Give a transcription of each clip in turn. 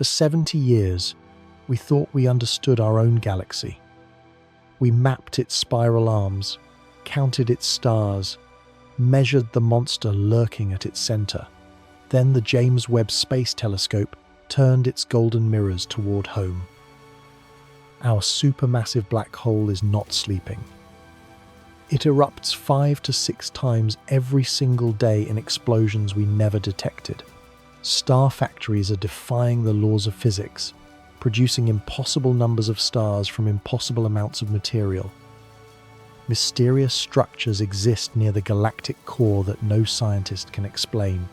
For 70 years, we thought we understood our own galaxy. We mapped its spiral arms, counted its stars, measured the monster lurking at its center. Then the James Webb Space Telescope turned its golden mirrors toward home. Our supermassive black hole is not sleeping. It erupts 5 to 6 times every single day in explosions we never detected. Star factories are defying the laws of physics, producing impossible numbers of stars from impossible amounts of material. Mysterious structures exist near the galactic core that no scientist can explain.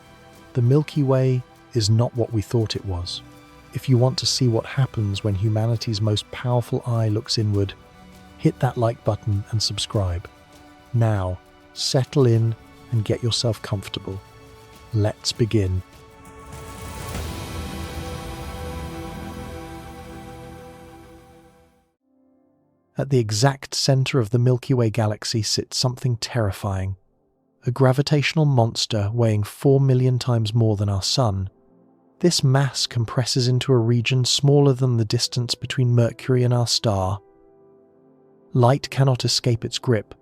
The Milky Way is not what we thought it was. If you want to see what happens when humanity's most powerful eye looks inward, hit that like button and subscribe. Now, settle in and get yourself comfortable. Let's begin. At the exact center of the Milky Way galaxy sits something terrifying. A gravitational monster weighing 4 million times more than our Sun. This mass compresses into a region smaller than the distance between Mercury and our star. Light cannot escape its grip.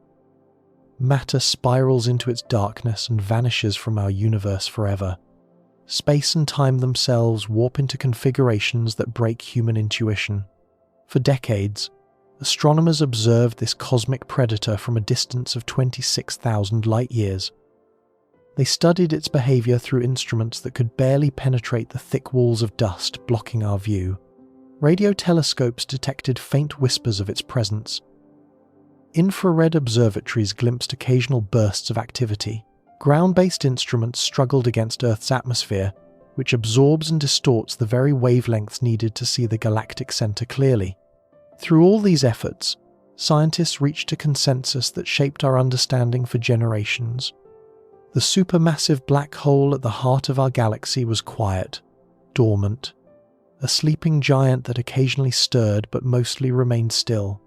Matter spirals into its darkness and vanishes from our universe forever. Space and time themselves warp into configurations that break human intuition. For decades, astronomers observed this cosmic predator from a distance of 26,000 light-years. They studied its behavior through instruments that could barely penetrate the thick walls of dust blocking our view. Radio telescopes detected faint whispers of its presence. Infrared observatories glimpsed occasional bursts of activity. Ground-based instruments struggled against Earth's atmosphere, which absorbs and distorts the very wavelengths needed to see the galactic center clearly. Through all these efforts, scientists reached a consensus that shaped our understanding for generations. The supermassive black hole at the heart of our galaxy was quiet, dormant, a sleeping giant that occasionally stirred but mostly remained still.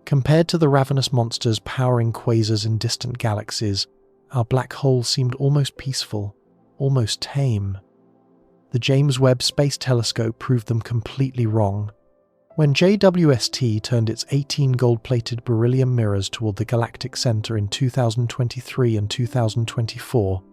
Compared to the ravenous monsters powering quasars in distant galaxies, our black hole seemed almost peaceful, almost tame. The James Webb Space Telescope proved them completely wrong. When JWST turned its 18 gold-plated beryllium mirrors toward the galactic center in 2023 and 2024,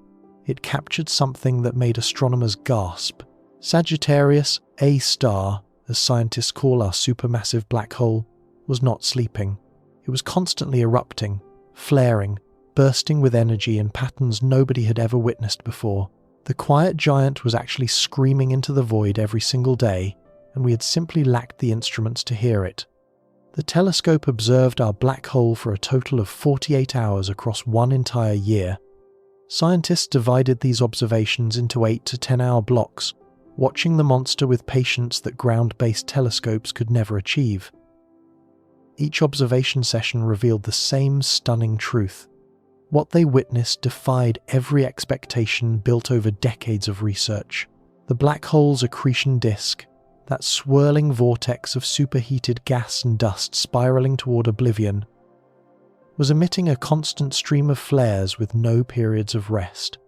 it captured something that made astronomers gasp. Sagittarius A star, as scientists call our supermassive black hole, was not sleeping. It was constantly erupting, flaring, bursting with energy in patterns nobody had ever witnessed before. The quiet giant was actually screaming into the void every single day, and we had simply lacked the instruments to hear it. The telescope observed our black hole for a total of 48 hours across one entire year. Scientists divided these observations into 8 to 10-hour blocks, watching the monster with patience that ground-based telescopes could never achieve. Each observation session revealed the same stunning truth. What they witnessed defied every expectation built over decades of research. The black hole's accretion disk, that swirling vortex of superheated gas and dust spiraling toward oblivion, was emitting a constant stream of flares with no periods of rest.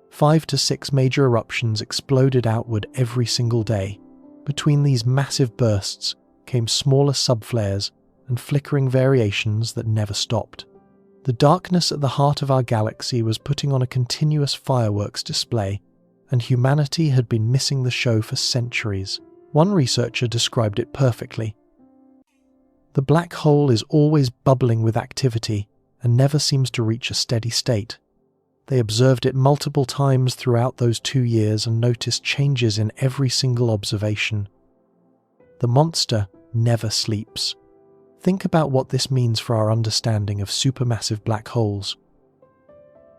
5 to 6 major eruptions exploded outward every single day. Between these massive bursts came smaller subflares and flickering variations that never stopped. The darkness at the heart of our galaxy was putting on a continuous fireworks display, and humanity had been missing the show for centuries. One researcher described it perfectly. The black hole is always bubbling with activity and never seems to reach a steady state. They observed it multiple times throughout those 2 years and noticed changes in every single observation. The monster never sleeps. Think about what this means for our understanding of supermassive black holes.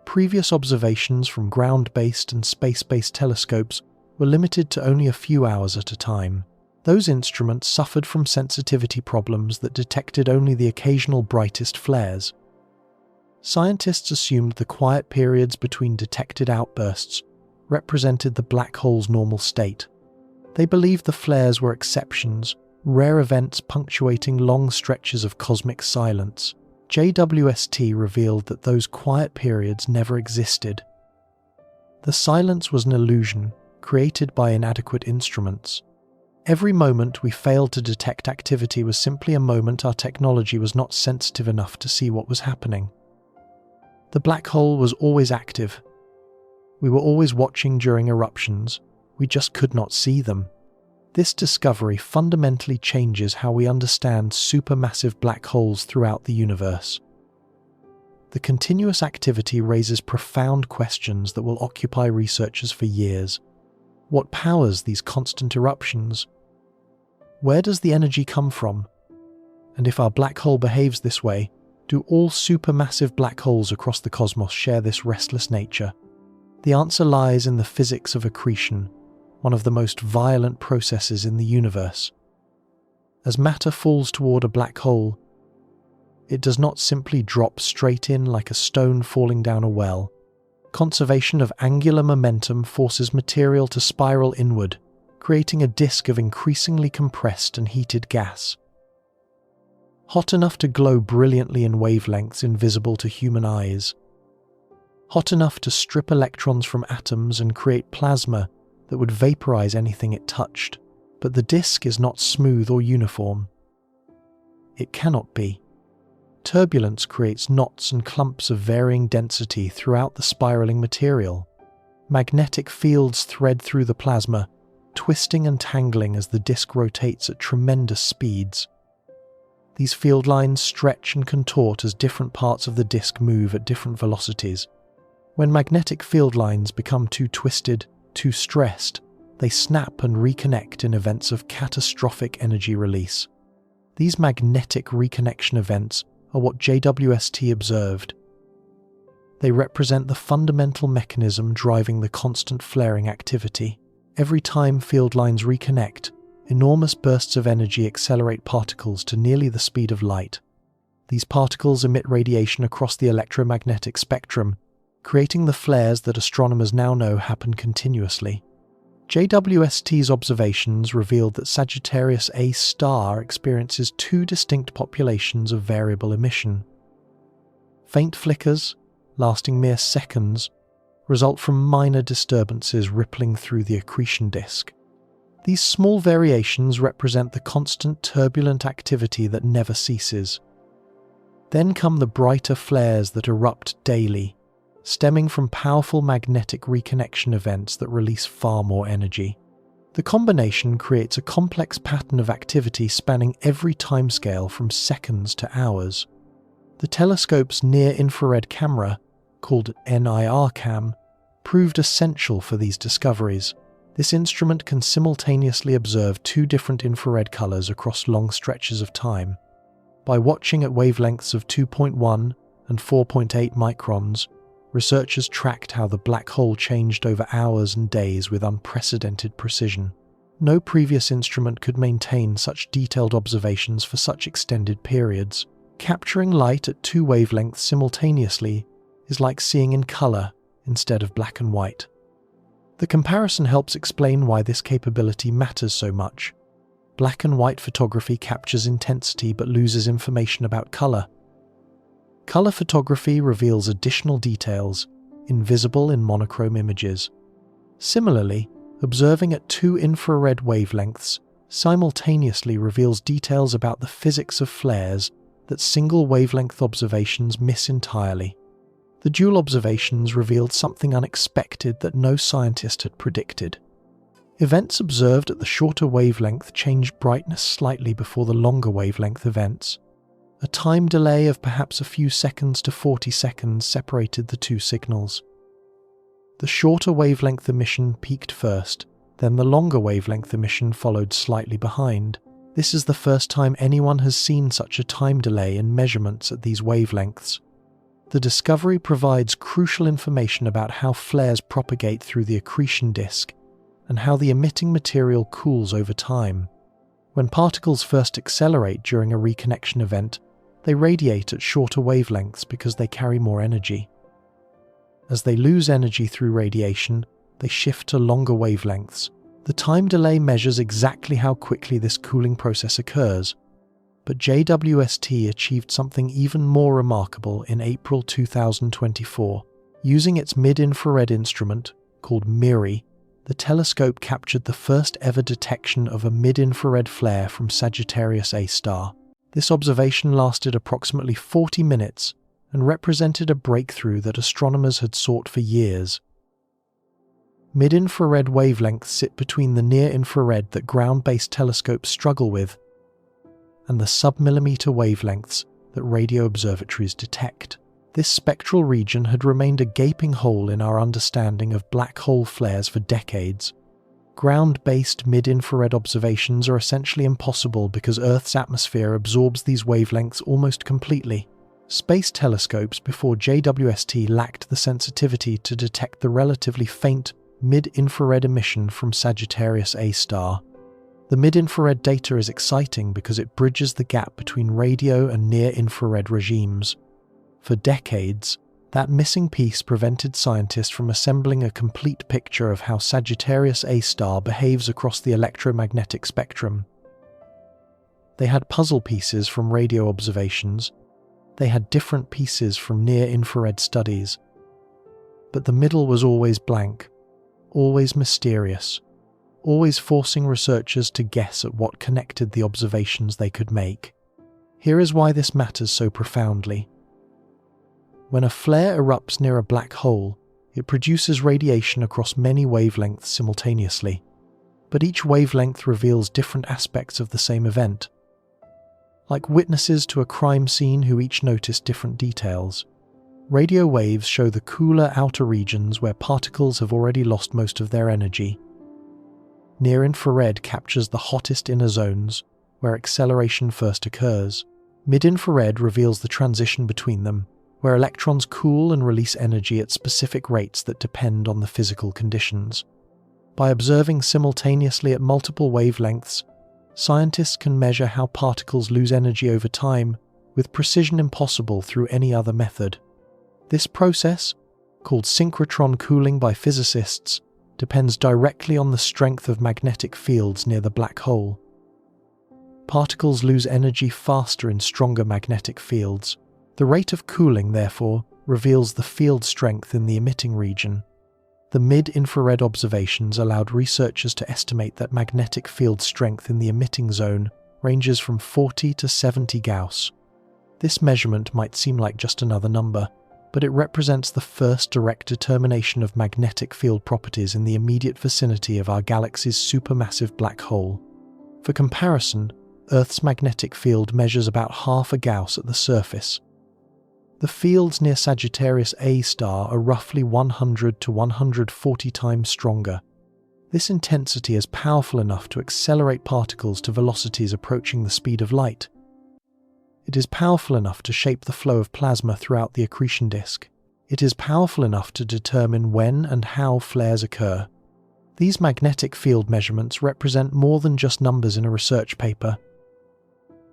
Previous observations from ground-based and space-based telescopes were limited to only a few hours at a time. Those instruments suffered from sensitivity problems that detected only the occasional brightest flares. Scientists assumed the quiet periods between detected outbursts represented the black hole's normal state. They believed the flares were exceptions, rare events punctuating long stretches of cosmic silence. JWST revealed that those quiet periods never existed. The silence was an illusion, created by inadequate instruments. Every moment we failed to detect activity was simply a moment our technology was not sensitive enough to see what was happening. The black hole was always active. We were always watching during eruptions. We just could not see them. This discovery fundamentally changes how we understand supermassive black holes throughout the universe. The continuous activity raises profound questions that will occupy researchers for years. What powers these constant eruptions? Where does the energy come from? And if our black hole behaves this way, do all supermassive black holes across the cosmos share this restless nature? The answer lies in the physics of accretion, one of the most violent processes in the universe. As matter falls toward a black hole, it does not simply drop straight in like a stone falling down a well. Conservation of angular momentum forces material to spiral inward, creating a disk of increasingly compressed and heated gas. Hot enough to glow brilliantly in wavelengths invisible to human eyes. Hot enough to strip electrons from atoms and create plasma that would vaporize anything it touched. But the disk is not smooth or uniform. It cannot be. Turbulence creates knots and clumps of varying density throughout the spiraling material. Magnetic fields thread through the plasma, twisting and tangling as the disk rotates at tremendous speeds. These field lines stretch and contort as different parts of the disk move at different velocities. When magnetic field lines become too twisted, too stressed, they snap and reconnect in events of catastrophic energy release. These magnetic reconnection events are what JWST observed. They represent the fundamental mechanism driving the constant flaring activity. Every time field lines reconnect, enormous bursts of energy accelerate particles to nearly the speed of light. These particles emit radiation across the electromagnetic spectrum, creating the flares that astronomers now know happen continuously. JWST's observations revealed that Sagittarius A star experiences two distinct populations of variable emission. Faint flickers, lasting mere seconds, result from minor disturbances rippling through the accretion disk. These small variations represent the constant turbulent activity that never ceases. Then come the brighter flares that erupt daily, stemming from powerful magnetic reconnection events that release far more energy. The combination creates a complex pattern of activity spanning every timescale from seconds to hours. The telescope's near-infrared camera, called NIRCam, proved essential for these discoveries. This instrument can simultaneously observe two different infrared colors across long stretches of time. By watching at wavelengths of 2.1 and 4.8 microns, researchers tracked how the black hole changed over hours and days with unprecedented precision. No previous instrument could maintain such detailed observations for such extended periods. Capturing light at two wavelengths simultaneously is like seeing in color instead of black and white. The comparison helps explain why this capability matters so much. Black and white photography captures intensity but loses information about color. Color photography reveals additional details, invisible in monochrome images. Similarly, observing at two infrared wavelengths simultaneously reveals details about the physics of flares that single wavelength observations miss entirely. The dual observations revealed something unexpected that no scientist had predicted. Events observed at the shorter wavelength changed brightness slightly before the longer wavelength events. A time delay of perhaps a few seconds to 40 seconds separated the two signals. The shorter wavelength emission peaked first, then the longer wavelength emission followed slightly behind. This is the first time anyone has seen such a time delay in measurements at these wavelengths. The discovery provides crucial information about how flares propagate through the accretion disk and how the emitting material cools over time. When particles first accelerate during a reconnection event, they radiate at shorter wavelengths because they carry more energy. As they lose energy through radiation, they shift to longer wavelengths. The time delay measures exactly how quickly this cooling process occurs. But JWST achieved something even more remarkable in April 2024. Using its mid-infrared instrument, called MIRI, the telescope captured the first ever detection of a mid-infrared flare from Sagittarius A star. This observation lasted approximately 40 minutes and represented a breakthrough that astronomers had sought for years. Mid-infrared wavelengths sit between the near-infrared that ground-based telescopes struggle with and the sub-millimeter wavelengths that radio observatories detect. This spectral region had remained a gaping hole in our understanding of black hole flares for decades. Ground-based mid-infrared observations are essentially impossible because Earth's atmosphere absorbs these wavelengths almost completely. Space telescopes before JWST lacked the sensitivity to detect the relatively faint mid-infrared emission from Sagittarius A star. The mid-infrared data is exciting because it bridges the gap between radio and near-infrared regimes. For decades, that missing piece prevented scientists from assembling a complete picture of how Sagittarius A star behaves across the electromagnetic spectrum. They had puzzle pieces from radio observations. They had different pieces from near-infrared studies. But the middle was always blank, always mysterious, always forcing researchers to guess at what connected the observations they could make. Here is why this matters so profoundly. When a flare erupts near a black hole, it produces radiation across many wavelengths simultaneously, but each wavelength reveals different aspects of the same event, like witnesses to a crime scene who each notice different details. Radio waves show the cooler outer regions where particles have already lost most of their energy. Near-infrared captures the hottest inner zones, where acceleration first occurs. Mid-infrared reveals the transition between them, where electrons cool and release energy at specific rates that depend on the physical conditions. By observing simultaneously at multiple wavelengths, scientists can measure how particles lose energy over time with precision impossible through any other method. This process, called synchrotron cooling by physicists, depends directly on the strength of magnetic fields near the black hole. Particles lose energy faster in stronger magnetic fields. The rate of cooling, therefore, reveals the field strength in the emitting region. The mid-infrared observations allowed researchers to estimate that magnetic field strength in the emitting zone ranges from 40 to 70 Gauss. This measurement might seem like just another number, but it represents the first direct determination of magnetic field properties in the immediate vicinity of our galaxy's supermassive black hole. For comparison, Earth's magnetic field measures about half a Gauss at the surface. The fields near Sagittarius A star are roughly 100 to 140 times stronger. This intensity is powerful enough to accelerate particles to velocities approaching the speed of light. It is powerful enough to shape the flow of plasma throughout the accretion disk. It is powerful enough to determine when and how flares occur. These magnetic field measurements represent more than just numbers in a research paper.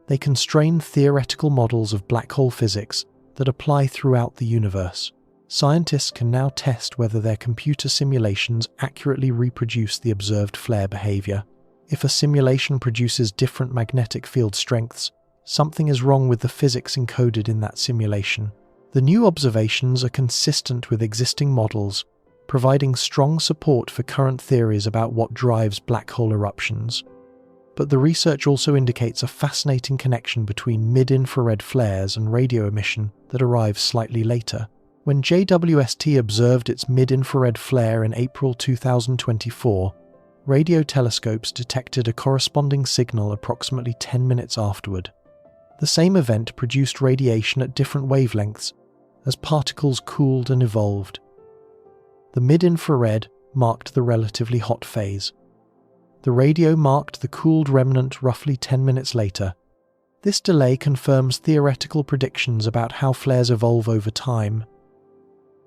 They constrain theoretical models of black hole physics that apply throughout the universe. Scientists can now test whether their computer simulations accurately reproduce the observed flare behavior. If a simulation produces different magnetic field strengths, something is wrong with the physics encoded in that simulation. The new observations are consistent with existing models, providing strong support for current theories about what drives black hole eruptions. But the research also indicates a fascinating connection between mid-infrared flares and radio emission that arrives slightly later. When JWST observed its mid-infrared flare in April 2024, radio telescopes detected a corresponding signal approximately 10 minutes afterward. The same event produced radiation at different wavelengths as particles cooled and evolved. The mid-infrared marked the relatively hot phase. The radio marked the cooled remnant roughly 10 minutes later. This delay confirms theoretical predictions about how flares evolve over time.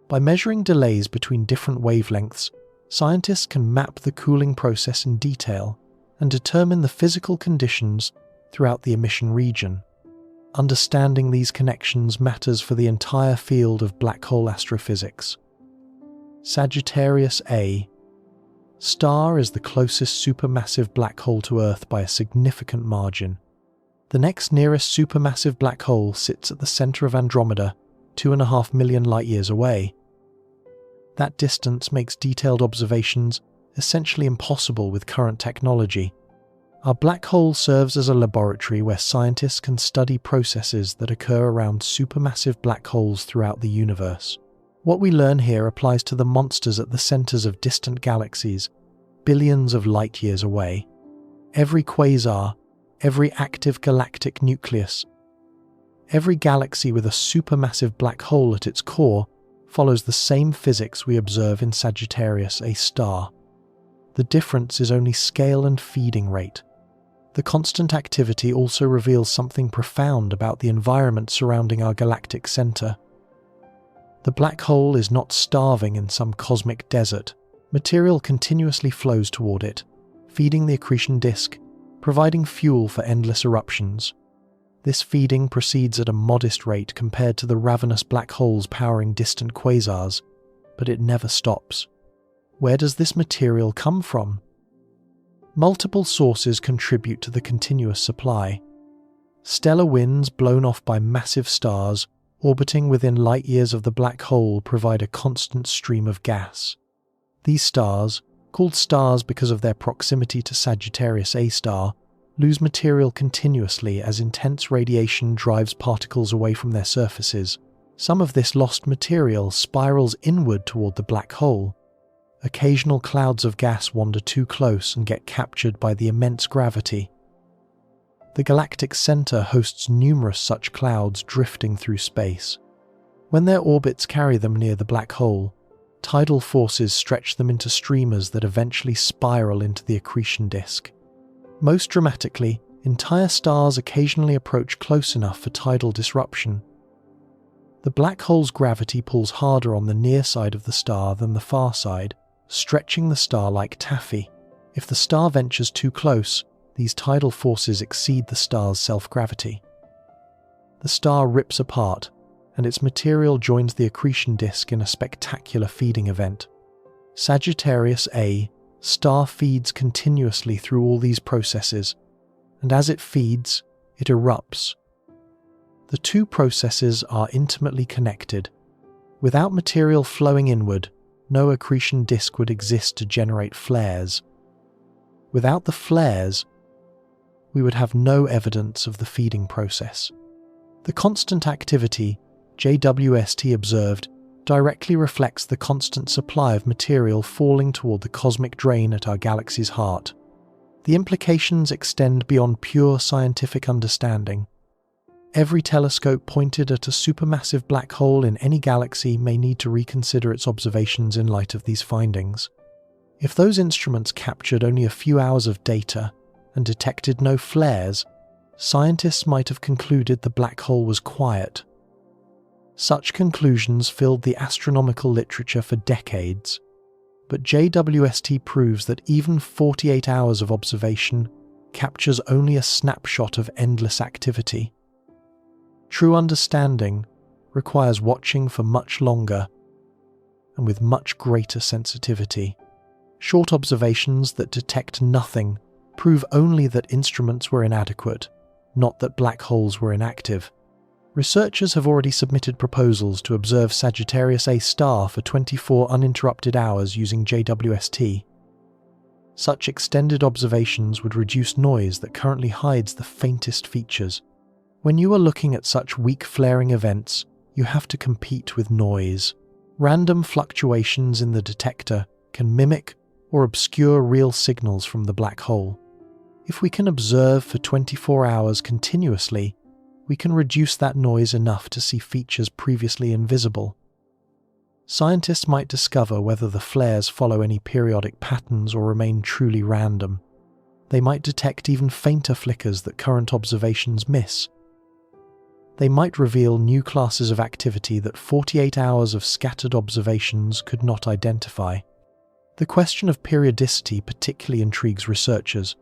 By measuring delays between different wavelengths, scientists can map the cooling process in detail and determine the physical conditions throughout the emission region. Understanding these connections matters for the entire field of black hole astrophysics. Sagittarius A star is the closest supermassive black hole to Earth by a significant margin. The next nearest supermassive black hole sits at the center of Andromeda, 2.5 million light-years away. That distance makes detailed observations essentially impossible with current technology. Our black hole serves as a laboratory where scientists can study processes that occur around supermassive black holes throughout the universe. What we learn here applies to the monsters at the centers of distant galaxies, billions of light years away. Every quasar, every active galactic nucleus, every galaxy with a supermassive black hole at its core follows the same physics we observe in Sagittarius A star. The difference is only scale and feeding rate. The constant activity also reveals something profound about the environment surrounding our galactic center. The black hole is not starving in some cosmic desert. Material continuously flows toward it, feeding the accretion disk, providing fuel for endless eruptions. This feeding proceeds at a modest rate compared to the ravenous black holes powering distant quasars, but it never stops. Where does this material come from? Multiple sources contribute to the continuous supply. Stellar winds blown off by massive stars orbiting within light years of the black hole provide a constant stream of gas. These stars, called stars because of their proximity to Sagittarius A star, lose material continuously as intense radiation drives particles away from their surfaces. Some of this lost material spirals inward toward the black hole. Occasional clouds of gas wander too close and get captured by the immense gravity. The galactic center hosts numerous such clouds drifting through space. When their orbits carry them near the black hole, tidal forces stretch them into streamers that eventually spiral into the accretion disk. Most dramatically, entire stars occasionally approach close enough for tidal disruption. The black hole's gravity pulls harder on the near side of the star than the far side, stretching the star like taffy. If the star ventures too close, these tidal forces exceed the star's self-gravity. The star rips apart, and its material joins the accretion disk in a spectacular feeding event. Sagittarius A star feeds continuously through all these processes, and as it feeds, it erupts. The two processes are intimately connected. Without material flowing inward, no accretion disk would exist to generate flares. Without the flares, we would have no evidence of the feeding process. The constant activity JWST observed directly reflects the constant supply of material falling toward the cosmic drain at our galaxy's heart. The implications extend beyond pure scientific understanding. Every telescope pointed at a supermassive black hole in any galaxy may need to reconsider its observations in light of these findings. If those instruments captured only a few hours of data and detected no flares, scientists might have concluded the black hole was quiet. Such conclusions filled the astronomical literature for decades, but JWST proves that even 48 hours of observation captures only a snapshot of endless activity. True understanding requires watching for much longer and with much greater sensitivity. Short observations that detect nothing prove only that instruments were inadequate, not that black holes were inactive. Researchers have already submitted proposals to observe Sagittarius A star for 24 uninterrupted hours using JWST. Such extended observations would reduce noise that currently hides the faintest features. When you are looking at such weak flaring events, you have to compete with noise. Random fluctuations in the detector can mimic or obscure real signals from the black hole. If we can observe for 24 hours continuously, we can reduce that noise enough to see features previously invisible. Scientists might discover whether the flares follow any periodic patterns or remain truly random. They might detect even fainter flickers that current observations miss. They might reveal new classes of activity that 48 hours of scattered observations could not identify. The question of periodicity particularly intrigues researchers.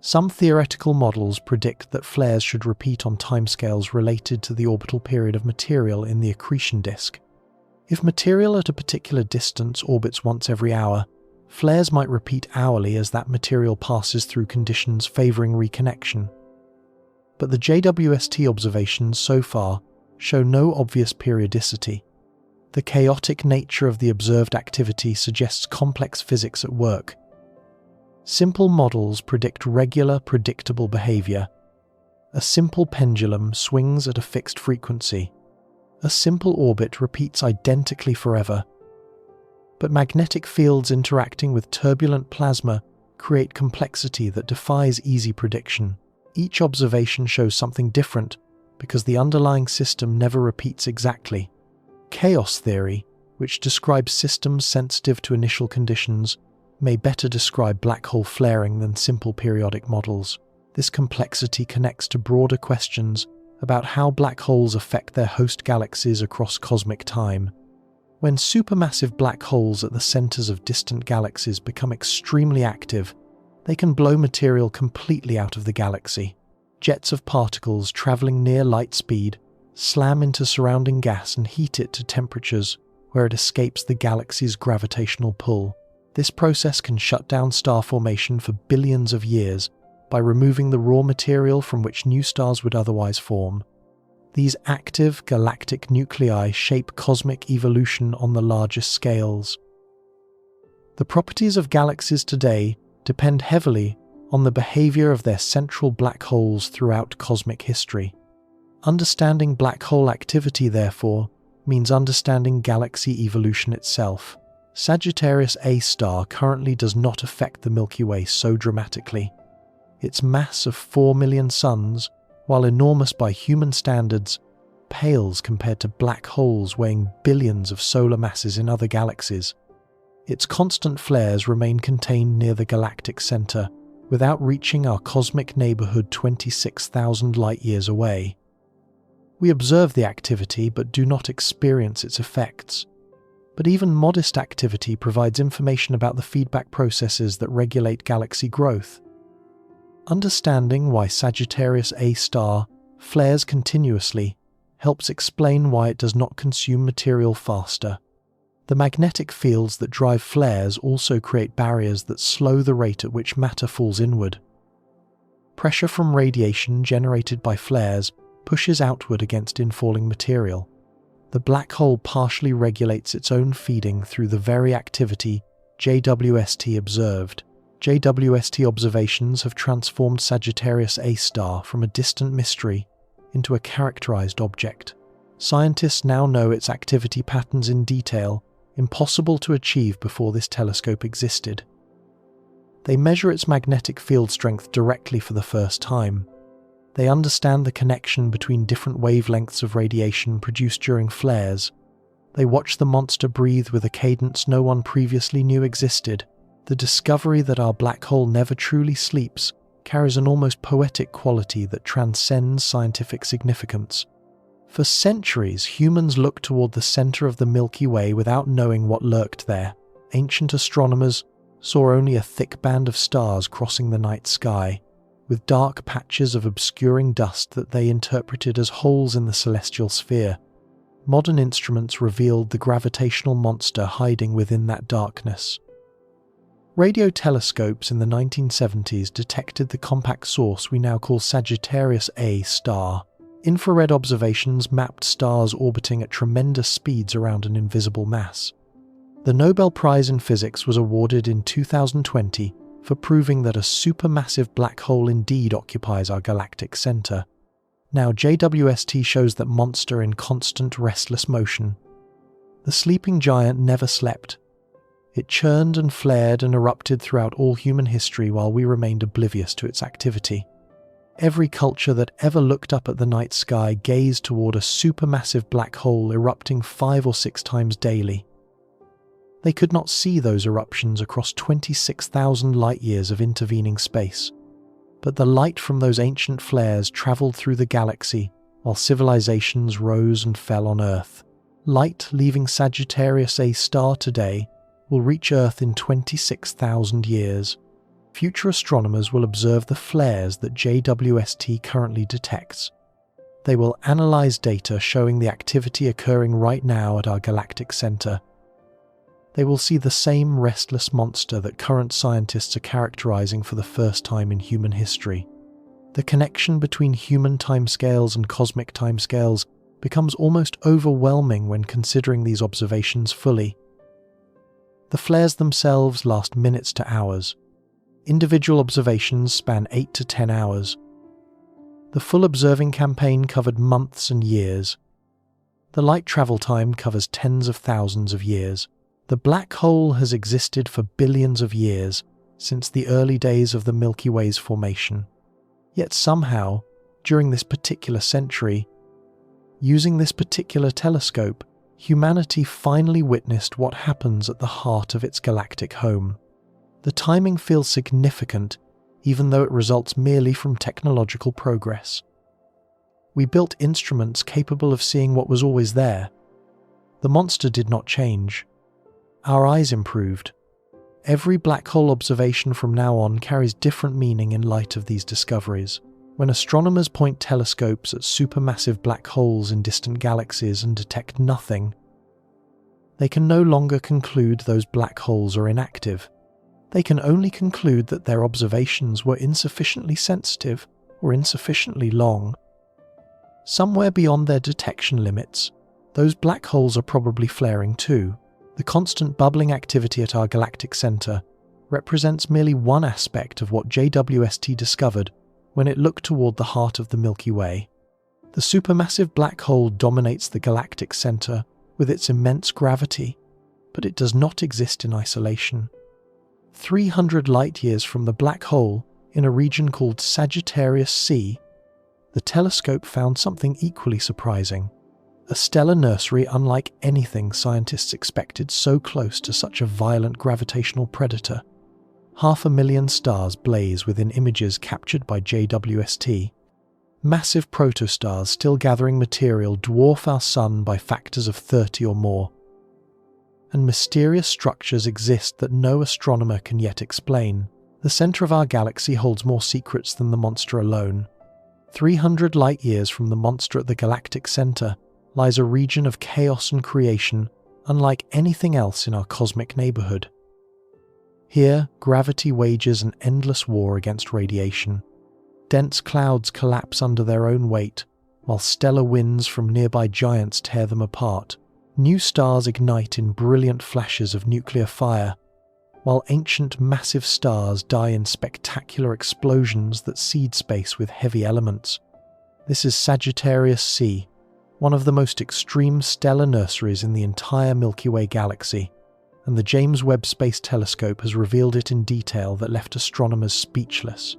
Some theoretical models predict that flares should repeat on timescales related to the orbital period of material in the accretion disk. If material at a particular distance orbits once every hour, flares might repeat hourly as that material passes through conditions favoring reconnection. But the JWST observations so far show no obvious periodicity. The chaotic nature of the observed activity suggests complex physics at work. Simple models predict regular, predictable behavior. A simple pendulum swings at a fixed frequency. A simple orbit repeats identically forever. But magnetic fields interacting with turbulent plasma create complexity that defies easy prediction. Each observation shows something different because the underlying system never repeats exactly. Chaos theory, which describes systems sensitive to initial conditions, may better describe black hole flaring than simple periodic models. This complexity connects to broader questions about how black holes affect their host galaxies across cosmic time. When supermassive black holes at the centers of distant galaxies become extremely active, they can blow material completely out of the galaxy. Jets of particles traveling near light speed slam into surrounding gas and heat it to temperatures where it escapes the galaxy's gravitational pull. This process can shut down star formation for billions of years by removing the raw material from which new stars would otherwise form. These active galactic nuclei shape cosmic evolution on the largest scales. The properties of galaxies today depend heavily on the behavior of their central black holes throughout cosmic history. Understanding black hole activity, therefore, means understanding galaxy evolution itself. Sagittarius A star currently does not affect the Milky Way so dramatically. Its mass of 4 million suns, while enormous by human standards, pales compared to black holes weighing billions of solar masses in other galaxies. Its constant flares remain contained near the galactic center, without reaching our cosmic neighborhood 26,000 light-years away. We observe the activity but do not experience its effects. But even modest activity provides information about the feedback processes that regulate galaxy growth. Understanding why Sagittarius A star flares continuously helps explain why it does not consume material faster. The magnetic fields that drive flares also create barriers that slow the rate at which matter falls inward. Pressure from radiation generated by flares pushes outward against infalling material. The black hole partially regulates its own feeding through the very activity JWST observed. JWST observations have transformed Sagittarius A star from a distant mystery into a characterized object. Scientists now know its activity patterns in detail, impossible to achieve before this telescope existed. They measure its magnetic field strength directly for the first time. They understand the connection between different wavelengths of radiation produced during flares. They watch the monster breathe with a cadence no one previously knew existed. The discovery that our black hole never truly sleeps carries an almost poetic quality that transcends scientific significance. For centuries, humans looked toward the center of the Milky Way without knowing what lurked there. Ancient astronomers saw only a thick band of stars crossing the night sky, with dark patches of obscuring dust that they interpreted as holes in the celestial sphere. Modern instruments revealed the gravitational monster hiding within that darkness. Radio telescopes in the 1970s detected the compact source we now call Sagittarius A star. Infrared observations mapped stars orbiting at tremendous speeds around an invisible mass. The Nobel Prize in Physics was awarded in 2020 for proving that a supermassive black hole indeed occupies our galactic center. Now JWST shows that monster in constant restless motion. The sleeping giant never slept. It churned and flared and erupted throughout all human history while we remained oblivious to its activity. Every culture that ever looked up at the night sky gazed toward a supermassive black hole erupting 5 or 6 times daily. They could not see those eruptions across 26,000 light-years of intervening space, but the light from those ancient flares traveled through the galaxy while civilizations rose and fell on Earth. Light leaving Sagittarius A star today will reach Earth in 26,000 years. Future astronomers will observe the flares that JWST currently detects. They will analyze data showing the activity occurring right now at our galactic center. They will see the same restless monster that current scientists are characterizing for the first time in human history. The connection between human timescales and cosmic timescales becomes almost overwhelming when considering these observations fully. The flares themselves last minutes to hours. Individual observations span 8 to 10 hours. The full observing campaign covered months and years. The light travel time covers tens of thousands of years. The black hole has existed for billions of years, since the early days of the Milky Way's formation. Yet somehow, during this particular century, using this particular telescope, humanity finally witnessed what happens at the heart of its galactic home. The timing feels significant, even though it results merely from technological progress. We built instruments capable of seeing what was always there. The monster did not change. Our eyes improved. Every black hole observation from now on carries different meaning in light of these discoveries. When astronomers point telescopes at supermassive black holes in distant galaxies and detect nothing, they can no longer conclude those black holes are inactive. They can only conclude that their observations were insufficiently sensitive or insufficiently long. Somewhere beyond their detection limits, those black holes are probably flaring too. The constant bubbling activity at our galactic center represents merely one aspect of what JWST discovered when it looked toward the heart of the Milky Way. The supermassive black hole dominates the galactic center with its immense gravity, but it does not exist in isolation. 300 light-years from the black hole, in a region called Sagittarius C, the telescope found something equally surprising. A stellar nursery unlike anything scientists expected so close to such a violent gravitational predator. 500,000 stars blaze within images captured by JWST. Massive protostars still gathering material dwarf our Sun by factors of 30 or more. And mysterious structures exist that no astronomer can yet explain. The center of our galaxy holds more secrets than the monster alone. 300 light-years from the monster at the galactic center lies a region of chaos and creation unlike anything else in our cosmic neighborhood. Here, gravity wages an endless war against radiation. Dense clouds collapse under their own weight, while stellar winds from nearby giants tear them apart. New stars ignite in brilliant flashes of nuclear fire, while ancient massive stars die in spectacular explosions that seed space with heavy elements. This is Sagittarius C, one of the most extreme stellar nurseries in the entire Milky Way galaxy, and the James Webb Space Telescope has revealed it in detail that left astronomers speechless.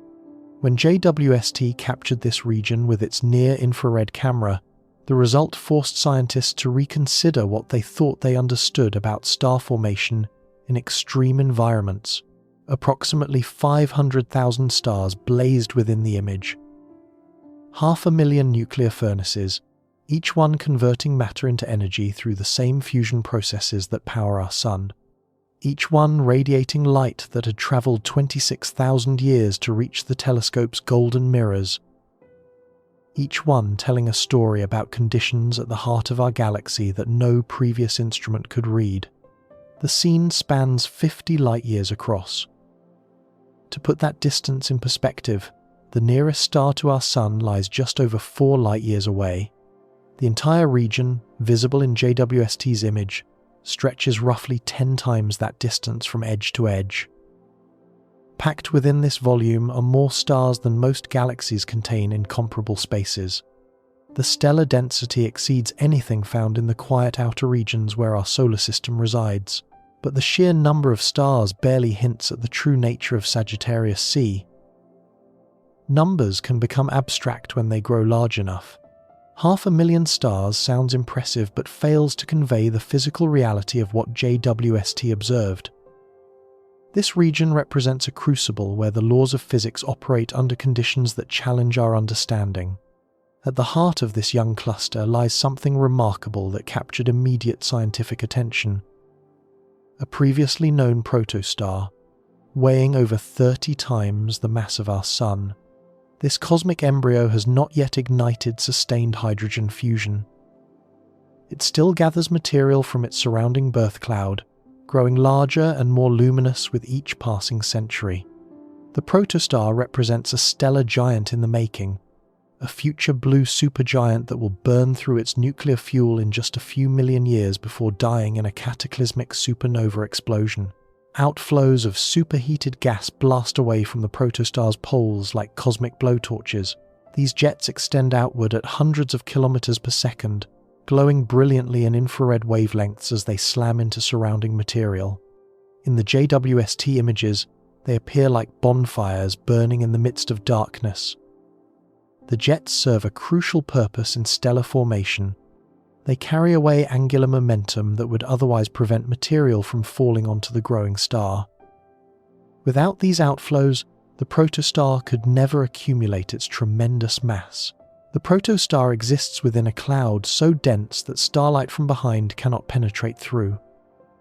When JWST captured this region with its near-infrared camera, the result forced scientists to reconsider what they thought they understood about star formation in extreme environments. Approximately 500,000 stars blazed within the image. 500,000 nuclear furnaces, each one converting matter into energy through the same fusion processes that power our Sun. Each one radiating light that had traveled 26,000 years to reach the telescope's golden mirrors. Each one telling a story about conditions at the heart of our galaxy that no previous instrument could read. The scene spans 50 light-years across. To put that distance in perspective, the nearest star to our Sun lies just over 4 light-years away. The entire region, visible in JWST's image, stretches roughly 10 times that distance from edge to edge. Packed within this volume are more stars than most galaxies contain in comparable spaces. The stellar density exceeds anything found in the quiet outer regions where our solar system resides, but the sheer number of stars barely hints at the true nature of Sagittarius C. Numbers can become abstract when they grow large enough. 500,000 stars sounds impressive but fails to convey the physical reality of what JWST observed. This region represents a crucible where the laws of physics operate under conditions that challenge our understanding. At the heart of this young cluster lies something remarkable that captured immediate scientific attention. A previously known protostar, weighing over 30 times the mass of our Sun. This cosmic embryo has not yet ignited sustained hydrogen fusion. It still gathers material from its surrounding birth cloud, growing larger and more luminous with each passing century. The protostar represents a stellar giant in the making, a future blue supergiant that will burn through its nuclear fuel in just a few million years before dying in a cataclysmic supernova explosion. Outflows of superheated gas blast away from the protostar's poles like cosmic blowtorches. These jets extend outward at hundreds of kilometers per second, glowing brilliantly in infrared wavelengths as they slam into surrounding material. In the JWST images, they appear like bonfires burning in the midst of darkness. The jets serve a crucial purpose in stellar formation. They carry away angular momentum that would otherwise prevent material from falling onto the growing star. Without these outflows, the protostar could never accumulate its tremendous mass. The protostar exists within a cloud so dense that starlight from behind cannot penetrate through.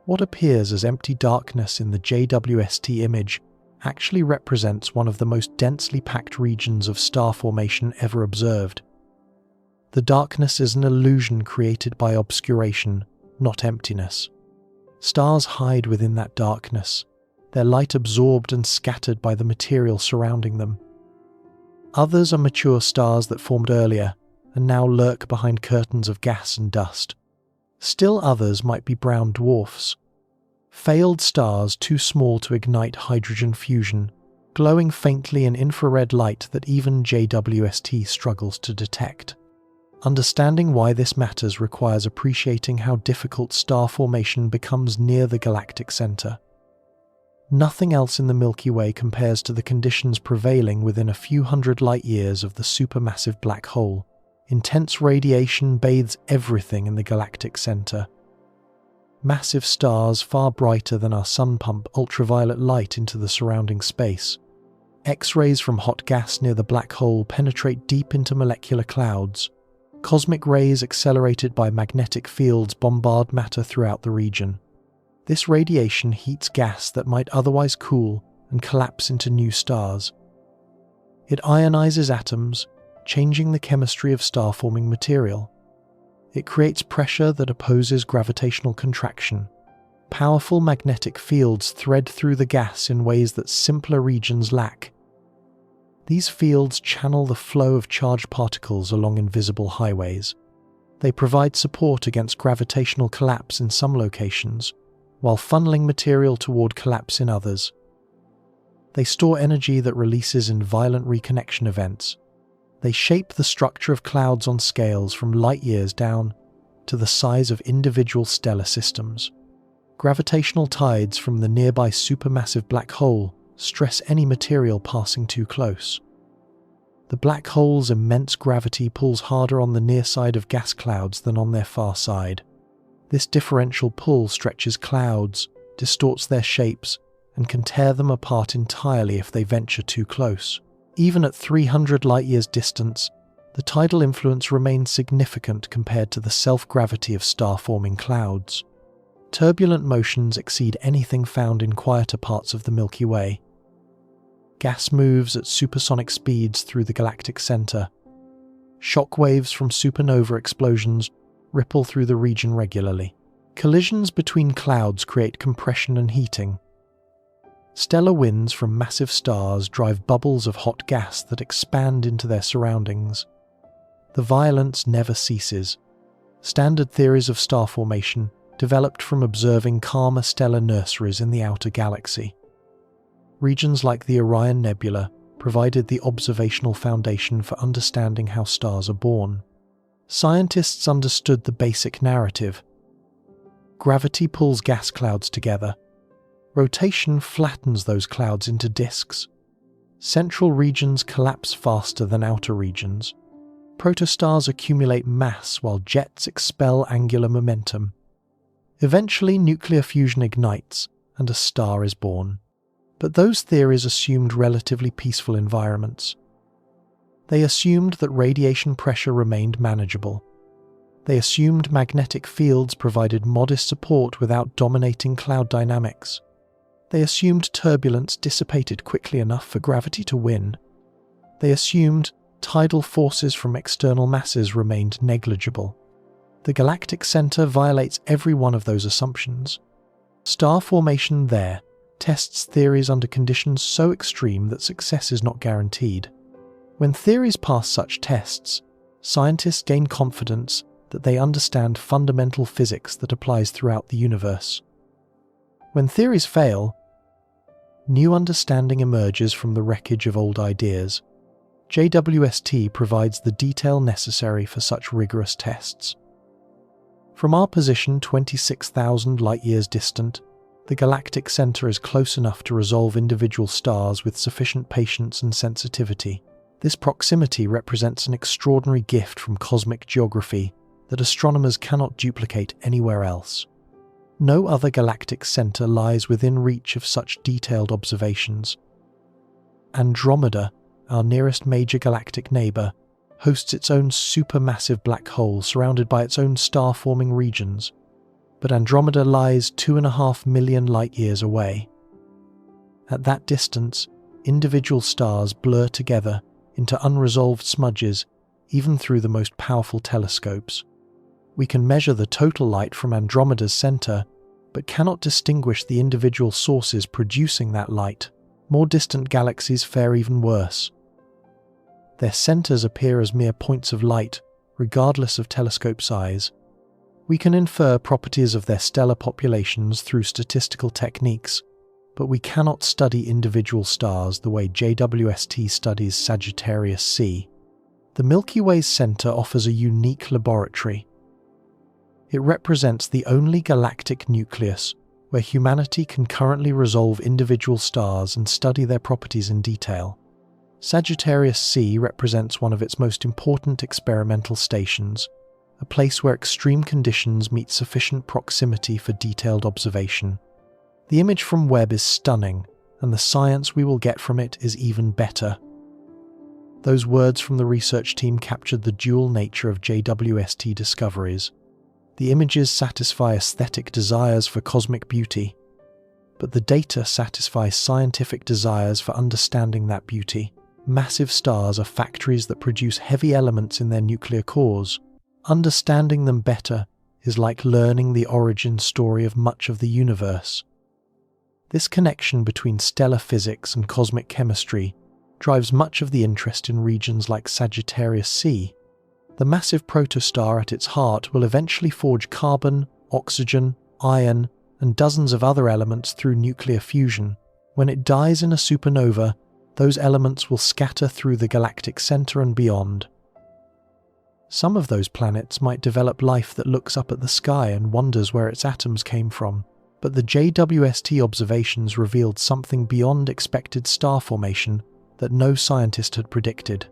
What appears as empty darkness in the JWST image actually represents one of the most densely packed regions of star formation ever observed. The darkness is an illusion created by obscuration, not emptiness. Stars hide within that darkness, their light absorbed and scattered by the material surrounding them. Others are mature stars that formed earlier and now lurk behind curtains of gas and dust. Still others might be brown dwarfs, failed stars too small to ignite hydrogen fusion, glowing faintly in infrared light that even JWST struggles to detect. Understanding why this matters requires appreciating how difficult star formation becomes near the galactic center. Nothing else in the Milky Way compares to the conditions prevailing within a few hundred light-years of the supermassive black hole. Intense radiation bathes everything in the galactic center. Massive stars far brighter than our sun pump ultraviolet light into the surrounding space. X-rays from hot gas near the black hole penetrate deep into molecular clouds. Cosmic rays accelerated by magnetic fields bombard matter throughout the region. This radiation heats gas that might otherwise cool and collapse into new stars. It ionizes atoms, changing the chemistry of star-forming material. It creates pressure that opposes gravitational contraction. Powerful magnetic fields thread through the gas in ways that simpler regions lack. These fields channel the flow of charged particles along invisible highways. They provide support against gravitational collapse in some locations, while funneling material toward collapse in others. They store energy that releases in violent reconnection events. They shape the structure of clouds on scales from light-years down to the size of individual stellar systems. Gravitational tides from the nearby supermassive black hole stress any material passing too close. The black hole's immense gravity pulls harder on the near side of gas clouds than on their far side. This differential pull stretches clouds, distorts their shapes, and can tear them apart entirely if they venture too close. Even at 300 light-years distance, the tidal influence remains significant compared to the self-gravity of star-forming clouds. Turbulent motions exceed anything found in quieter parts of the Milky Way. Gas moves at supersonic speeds through the galactic center. Shock waves from supernova explosions ripple through the region regularly. Collisions between clouds create compression and heating. Stellar winds from massive stars drive bubbles of hot gas that expand into their surroundings. The violence never ceases. Standard theories of star formation developed from observing calmer stellar nurseries in the outer galaxy. Regions like the Orion Nebula provided the observational foundation for understanding how stars are born. Scientists understood the basic narrative. Gravity pulls gas clouds together. Rotation flattens those clouds into disks. Central regions collapse faster than outer regions. Protostars accumulate mass while jets expel angular momentum. Eventually, nuclear fusion ignites and a star is born. But those theories assumed relatively peaceful environments. They assumed that radiation pressure remained manageable. They assumed magnetic fields provided modest support without dominating cloud dynamics. They assumed turbulence dissipated quickly enough for gravity to win. They assumed tidal forces from external masses remained negligible. The galactic center violates every one of those assumptions. Star formation tests theories under conditions so extreme that success is not guaranteed. When theories pass such tests, scientists gain confidence that they understand fundamental physics that applies throughout the universe. When theories fail, new understanding emerges from the wreckage of old ideas. JWST provides the detail necessary for such rigorous tests. From our position 26,000 light-years distant, the galactic center is close enough to resolve individual stars with sufficient patience and sensitivity. This proximity represents an extraordinary gift from cosmic geography that astronomers cannot duplicate anywhere else. No other galactic center lies within reach of such detailed observations. Andromeda, our nearest major galactic neighbor, hosts its own supermassive black hole surrounded by its own star-forming regions, but Andromeda lies 2.5 million light-years away. At that distance, individual stars blur together into unresolved smudges even through the most powerful telescopes. We can measure the total light from Andromeda's center, but cannot distinguish the individual sources producing that light. More distant galaxies fare even worse. Their centers appear as mere points of light, regardless of telescope size. We can infer properties of their stellar populations through statistical techniques, but we cannot study individual stars the way JWST studies Sagittarius C. The Milky Way's center offers a unique laboratory. It represents the only galactic nucleus where humanity can currently resolve individual stars and study their properties in detail. Sagittarius C represents one of its most important experimental stations, a place where extreme conditions meet sufficient proximity for detailed observation. The image from Webb is stunning, and the science we will get from it is even better. Those words from the research team captured the dual nature of JWST discoveries. The images satisfy aesthetic desires for cosmic beauty, but the data satisfy scientific desires for understanding that beauty. Massive stars are factories that produce heavy elements in their nuclear cores. Understanding them better is like learning the origin story of much of the universe. This connection between stellar physics and cosmic chemistry drives much of the interest in regions like Sagittarius C. The massive protostar at its heart will eventually forge carbon, oxygen, iron, and dozens of other elements through nuclear fusion. When it dies in a supernova, those elements will scatter through the galactic center and beyond. Some of those planets might develop life that looks up at the sky and wonders where its atoms came from, but the JWST observations revealed something beyond expected star formation that no scientist had predicted.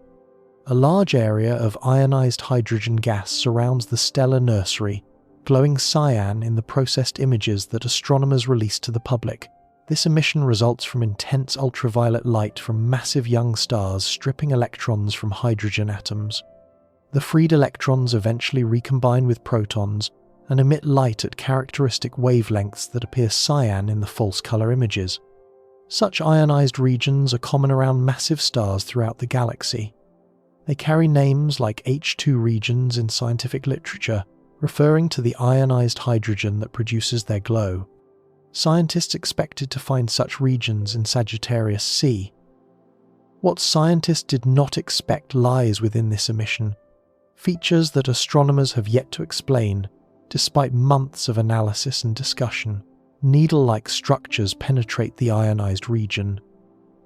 A large area of ionized hydrogen gas surrounds the stellar nursery, glowing cyan in the processed images that astronomers release to the public. This emission results from intense ultraviolet light from massive young stars stripping electrons from hydrogen atoms. The freed electrons eventually recombine with protons and emit light at characteristic wavelengths that appear cyan in the false color images. Such ionized regions are common around massive stars throughout the galaxy. They carry names like H2 regions in scientific literature, referring to the ionized hydrogen that produces their glow. Scientists expected to find such regions in Sagittarius C. What scientists did not expect lies within this emission, features that astronomers have yet to explain, despite months of analysis and discussion. Needle-like structures penetrate the ionized region.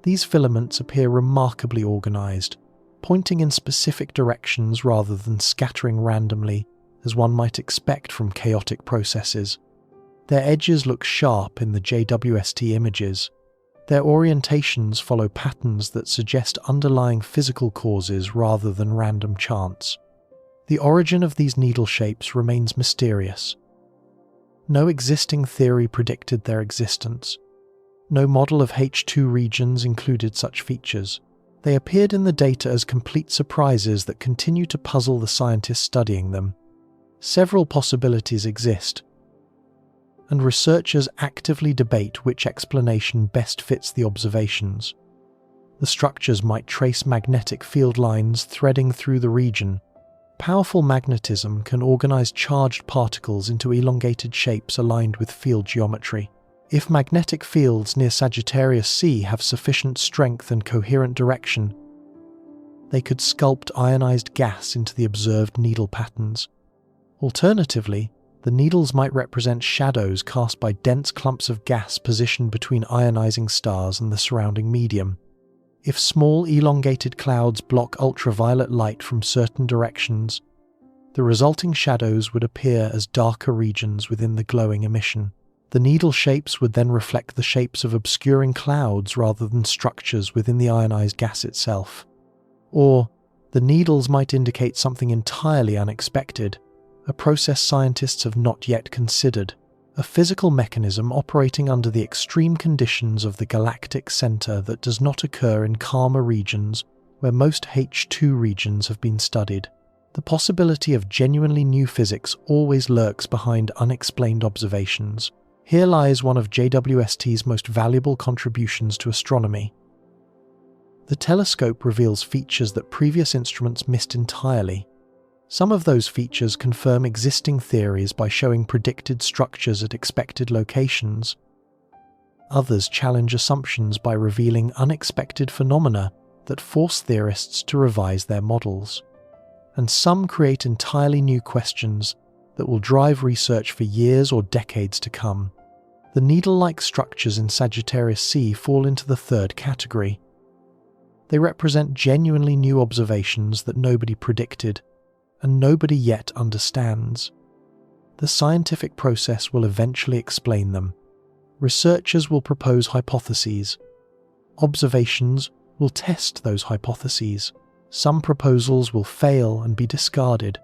These filaments appear remarkably organized, pointing in specific directions rather than scattering randomly, as one might expect from chaotic processes. Their edges look sharp in the JWST images. Their orientations follow patterns that suggest underlying physical causes rather than random chance. The origin of these needle shapes remains mysterious. No existing theory predicted their existence. No model of H2 regions included such features. They appeared in the data as complete surprises that continue to puzzle the scientists studying them. Several possibilities exist, and researchers actively debate which explanation best fits the observations. The structures might trace magnetic field lines threading through the region. Powerful magnetism can organize charged particles into elongated shapes aligned with field geometry. If magnetic fields near Sagittarius C have sufficient strength and coherent direction, they could sculpt ionized gas into the observed needle patterns. Alternatively, the needles might represent shadows cast by dense clumps of gas positioned between ionizing stars and the surrounding medium. If small elongated clouds block ultraviolet light from certain directions, the resulting shadows would appear as darker regions within the glowing emission. The needle shapes would then reflect the shapes of obscuring clouds rather than structures within the ionized gas itself. Or, the needles might indicate something entirely unexpected, a process scientists have not yet considered, a physical mechanism operating under the extreme conditions of the galactic center that does not occur in calmer regions where most H2 regions have been studied. The possibility of genuinely new physics always lurks behind unexplained observations. Here lies one of JWST's most valuable contributions to astronomy. The telescope reveals features that previous instruments missed entirely. Some of those features confirm existing theories by showing predicted structures at expected locations. Others challenge assumptions by revealing unexpected phenomena that force theorists to revise their models. And some create entirely new questions that will drive research for years or decades to come. The needle-like structures in Sagittarius C fall into the third category. They represent genuinely new observations that nobody predicted, and nobody yet understands. The scientific process will eventually explain them. Researchers will propose hypotheses. Observations will test those hypotheses. Some proposals will fail and be discarded.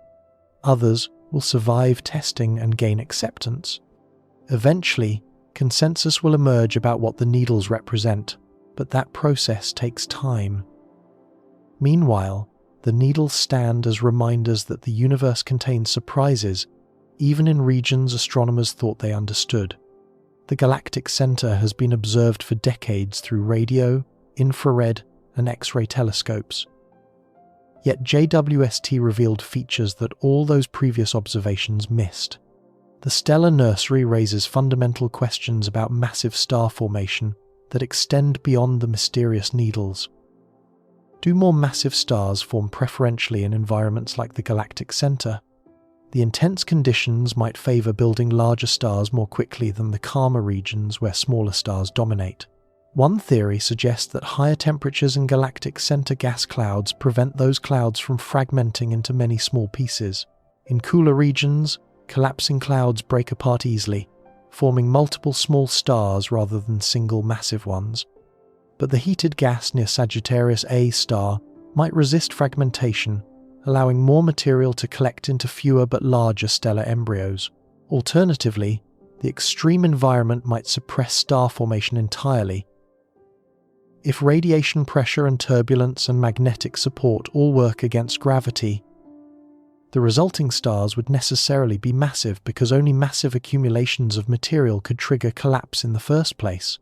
Others will survive testing and gain acceptance. Eventually, consensus will emerge about what the needles represent, but that process takes time. Meanwhile, the needles stand as reminders that the universe contains surprises, even in regions astronomers thought they understood. The galactic center has been observed for decades through radio, infrared, and X-ray telescopes. Yet JWST revealed features that all those previous observations missed. The stellar nursery raises fundamental questions about massive star formation that extend beyond the mysterious needles. Do more massive stars form preferentially in environments like the galactic center? The intense conditions might favor building larger stars more quickly than the calmer regions where smaller stars dominate. One theory suggests that higher temperatures in galactic center gas clouds prevent those clouds from fragmenting into many small pieces. In cooler regions, collapsing clouds break apart easily, forming multiple small stars rather than single massive ones. But the heated gas near Sagittarius A star might resist fragmentation, allowing more material to collect into fewer but larger stellar embryos. Alternatively, the extreme environment might suppress star formation entirely. If radiation pressure and turbulence and magnetic support all work against gravity, the resulting stars would necessarily be massive because only massive accumulations of material could trigger collapse in the first place.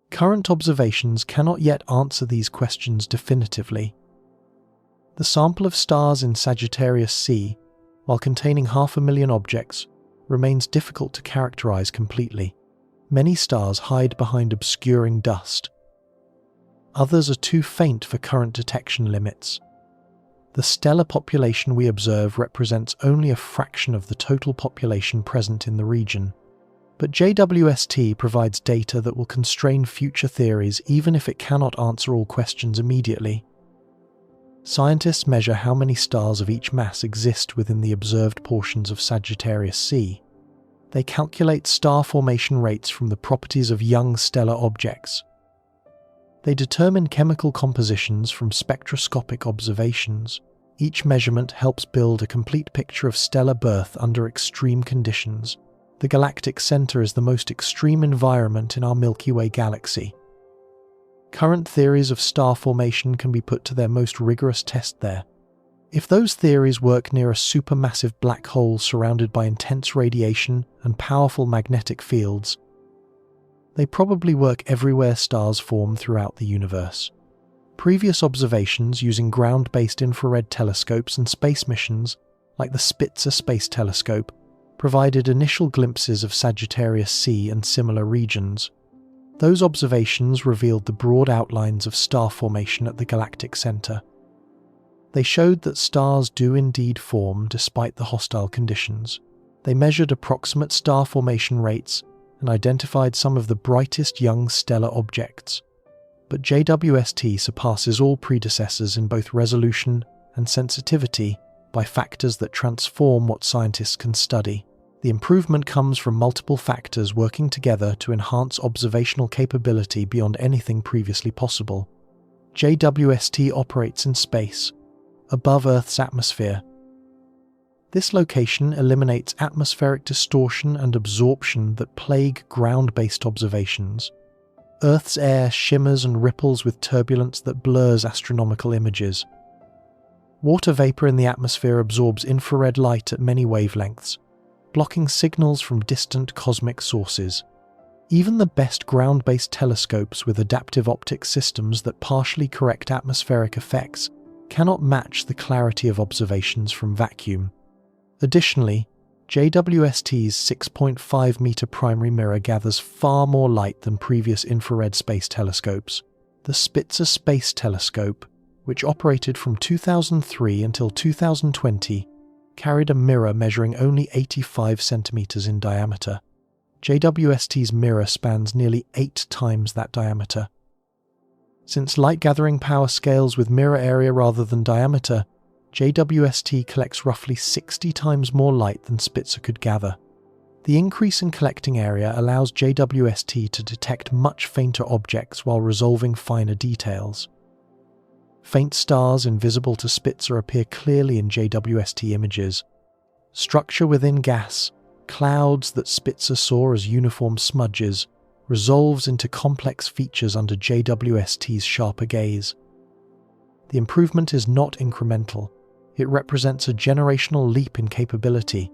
Current observations cannot yet answer these questions definitively. The sample of stars in Sagittarius C, while containing 500,000 objects, remains difficult to characterize completely. Many stars hide behind obscuring dust. Others are too faint for current detection limits. The stellar population we observe represents only a fraction of the total population present in the region. But JWST provides data that will constrain future theories even if it cannot answer all questions immediately. Scientists measure how many stars of each mass exist within the observed portions of Sagittarius C. They calculate star formation rates from the properties of young stellar objects. They determine chemical compositions from spectroscopic observations. Each measurement helps build a complete picture of stellar birth under extreme conditions. The galactic center is the most extreme environment in our Milky Way galaxy. Current theories of star formation can be put to their most rigorous test there. If those theories work near a supermassive black hole surrounded by intense radiation and powerful magnetic fields, they probably work everywhere stars form throughout the universe. Previous observations using ground-based infrared telescopes and space missions, like the Spitzer Space Telescope, provided initial glimpses of Sagittarius C and similar regions. Those observations revealed the broad outlines of star formation at the galactic center. They showed that stars do indeed form despite the hostile conditions. They measured approximate star formation rates and identified some of the brightest young stellar objects. But JWST surpasses all predecessors in both resolution and sensitivity by factors that transform what scientists can study. The improvement comes from multiple factors working together to enhance observational capability beyond anything previously possible. JWST operates in space, above Earth's atmosphere. This location eliminates atmospheric distortion and absorption that plague ground-based observations. Earth's air shimmers and ripples with turbulence that blurs astronomical images. Water vapor in the atmosphere absorbs infrared light at many wavelengths, blocking signals from distant cosmic sources. Even the best ground-based telescopes with adaptive optic systems that partially correct atmospheric effects cannot match the clarity of observations from vacuum. Additionally, JWST's 6.5-meter primary mirror gathers far more light than previous infrared space telescopes. The Spitzer Space Telescope, which operated from 2003 until 2020, carried a mirror measuring only 85 centimeters in diameter. JWST's mirror spans nearly 8 times that diameter. Since light-gathering power scales with mirror area rather than diameter, JWST collects roughly 60 times more light than Spitzer could gather. The increase in collecting area allows JWST to detect much fainter objects while resolving finer details. Faint stars invisible to Spitzer appear clearly in JWST images. Structure within gas, clouds that Spitzer saw as uniform smudges, resolves into complex features under JWST's sharper gaze. The improvement is not incremental. It represents a generational leap in capability.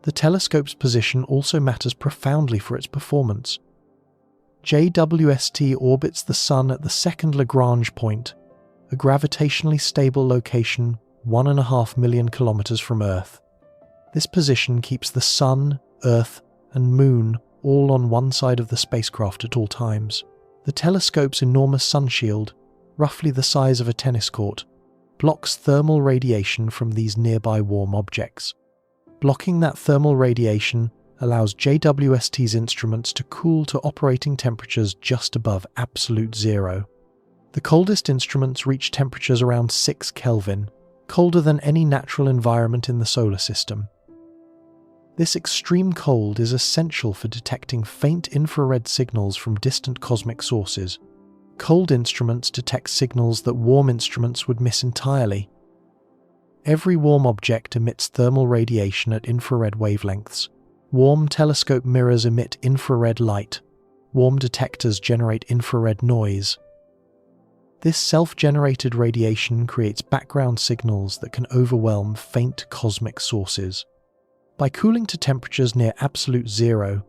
The telescope's position also matters profoundly for its performance. JWST orbits the Sun at the second Lagrange point, a gravitationally stable location 1.5 million kilometers from Earth. This position keeps the Sun, Earth, and Moon all on one side of the spacecraft at all times. The telescope's enormous sunshield, roughly the size of a tennis court, blocks thermal radiation from these nearby warm objects. Blocking that thermal radiation allows JWST's instruments to cool to operating temperatures just above absolute zero. The coldest instruments reach temperatures around 6 Kelvin, colder than any natural environment in the solar system. This extreme cold is essential for detecting faint infrared signals from distant cosmic sources. Cold instruments detect signals that warm instruments would miss entirely. Every warm object emits thermal radiation at infrared wavelengths. Warm telescope mirrors emit infrared light. Warm detectors generate infrared noise. This self-generated radiation creates background signals that can overwhelm faint cosmic sources. By cooling to temperatures near absolute zero,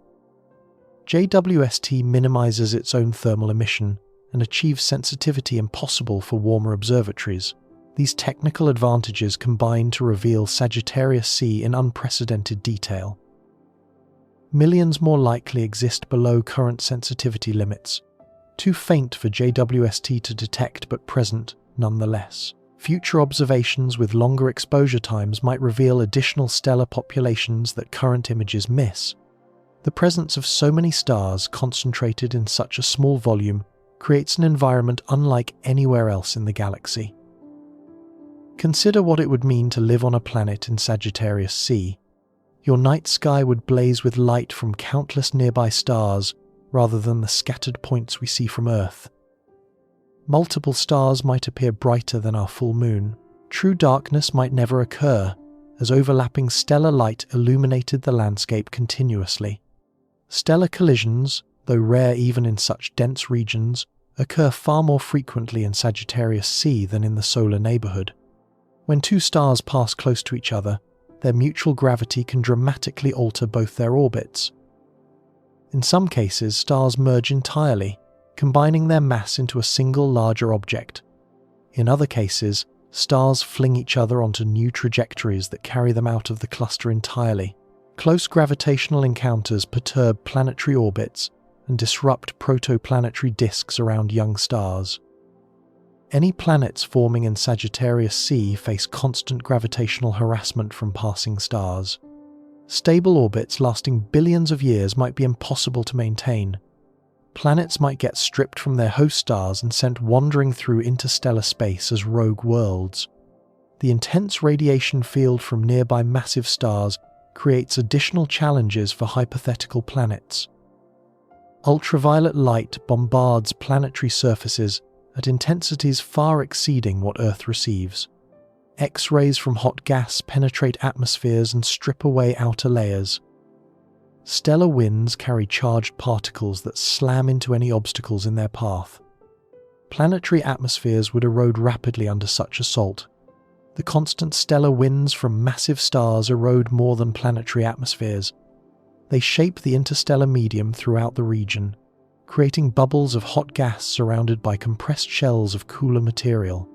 JWST minimizes its own thermal emission and achieves sensitivity impossible for warmer observatories. These technical advantages combine to reveal Sagittarius C in unprecedented detail. Millions more likely exist below current sensitivity limits, too faint for JWST to detect but present nonetheless. Future observations with longer exposure times might reveal additional stellar populations that current images miss. The presence of so many stars concentrated in such a small volume creates an environment unlike anywhere else in the galaxy. Consider what it would mean to live on a planet in Sagittarius C. Your night sky would blaze with light from countless nearby stars rather than the scattered points we see from Earth. Multiple stars might appear brighter than our full moon. True darkness might never occur, as overlapping stellar light illuminated the landscape continuously. Stellar collisions, though rare even in such dense regions, occur far more frequently in Sagittarius C than in the solar neighborhood. When two stars pass close to each other, their mutual gravity can dramatically alter both their orbits. In some cases, stars merge entirely, combining their mass into a single larger object. In other cases, stars fling each other onto new trajectories that carry them out of the cluster entirely. Close gravitational encounters perturb planetary orbits and disrupt protoplanetary disks around young stars. Any planets forming in Sagittarius C face constant gravitational harassment from passing stars. Stable orbits lasting billions of years might be impossible to maintain. Planets might get stripped from their host stars and sent wandering through interstellar space as rogue worlds. The intense radiation field from nearby massive stars creates additional challenges for hypothetical planets. Ultraviolet light bombards planetary surfaces at intensities far exceeding what Earth receives. X-rays from hot gas penetrate atmospheres and strip away outer layers. Stellar winds carry charged particles that slam into any obstacles in their path. Planetary atmospheres would erode rapidly under such assault. The constant stellar winds from massive stars erode more than planetary atmospheres. They shape the interstellar medium throughout the region, creating bubbles of hot gas surrounded by compressed shells of cooler material.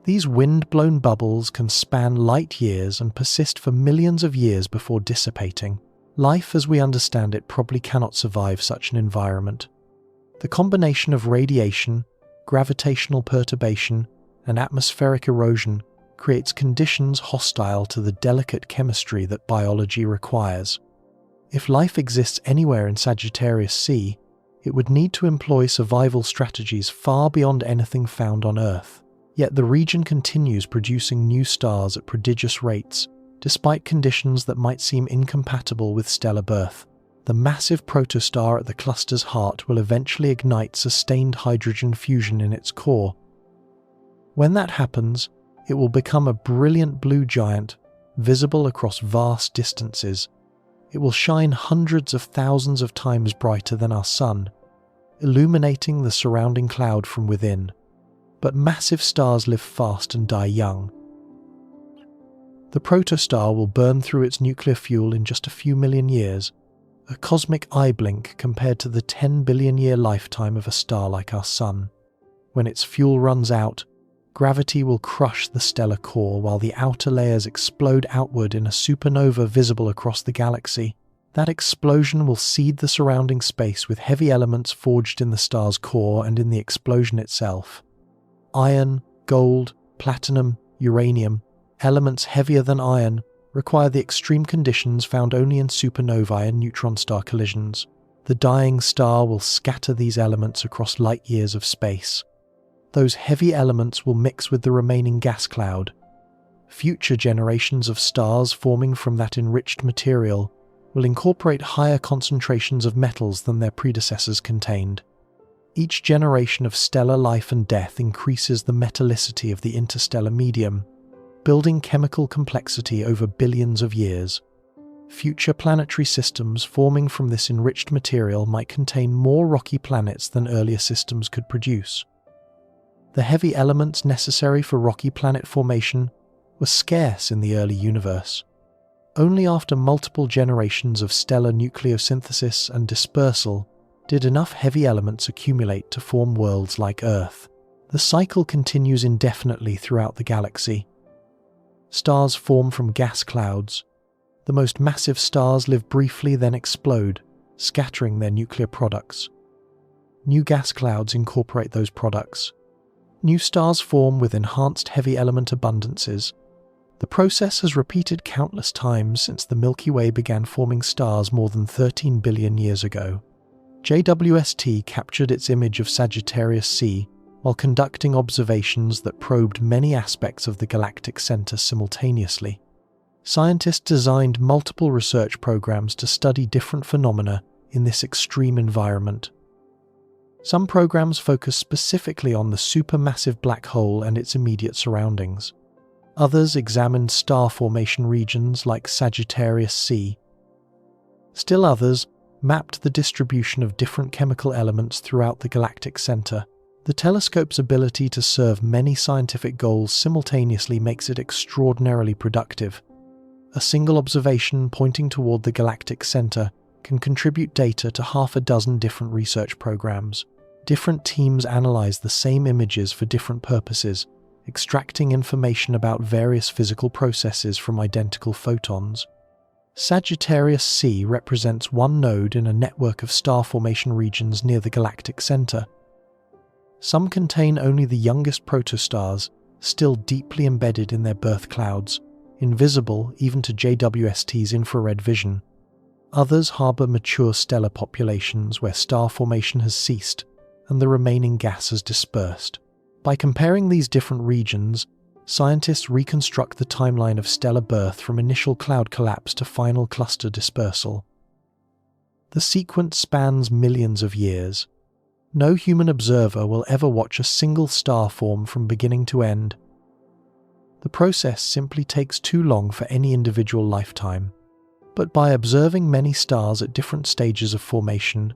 These wind-blown bubbles can span light years and persist for millions of years before dissipating. Life as we understand it probably cannot survive such an environment. The combination of radiation, gravitational perturbation, and atmospheric erosion creates conditions hostile to the delicate chemistry that biology requires. If life exists anywhere in Sagittarius C, it would need to employ survival strategies far beyond anything found on Earth. Yet the region continues producing new stars at prodigious rates, despite conditions that might seem incompatible with stellar birth. The massive protostar at the cluster's heart will eventually ignite sustained hydrogen fusion in its core. When that happens, it will become a brilliant blue giant, visible across vast distances. It will shine hundreds of thousands of times brighter than our Sun, illuminating the surrounding cloud from within. But massive stars live fast and die young. The protostar will burn through its nuclear fuel in just a few million years, a cosmic eye blink compared to the 10 billion-year lifetime of a star like our Sun. When its fuel runs out, gravity will crush the stellar core while the outer layers explode outward in a supernova visible across the galaxy. That explosion will seed the surrounding space with heavy elements forged in the star's core and in the explosion itself. Iron, gold, platinum, uranium, elements heavier than iron, require the extreme conditions found only in supernovae and neutron star collisions. The dying star will scatter these elements across light years of space. Those heavy elements will mix with the remaining gas cloud. Future generations of stars forming from that enriched material will incorporate higher concentrations of metals than their predecessors contained. Each generation of stellar life and death increases the metallicity of the interstellar medium, building chemical complexity over billions of years. Future planetary systems forming from this enriched material might contain more rocky planets than earlier systems could produce. The heavy elements necessary for rocky planet formation were scarce in the early universe. Only after multiple generations of stellar nucleosynthesis and dispersal did enough heavy elements accumulate to form worlds like Earth. The cycle continues indefinitely throughout the galaxy. Stars form from gas clouds. The most massive stars live briefly, then explode, scattering their nuclear products. New gas clouds incorporate those products. New stars form with enhanced heavy element abundances. The process has repeated countless times since the Milky Way began forming stars more than 13 billion years ago. JWST captured its image of Sagittarius C while conducting observations that probed many aspects of the galactic center simultaneously. Scientists designed multiple research programs to study different phenomena in this extreme environment. Some programs focus specifically on the supermassive black hole and its immediate surroundings. Others examined star formation regions like Sagittarius C. Still others mapped the distribution of different chemical elements throughout the galactic center. The telescope's ability to serve many scientific goals simultaneously makes it extraordinarily productive. A single observation pointing toward the galactic center can contribute data to half a dozen different research programs. Different teams analyze the same images for different purposes, extracting information about various physical processes from identical photons. Sagittarius C represents one node in a network of star formation regions near the galactic center. Some contain only the youngest protostars, still deeply embedded in their birth clouds, invisible even to JWST's infrared vision. Others harbour mature stellar populations where star formation has ceased and the remaining gas has dispersed. By comparing these different regions, scientists reconstruct the timeline of stellar birth from initial cloud collapse to final cluster dispersal. The sequence spans millions of years. No human observer will ever watch a single star form from beginning to end. The process simply takes too long for any individual lifetime. But by observing many stars at different stages of formation,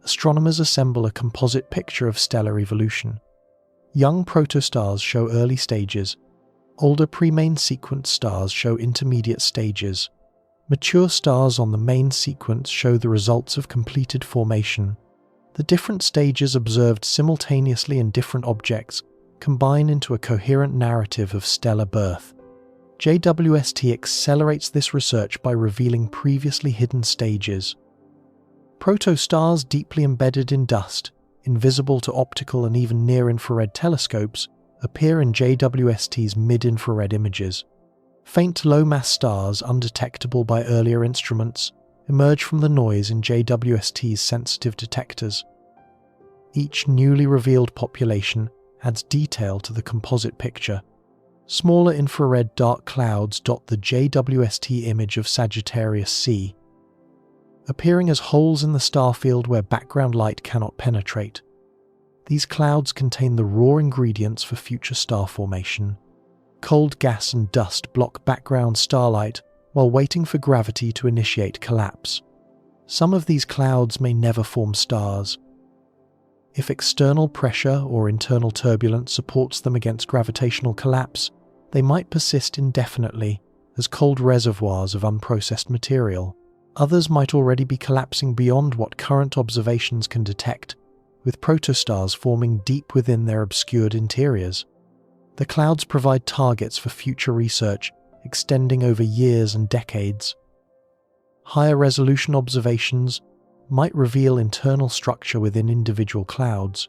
astronomers assemble a composite picture of stellar evolution. Young protostars show early stages. Older pre-main sequence stars show intermediate stages. Mature stars on the main sequence show the results of completed formation. The different stages observed simultaneously in different objects combine into a coherent narrative of stellar birth. JWST accelerates this research by revealing previously hidden stages. Protostars deeply embedded in dust, invisible to optical and even near-infrared telescopes, appear in JWST's mid-infrared images. Faint low-mass stars, undetectable by earlier instruments, emerge from the noise in JWST's sensitive detectors. Each newly revealed population adds detail to the composite picture. Smaller infrared dark clouds dot the JWST image of Sagittarius C, appearing as holes in the star field where background light cannot penetrate. These clouds contain the raw ingredients for future star formation. Cold gas and dust block background starlight while waiting for gravity to initiate collapse. Some of these clouds may never form stars. If external pressure or internal turbulence supports them against gravitational collapse, they might persist indefinitely as cold reservoirs of unprocessed material. Others might already be collapsing beyond what current observations can detect, with protostars forming deep within their obscured interiors. The clouds provide targets for future research, extending over years and decades. Higher resolution observations might reveal internal structure within individual clouds.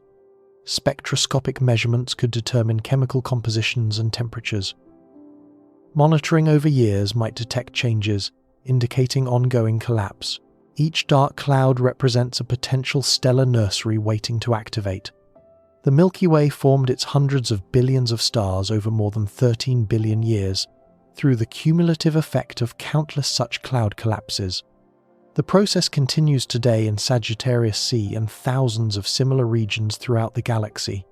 Spectroscopic measurements could determine chemical compositions and temperatures. Monitoring over years might detect changes, indicating ongoing collapse. Each dark cloud represents a potential stellar nursery waiting to activate. The Milky Way formed its hundreds of billions of stars over more than 13 billion years, through the cumulative effect of countless such cloud collapses. The process continues today in Sagittarius C and thousands of similar regions throughout the galaxy.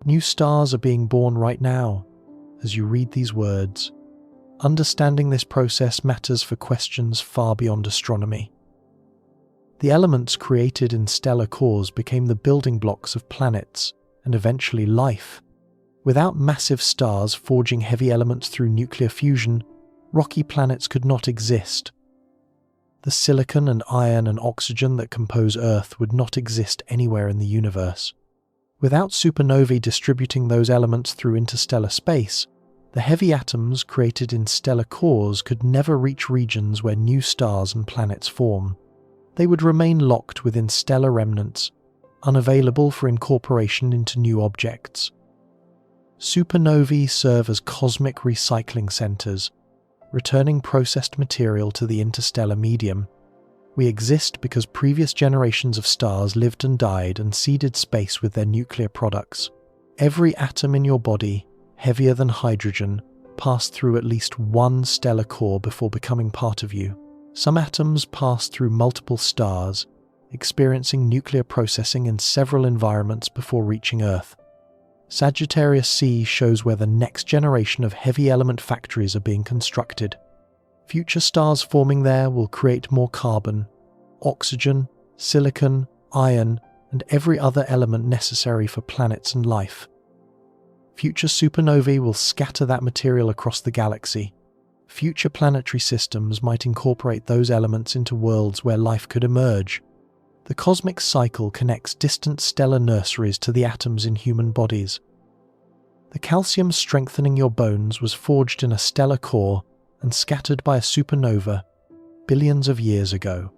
New stars are being born right now, as you read these words. Understanding this process matters for questions far beyond astronomy. The elements created in stellar cores became the building blocks of planets and eventually life. Without massive stars forging heavy elements through nuclear fusion, rocky planets could not exist. The silicon and iron and oxygen that compose Earth would not exist anywhere in the universe. Without supernovae distributing those elements through interstellar space, the heavy atoms created in stellar cores could never reach regions where new stars and planets form. They would remain locked within stellar remnants, unavailable for incorporation into new objects. Supernovae serve as cosmic recycling centers, returning processed material to the interstellar medium. We exist because previous generations of stars lived and died and seeded space with their nuclear products. Every atom in your body, heavier than hydrogen, passed through at least one stellar core before becoming part of you. Some atoms pass through multiple stars, experiencing nuclear processing in several environments before reaching Earth. Sagittarius C shows where the next generation of heavy element factories are being constructed. Future stars forming there will create more carbon, oxygen, silicon, iron, and every other element necessary for planets and life. Future supernovae will scatter that material across the galaxy. Future planetary systems might incorporate those elements into worlds where life could emerge. The cosmic cycle connects distant stellar nurseries to the atoms in human bodies. The calcium strengthening your bones was forged in a stellar core and scattered by a supernova billions of years ago.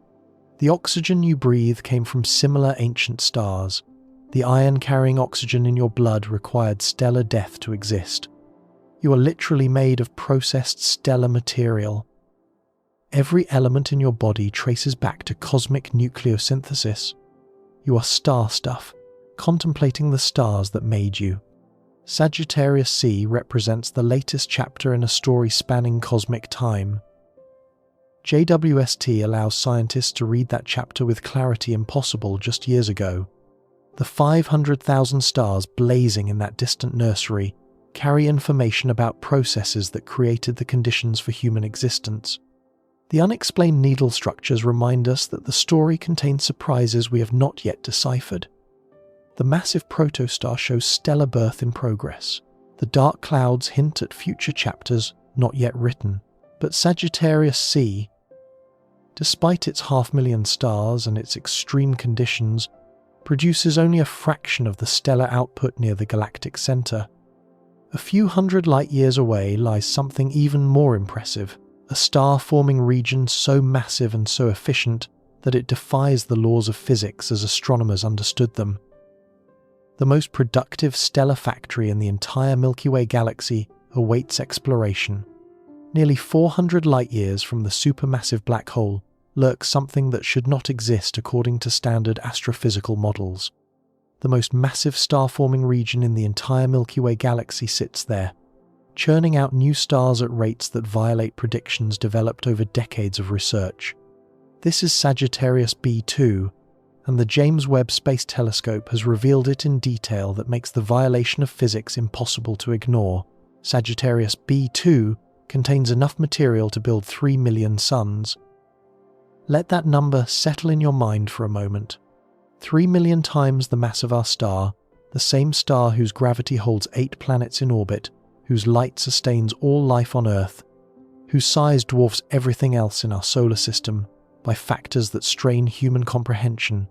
The oxygen you breathe came from similar ancient stars. The iron carrying oxygen in your blood required stellar death to exist. You are literally made of processed stellar material. Every element in your body traces back to cosmic nucleosynthesis. You are star stuff, contemplating the stars that made you. Sagittarius C represents the latest chapter in a story spanning cosmic time. JWST allows scientists to read that chapter with clarity impossible just years ago. The 500,000 stars blazing in that distant nursery carry information about processes that created the conditions for human existence. The unexplained needle structures remind us that the story contains surprises we have not yet deciphered. The massive protostar shows stellar birth in progress. The dark clouds hint at future chapters not yet written. But Sagittarius C, despite its 500,000 stars and its extreme conditions, produces only a fraction of the stellar output near the galactic center. A few hundred light-years away lies something even more impressive, a star-forming region so massive and so efficient that it defies the laws of physics as astronomers understood them. The most productive stellar factory in the entire Milky Way galaxy awaits exploration. Nearly 400 light-years from the supermassive black hole lurks something that should not exist according to standard astrophysical models. The most massive star-forming region in the entire Milky Way galaxy sits there, churning out new stars at rates that violate predictions developed over decades of research. This is Sagittarius B2, and the James Webb Space Telescope has revealed it in detail that makes the violation of physics impossible to ignore. Sagittarius B2 contains enough material to build 3 million suns. Let that number settle in your mind for a moment. 3 million times the mass of our star, the same star whose gravity holds 8 planets in orbit, whose light sustains all life on Earth, whose size dwarfs everything else in our solar system by factors that strain human comprehension.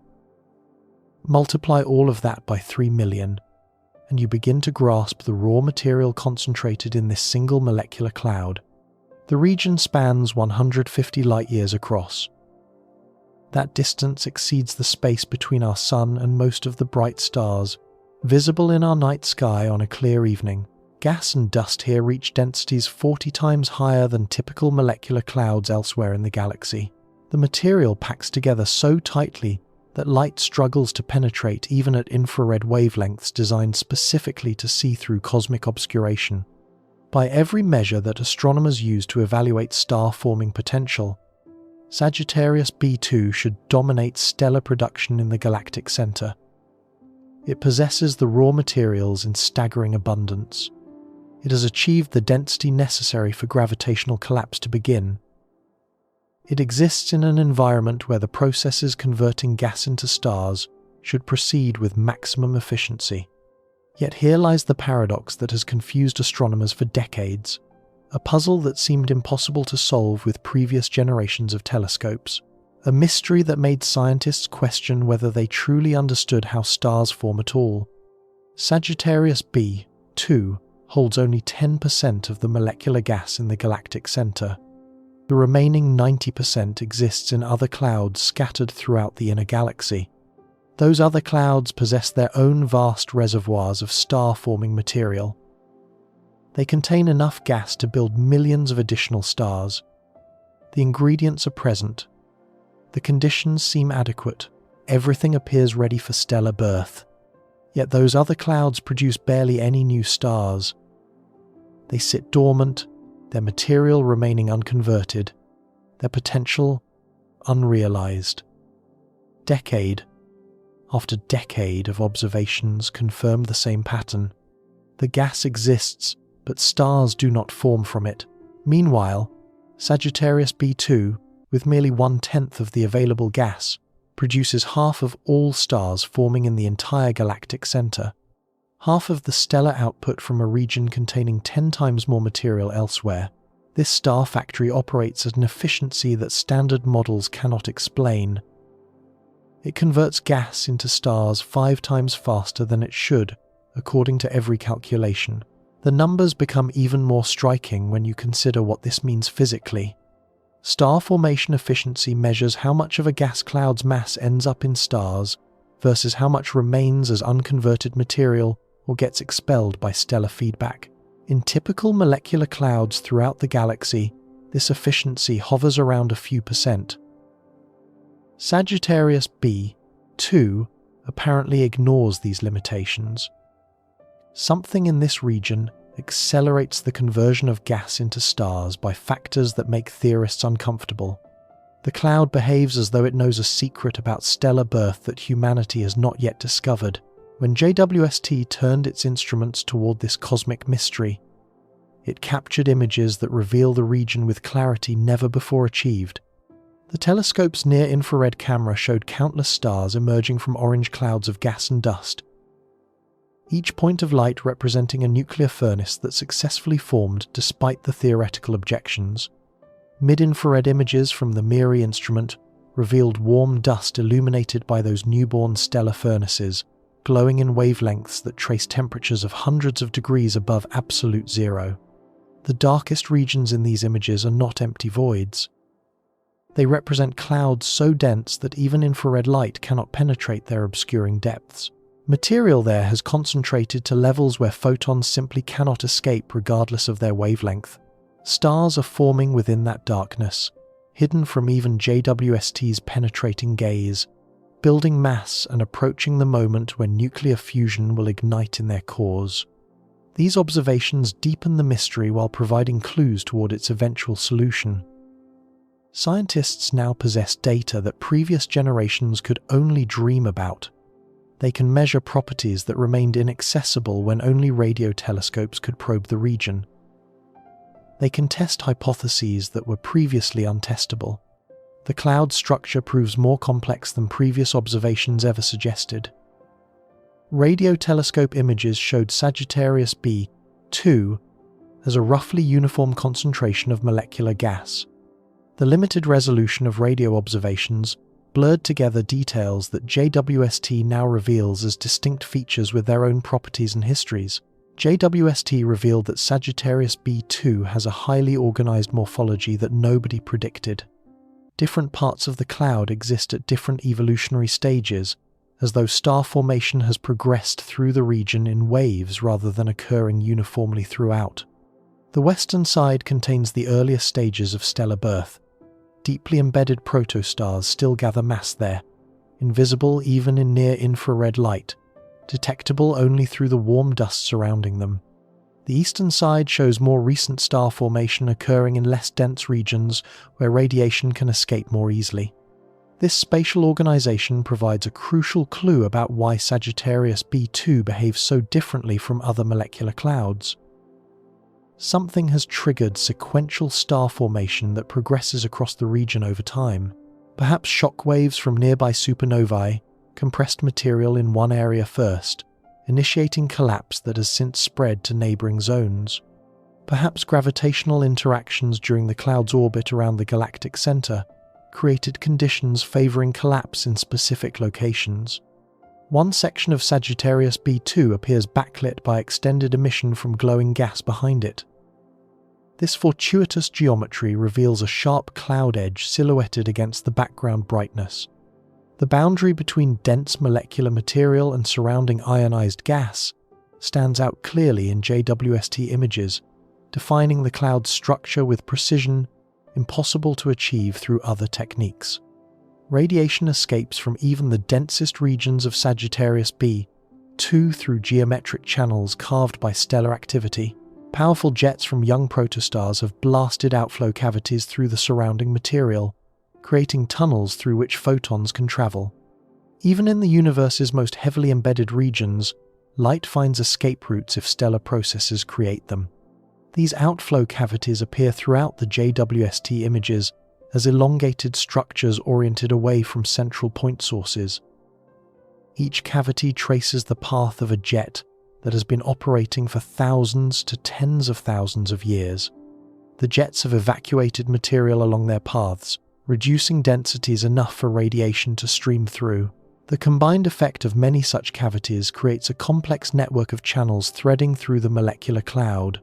Multiply all of that by 3 million, and you begin to grasp the raw material concentrated in this single molecular cloud. The region spans 150 light-years across. That distance exceeds the space between our sun and most of the bright stars, visible in our night sky on a clear evening. Gas and dust here reach densities 40 times higher than typical molecular clouds elsewhere in the galaxy. The material packs together so tightly that light struggles to penetrate even at infrared wavelengths designed specifically to see through cosmic obscuration. By every measure that astronomers use to evaluate star-forming potential, Sagittarius B2 should dominate stellar production in the galactic center. It possesses the raw materials in staggering abundance. It has achieved the density necessary for gravitational collapse to begin. It exists in an environment where the processes converting gas into stars should proceed with maximum efficiency. Yet here lies the paradox that has confused astronomers for decades, a puzzle that seemed impossible to solve with previous generations of telescopes, a mystery that made scientists question whether they truly understood how stars form at all. Sagittarius B2 holds only 10% of the molecular gas in the galactic center. The remaining 90% exists in other clouds scattered throughout the inner galaxy. Those other clouds possess their own vast reservoirs of star-forming material. They contain enough gas to build millions of additional stars. The ingredients are present. The conditions seem adequate. Everything appears ready for stellar birth. Yet those other clouds produce barely any new stars. They sit dormant, their material remaining unconverted, their potential unrealized. Decade after decade of observations confirmed the same pattern. The gas exists, but stars do not form from it. Meanwhile, Sagittarius B2, with merely 1/10 of the available gas, produces half of all stars forming in the entire galactic center, half of the stellar output from a region containing 10 times more material elsewhere. This star factory operates at an efficiency that standard models cannot explain. It converts gas into stars 5 times faster than it should, according to every calculation. The numbers become even more striking when you consider what this means physically. Star formation efficiency measures how much of a gas cloud's mass ends up in stars versus how much remains as unconverted material or gets expelled by stellar feedback. In typical molecular clouds throughout the galaxy, this efficiency hovers around a few percent. Sagittarius B2 apparently ignores these limitations. Something in this region accelerates the conversion of gas into stars by factors that make theorists uncomfortable. The cloud behaves as though it knows a secret about stellar birth that humanity has not yet discovered. When JWST turned its instruments toward this cosmic mystery, it captured images that reveal the region with clarity never before achieved. The telescope's near-infrared camera showed countless stars emerging from orange clouds of gas and dust, each point of light representing a nuclear furnace that successfully formed despite the theoretical objections. Mid-infrared images from the MIRI instrument revealed warm dust illuminated by those newborn stellar furnaces, glowing in wavelengths that trace temperatures of hundreds of degrees above absolute zero. The darkest regions in these images are not empty voids. They represent clouds so dense that even infrared light cannot penetrate their obscuring depths. Material there has concentrated to levels where photons simply cannot escape regardless of their wavelength. Stars are forming within that darkness, hidden from even JWST's penetrating gaze, building mass and approaching the moment when nuclear fusion will ignite in their cores. These observations deepen the mystery while providing clues toward its eventual solution. Scientists now possess data that previous generations could only dream about. They can measure properties that remained inaccessible when only radio telescopes could probe the region. They can test hypotheses that were previously untestable. The cloud structure proves more complex than previous observations ever suggested. Radio telescope images showed Sagittarius B2 as a roughly uniform concentration of molecular gas. The limited resolution of radio observations blurred together details that JWST now reveals as distinct features with their own properties and histories. JWST revealed that Sagittarius B2 has a highly organized morphology that nobody predicted. Different parts of the cloud exist at different evolutionary stages, as though star formation has progressed through the region in waves rather than occurring uniformly throughout. The western side contains the earliest stages of stellar birth. Deeply embedded protostars still gather mass there, invisible even in near-infrared light, detectable only through the warm dust surrounding them. The eastern side shows more recent star formation occurring in less dense regions where radiation can escape more easily. This spatial organization provides a crucial clue about why Sagittarius B2 behaves so differently from other molecular clouds. Something has triggered sequential star formation that progresses across the region over time. Perhaps shock waves from nearby supernovae compressed material in one area first, initiating collapse that has since spread to neighboring zones. Perhaps gravitational interactions during the cloud's orbit around the galactic center created conditions favoring collapse in specific locations. One section of Sagittarius B2 appears backlit by extended emission from glowing gas behind it. This fortuitous geometry reveals a sharp cloud edge silhouetted against the background brightness. The boundary between dense molecular material and surrounding ionized gas stands out clearly in JWST images, defining the cloud's structure with precision impossible to achieve through other techniques. Radiation escapes from even the densest regions of Sagittarius B2 through geometric channels carved by stellar activity. Powerful jets from young protostars have blasted outflow cavities through the surrounding material, creating tunnels through which photons can travel. Even in the universe's most heavily embedded regions, light finds escape routes if stellar processes create them. These outflow cavities appear throughout the JWST images as elongated structures oriented away from central point sources. Each cavity traces the path of a jet that has been operating for thousands to tens of thousands of years. The jets have evacuated material along their paths, reducing densities enough for radiation to stream through. The combined effect of many such cavities creates a complex network of channels threading through the molecular cloud.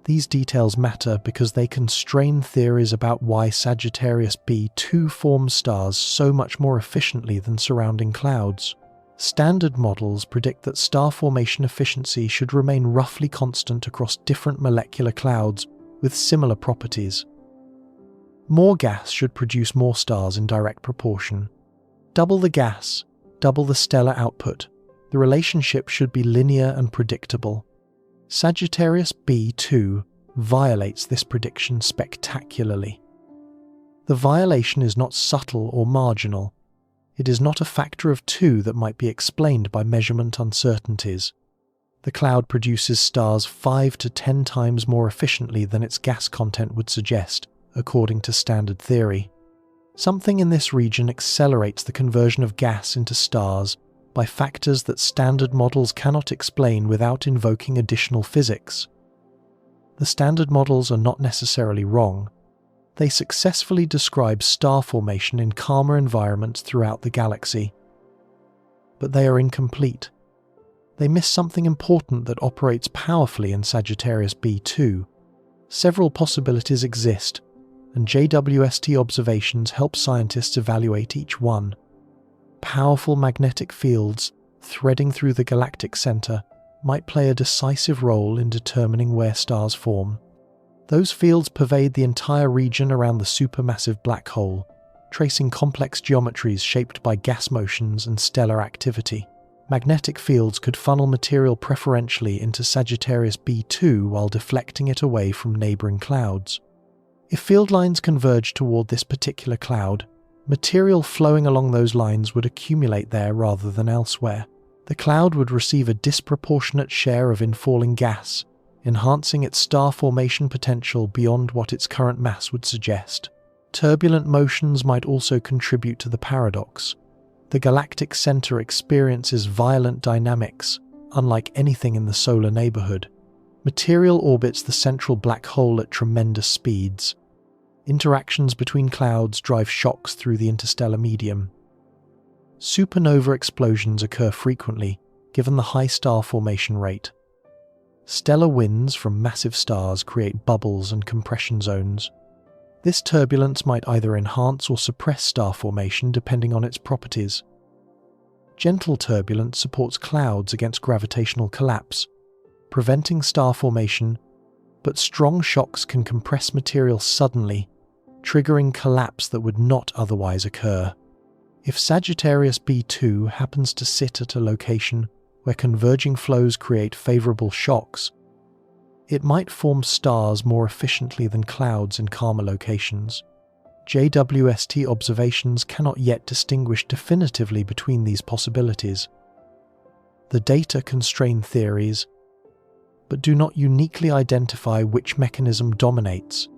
These details matter because they constrain theories about why Sagittarius B2 forms stars so much more efficiently than surrounding clouds. Standard models predict that star formation efficiency should remain roughly constant across different molecular clouds with similar properties. More gas should produce more stars in direct proportion. Double the gas, double the stellar output. The relationship should be linear and predictable. Sagittarius B2 violates this prediction spectacularly. The violation is not subtle or marginal. It is not a factor of 2 that might be explained by measurement uncertainties. The cloud produces stars 5 to 10 times more efficiently than its gas content would suggest, according to standard theory. Something in this region accelerates the conversion of gas into stars by factors that standard models cannot explain without invoking additional physics. The standard models are not necessarily wrong. They successfully describe star formation in calmer environments throughout the galaxy. But they are incomplete. They miss something important that operates powerfully in Sagittarius B2. Several possibilities exist, and JWST observations help scientists evaluate each one. Powerful magnetic fields threading through the galactic center might play a decisive role in determining where stars form. Those fields pervade the entire region around the supermassive black hole, tracing complex geometries shaped by gas motions and stellar activity. Magnetic fields could funnel material preferentially into Sagittarius B2 while deflecting it away from neighboring clouds. If field lines converge toward this particular cloud, material flowing along those lines would accumulate there rather than elsewhere. The cloud would receive a disproportionate share of infalling gas, enhancing its star formation potential beyond what its current mass would suggest. Turbulent motions might also contribute to the paradox. The galactic center experiences violent dynamics, unlike anything in the solar neighborhood. Material orbits the central black hole at tremendous speeds. Interactions between clouds drive shocks through the interstellar medium. Supernova explosions occur frequently, given the high star formation rate. Stellar winds from massive stars create bubbles and compression zones. This turbulence might either enhance or suppress star formation depending on its properties. Gentle turbulence supports clouds against gravitational collapse, preventing star formation, but strong shocks can compress material suddenly, triggering collapse that would not otherwise occur. If Sagittarius B2 happens to sit at a location where converging flows create favorable shocks, it might form stars more efficiently than clouds in calmer locations. JWST observations cannot yet distinguish definitively between these possibilities. The data constrain theories, but do not uniquely identify which mechanism dominates.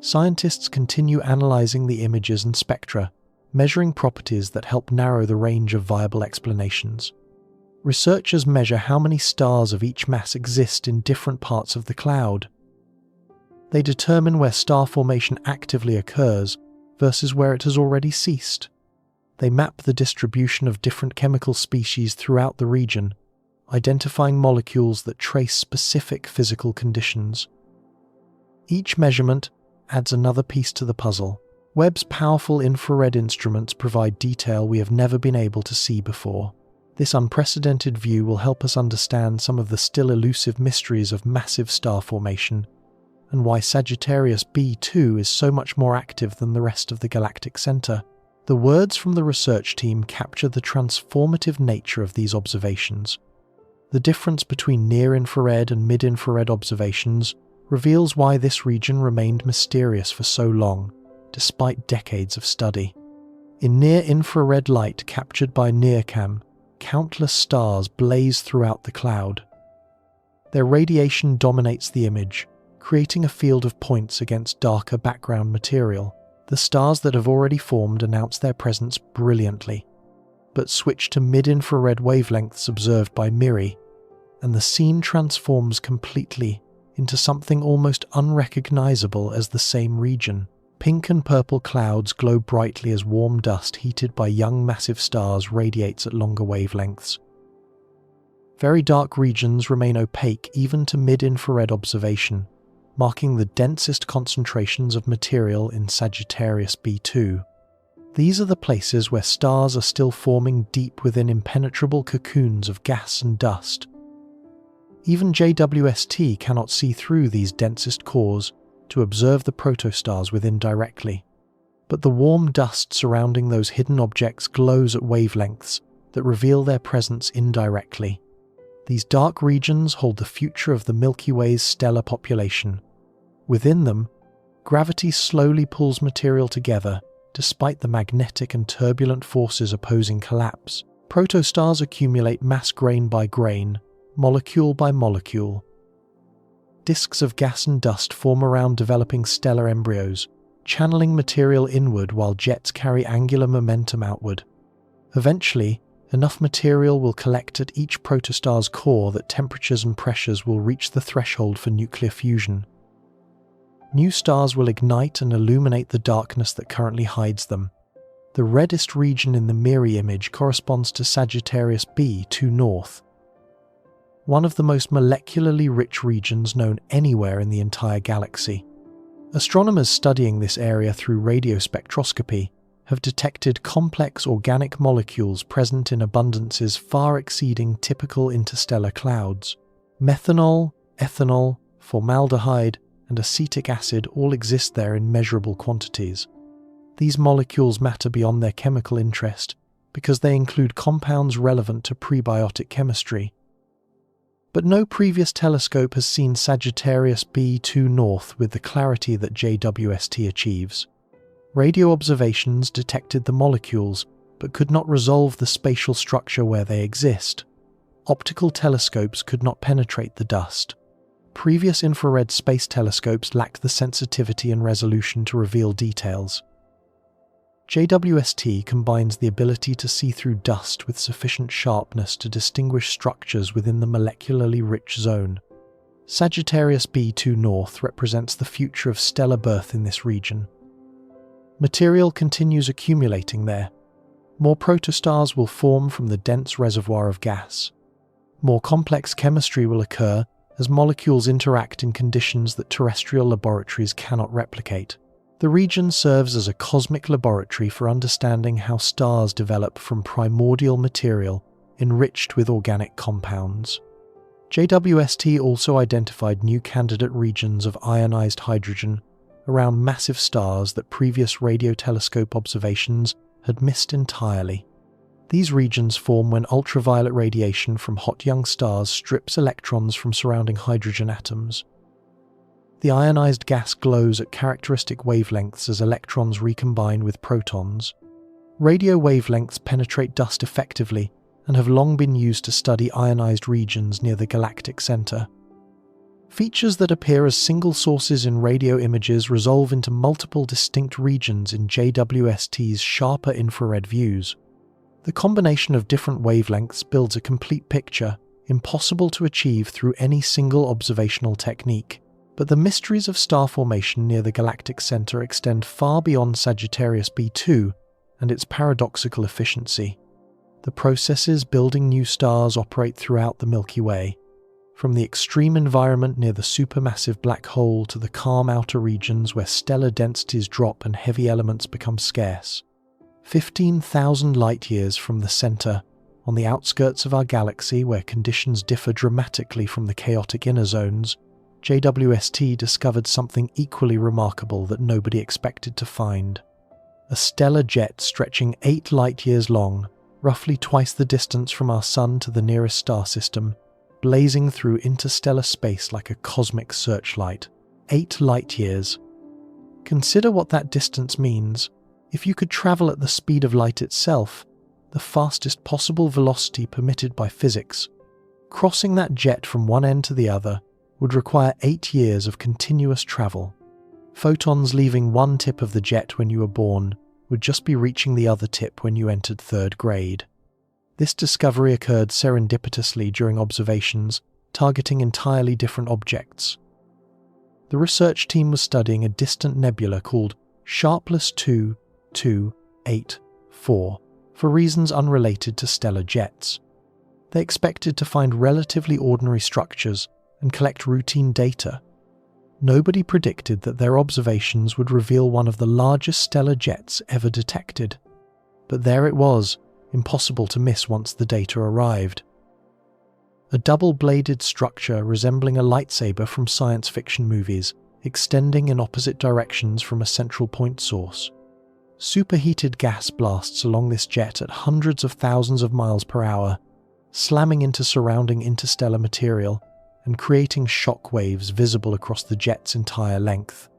Scientists continue analyzing the images and spectra, measuring properties that help narrow the range of viable explanations. Researchers measure how many stars of each mass exist in different parts of the cloud. They determine where star formation actively occurs versus where it has already ceased. They map the distribution of different chemical species throughout the region, identifying molecules that trace specific physical conditions. Each measurement adds another piece to the puzzle. Webb's powerful infrared instruments provide detail we have never been able to see before. This unprecedented view will help us understand some of the still elusive mysteries of massive star formation, and why Sagittarius B2 is so much more active than the rest of the galactic center. The words from the research team capture the transformative nature of these observations. The difference between near-infrared and mid-infrared observations reveals why this region remained mysterious for so long, despite decades of study. In near-infrared light captured by NIRCam, countless stars blaze throughout the cloud. Their radiation dominates the image, creating a field of points against darker background material. The stars that have already formed announce their presence brilliantly, but switch to mid-infrared wavelengths observed by MIRI, and the scene transforms completely into something almost unrecognizable as the same region. Pink and purple clouds glow brightly as warm dust heated by young massive stars radiates at longer wavelengths. Very dark regions remain opaque even to mid-infrared observation, marking the densest concentrations of material in Sagittarius B2. These are the places where stars are still forming deep within impenetrable cocoons of gas and dust. Even JWST cannot see through these densest cores to observe the protostars within directly. But the warm dust surrounding those hidden objects glows at wavelengths that reveal their presence indirectly. These dark regions hold the future of the Milky Way's stellar population. Within them, gravity slowly pulls material together despite the magnetic and turbulent forces opposing collapse. Protostars accumulate mass grain by grain, molecule by molecule. Disks of gas and dust form around developing stellar embryos, channeling material inward while jets carry angular momentum outward. Eventually, enough material will collect at each protostar's core that temperatures and pressures will reach the threshold for nuclear fusion. New stars will ignite and illuminate the darkness that currently hides them. The reddest region in the MIRI image corresponds to Sagittarius B 2 North, one of the most molecularly rich regions known anywhere in the entire galaxy. Astronomers studying this area through radiospectroscopy have detected complex organic molecules present in abundances far exceeding typical interstellar clouds. Methanol, ethanol, formaldehyde, and acetic acid all exist there in measurable quantities. These molecules matter beyond their chemical interest because they include compounds relevant to prebiotic chemistry. But no previous telescope has seen Sagittarius B 2 North with the clarity that JWST achieves. Radio observations detected the molecules, but could not resolve the spatial structure where they exist. Optical telescopes could not penetrate the dust. Previous infrared space telescopes lacked the sensitivity and resolution to reveal details. JWST combines the ability to see through dust with sufficient sharpness to distinguish structures within the molecularly rich zone. Sagittarius B 2 North represents the future of stellar birth in this region. Material continues accumulating there. More protostars will form from the dense reservoir of gas. More complex chemistry will occur as molecules interact in conditions that terrestrial laboratories cannot replicate. The region serves as a cosmic laboratory for understanding how stars develop from primordial material enriched with organic compounds. JWST also identified new candidate regions of ionized hydrogen around massive stars that previous radio telescope observations had missed entirely. These regions form when ultraviolet radiation from hot young stars strips electrons from surrounding hydrogen atoms. The ionized gas glows at characteristic wavelengths as electrons recombine with protons. Radio wavelengths penetrate dust effectively and have long been used to study ionized regions near the galactic center. Features that appear as single sources in radio images resolve into multiple distinct regions in JWST's sharper infrared views. The combination of different wavelengths builds a complete picture, impossible to achieve through any single observational technique. But the mysteries of star formation near the galactic center extend far beyond Sagittarius B2 and its paradoxical efficiency. The processes building new stars operate throughout the Milky Way, from the extreme environment near the supermassive black hole to the calm outer regions where stellar densities drop and heavy elements become scarce. 15,000 light-years from the center, on the outskirts of our galaxy where conditions differ dramatically from the chaotic inner zones, JWST discovered something equally remarkable that nobody expected to find. A stellar jet stretching 8 light-years long, roughly twice the distance from our Sun to the nearest star system, blazing through interstellar space like a cosmic searchlight. 8 light-years. Consider what that distance means. If you could travel at the speed of light itself, the fastest possible velocity permitted by physics, crossing that jet from one end to the other would require 8 years of continuous travel. Photons leaving one tip of the jet when you were born would just be reaching the other tip when you entered 3rd grade. This discovery occurred serendipitously during observations targeting entirely different objects. The research team was studying a distant nebula called Sharpless 2284 for reasons unrelated to stellar jets. They expected to find relatively ordinary structures and collect routine data. Nobody predicted that their observations would reveal one of the largest stellar jets ever detected. But there it was, impossible to miss once the data arrived. A double-bladed structure resembling a lightsaber from science fiction movies, extending in opposite directions from a central point source. Superheated gas blasts along this jet at hundreds of thousands of miles per hour, slamming into surrounding interstellar material and creating shock waves visible across the jet's entire length.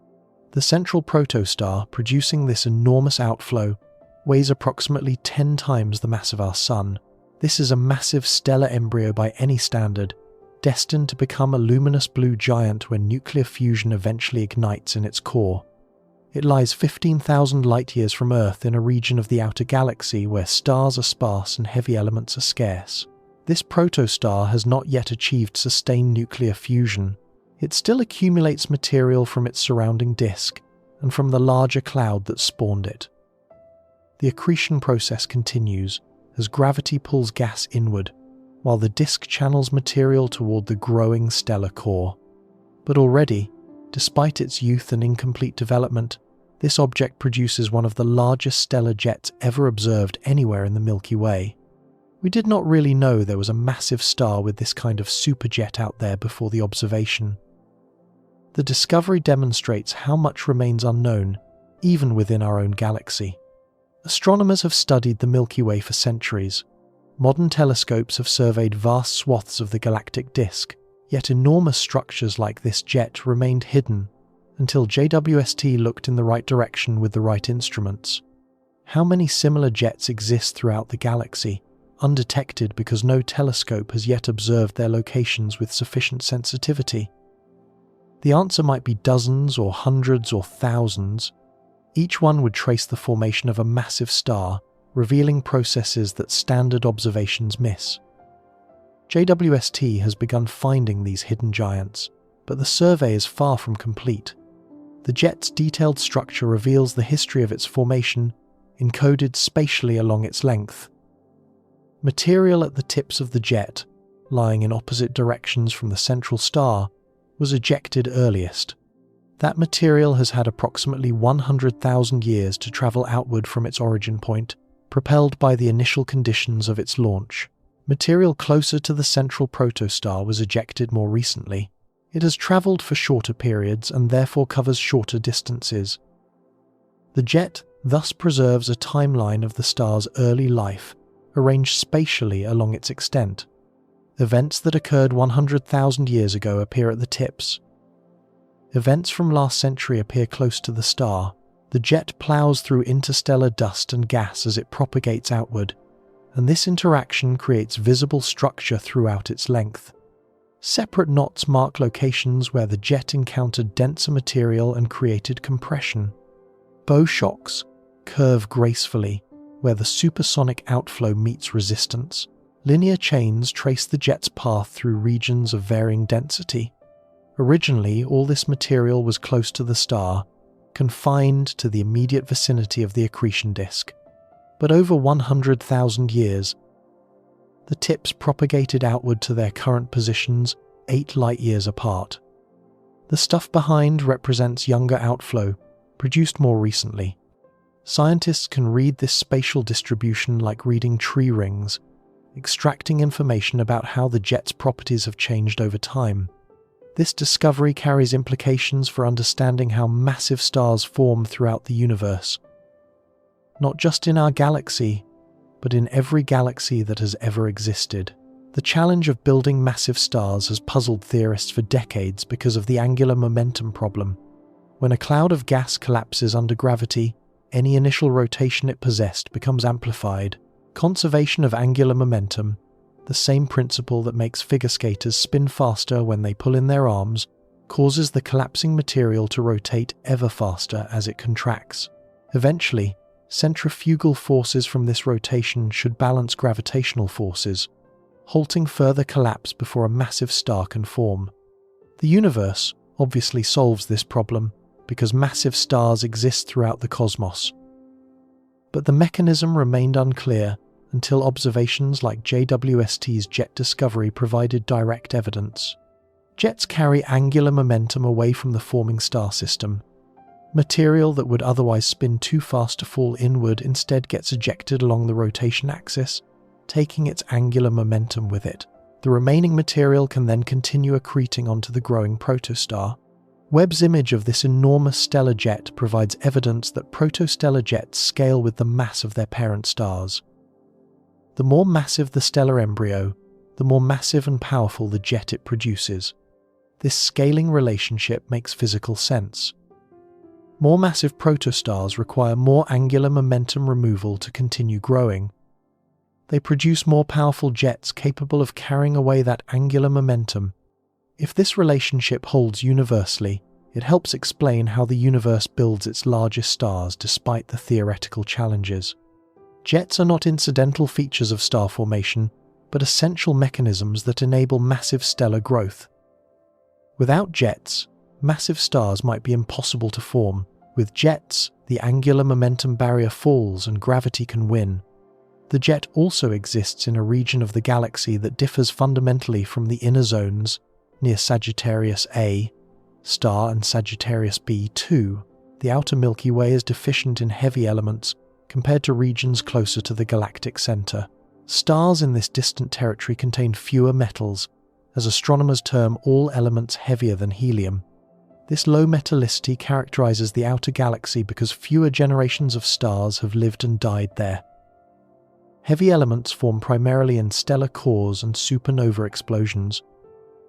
The central protostar producing this enormous outflow weighs approximately 10 times the mass of our Sun. This is a massive stellar embryo by any standard, destined to become a luminous blue giant when nuclear fusion eventually ignites in its core. It lies 15,000 light-years from Earth in a region of the outer galaxy where stars are sparse and heavy elements are scarce. This protostar has not yet achieved sustained nuclear fusion. It still accumulates material from its surrounding disk and from the larger cloud that spawned it. The accretion process continues as gravity pulls gas inward, while the disk channels material toward the growing stellar core. But already, despite its youth and incomplete development, this object produces one of the largest stellar jets ever observed anywhere in the Milky Way. We did not really know there was a massive star with this kind of superjet out there before the observation. The discovery demonstrates how much remains unknown, even within our own galaxy. Astronomers have studied the Milky Way for centuries. Modern telescopes have surveyed vast swaths of the galactic disk, yet enormous structures like this jet remained hidden until JWST looked in the right direction with the right instruments. How many similar jets exist throughout the galaxy, undetected because no telescope has yet observed their locations with sufficient sensitivity? The answer might be dozens or hundreds or thousands. Each one would trace the formation of a massive star, revealing processes that standard observations miss. JWST has begun finding these hidden giants, but the survey is far from complete. The jet's detailed structure reveals the history of its formation, encoded spatially along its length. Material at the tips of the jet, lying in opposite directions from the central star, was ejected earliest. That material has had approximately 100,000 years to travel outward from its origin point, propelled by the initial conditions of its launch. Material closer to the central protostar was ejected more recently. It has traveled for shorter periods and therefore covers shorter distances. The jet thus preserves a timeline of the star's early life, arranged spatially along its extent. Events that occurred 100,000 years ago appear at the tips. Events from last century appear close to the star. The jet plows through interstellar dust and gas as it propagates outward, and this interaction creates visible structure throughout its length. Separate knots mark locations where the jet encountered denser material and created compression. Bow shocks curve gracefully where the supersonic outflow meets resistance. Linear chains trace the jet's path through regions of varying density. Originally, all this material was close to the star, confined to the immediate vicinity of the accretion disk. But over 100,000 years, the tips propagated outward to their current positions 8 light-years apart. The stuff behind represents younger outflow, produced more recently. Scientists can read this spatial distribution like reading tree rings, extracting information about how the jet's properties have changed over time. This discovery carries implications for understanding how massive stars form throughout the universe. Not just in our galaxy, but in every galaxy that has ever existed. The challenge of building massive stars has puzzled theorists for decades because of the angular momentum problem. When a cloud of gas collapses under gravity, any initial rotation it possessed becomes amplified. Conservation of angular momentum, the same principle that makes figure skaters spin faster when they pull in their arms, causes the collapsing material to rotate ever faster as it contracts. Eventually, centrifugal forces from this rotation should balance gravitational forces, halting further collapse before a massive star can form. The universe obviously solves this problem because massive stars exist throughout the cosmos. But the mechanism remained unclear until observations like JWST's jet discovery provided direct evidence. Jets carry angular momentum away from the forming star system. Material that would otherwise spin too fast to fall inward instead gets ejected along the rotation axis, taking its angular momentum with it. The remaining material can then continue accreting onto the growing protostar. Webb's image of this enormous stellar jet provides evidence that protostellar jets scale with the mass of their parent stars. The more massive the stellar embryo, the more massive and powerful the jet it produces. This scaling relationship makes physical sense. More massive protostars require more angular momentum removal to continue growing. They produce more powerful jets capable of carrying away that angular momentum. If this relationship holds universally, it helps explain how the universe builds its largest stars despite the theoretical challenges. Jets are not incidental features of star formation, but essential mechanisms that enable massive stellar growth. Without jets, massive stars might be impossible to form. With jets, the angular momentum barrier falls and gravity can win. The jet also exists in a region of the galaxy that differs fundamentally from the inner zones near Sagittarius A star and Sagittarius B2. The outer Milky Way is deficient in heavy elements compared to regions closer to the galactic center. Stars in this distant territory contain fewer metals, as astronomers term all elements heavier than helium. This low metallicity characterizes the outer galaxy because fewer generations of stars have lived and died there. Heavy elements form primarily in stellar cores and supernova explosions.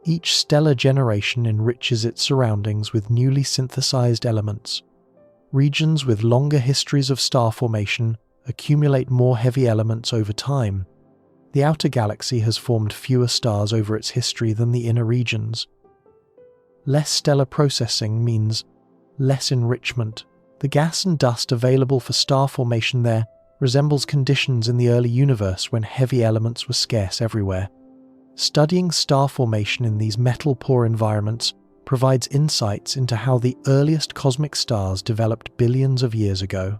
Each stellar generation enriches its surroundings with newly synthesized elements. Regions with longer histories of star formation accumulate more heavy elements over time. The outer galaxy has formed fewer stars over its history than the inner regions. Less stellar processing means less enrichment. The gas and dust available for star formation there resembles conditions in the early universe when heavy elements were scarce everywhere. Studying star formation in these metal-poor environments provides insights into how the earliest cosmic stars developed billions of years ago.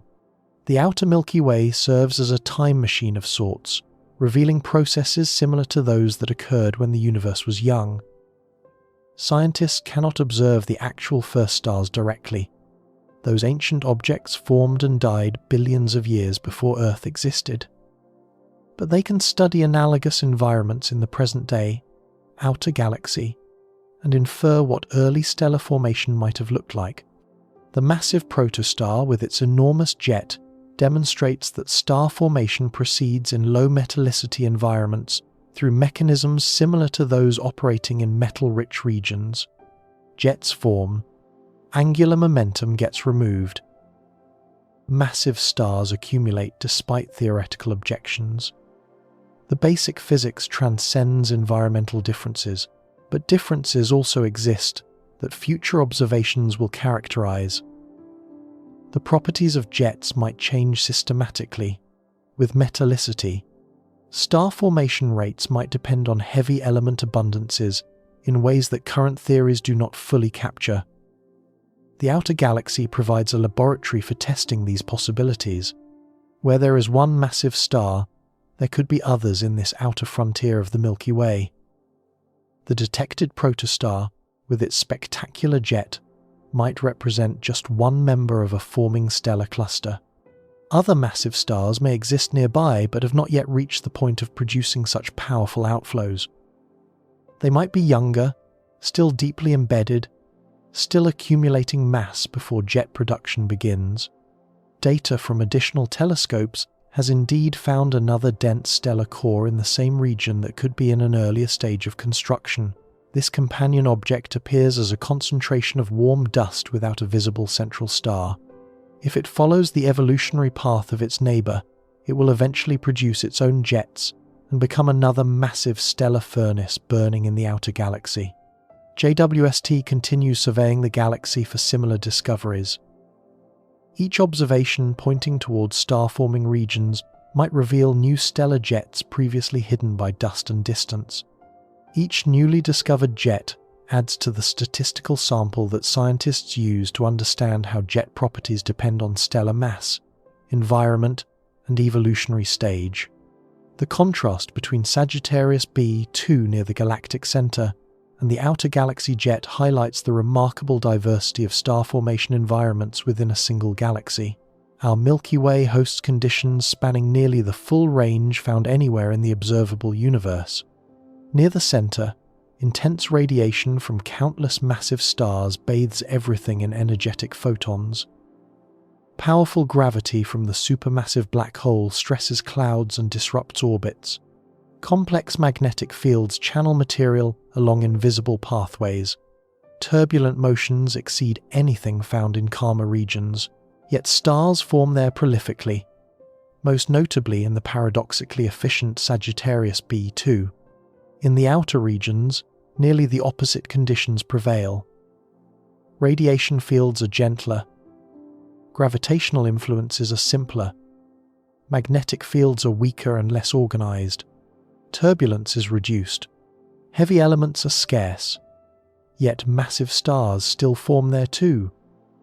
The outer Milky Way serves as a time machine of sorts, revealing processes similar to those that occurred when the universe was young. Scientists cannot observe the actual first stars directly. Those ancient objects formed and died billions of years before Earth existed. But they can study analogous environments in the present-day, outer galaxy, and infer what early stellar formation might have looked like. The massive protostar with its enormous jet demonstrates that star formation proceeds in low metallicity environments through mechanisms similar to those operating in metal-rich regions. Jets form, angular momentum gets removed. Massive stars accumulate despite theoretical objections. The basic physics transcends environmental differences, but differences also exist that future observations will characterize. The properties of jets might change systematically. With metallicity, star formation rates might depend on heavy element abundances in ways that current theories do not fully capture. The outer galaxy provides a laboratory for testing these possibilities. Where there is one massive star, there could be others in this outer frontier of the Milky Way. The detected protostar, with its spectacular jet, might represent just one member of a forming stellar cluster. Other massive stars may exist nearby but have not yet reached the point of producing such powerful outflows. They might be younger, still deeply embedded, still accumulating mass before jet production begins. Data from additional telescopes has indeed found another dense stellar core in the same region that could be in an earlier stage of construction. This companion object appears as a concentration of warm dust without a visible central star. If it follows the evolutionary path of its neighbour, it will eventually produce its own jets and become another massive stellar furnace burning in the outer galaxy. JWST continues surveying the galaxy for similar discoveries. Each observation pointing towards star-forming regions might reveal new stellar jets previously hidden by dust and distance. Each newly discovered jet adds to the statistical sample that scientists use to understand how jet properties depend on stellar mass, environment, and evolutionary stage. The contrast between Sagittarius B2 near the galactic center and the outer galaxy jet highlights the remarkable diversity of star formation environments within a single galaxy. Our Milky Way hosts conditions spanning nearly the full range found anywhere in the observable universe. Near the center, intense radiation from countless massive stars bathes everything in energetic photons. Powerful gravity from the supermassive black hole stresses clouds and disrupts orbits. Complex magnetic fields channel material along invisible pathways. Turbulent motions exceed anything found in calmer regions, yet stars form there prolifically, most notably in the paradoxically efficient Sagittarius B2. In the outer regions, nearly the opposite conditions prevail. Radiation fields are gentler. Gravitational influences are simpler. Magnetic fields are weaker and less organized. Turbulence is reduced. Heavy elements are scarce. Yet massive stars still form there too,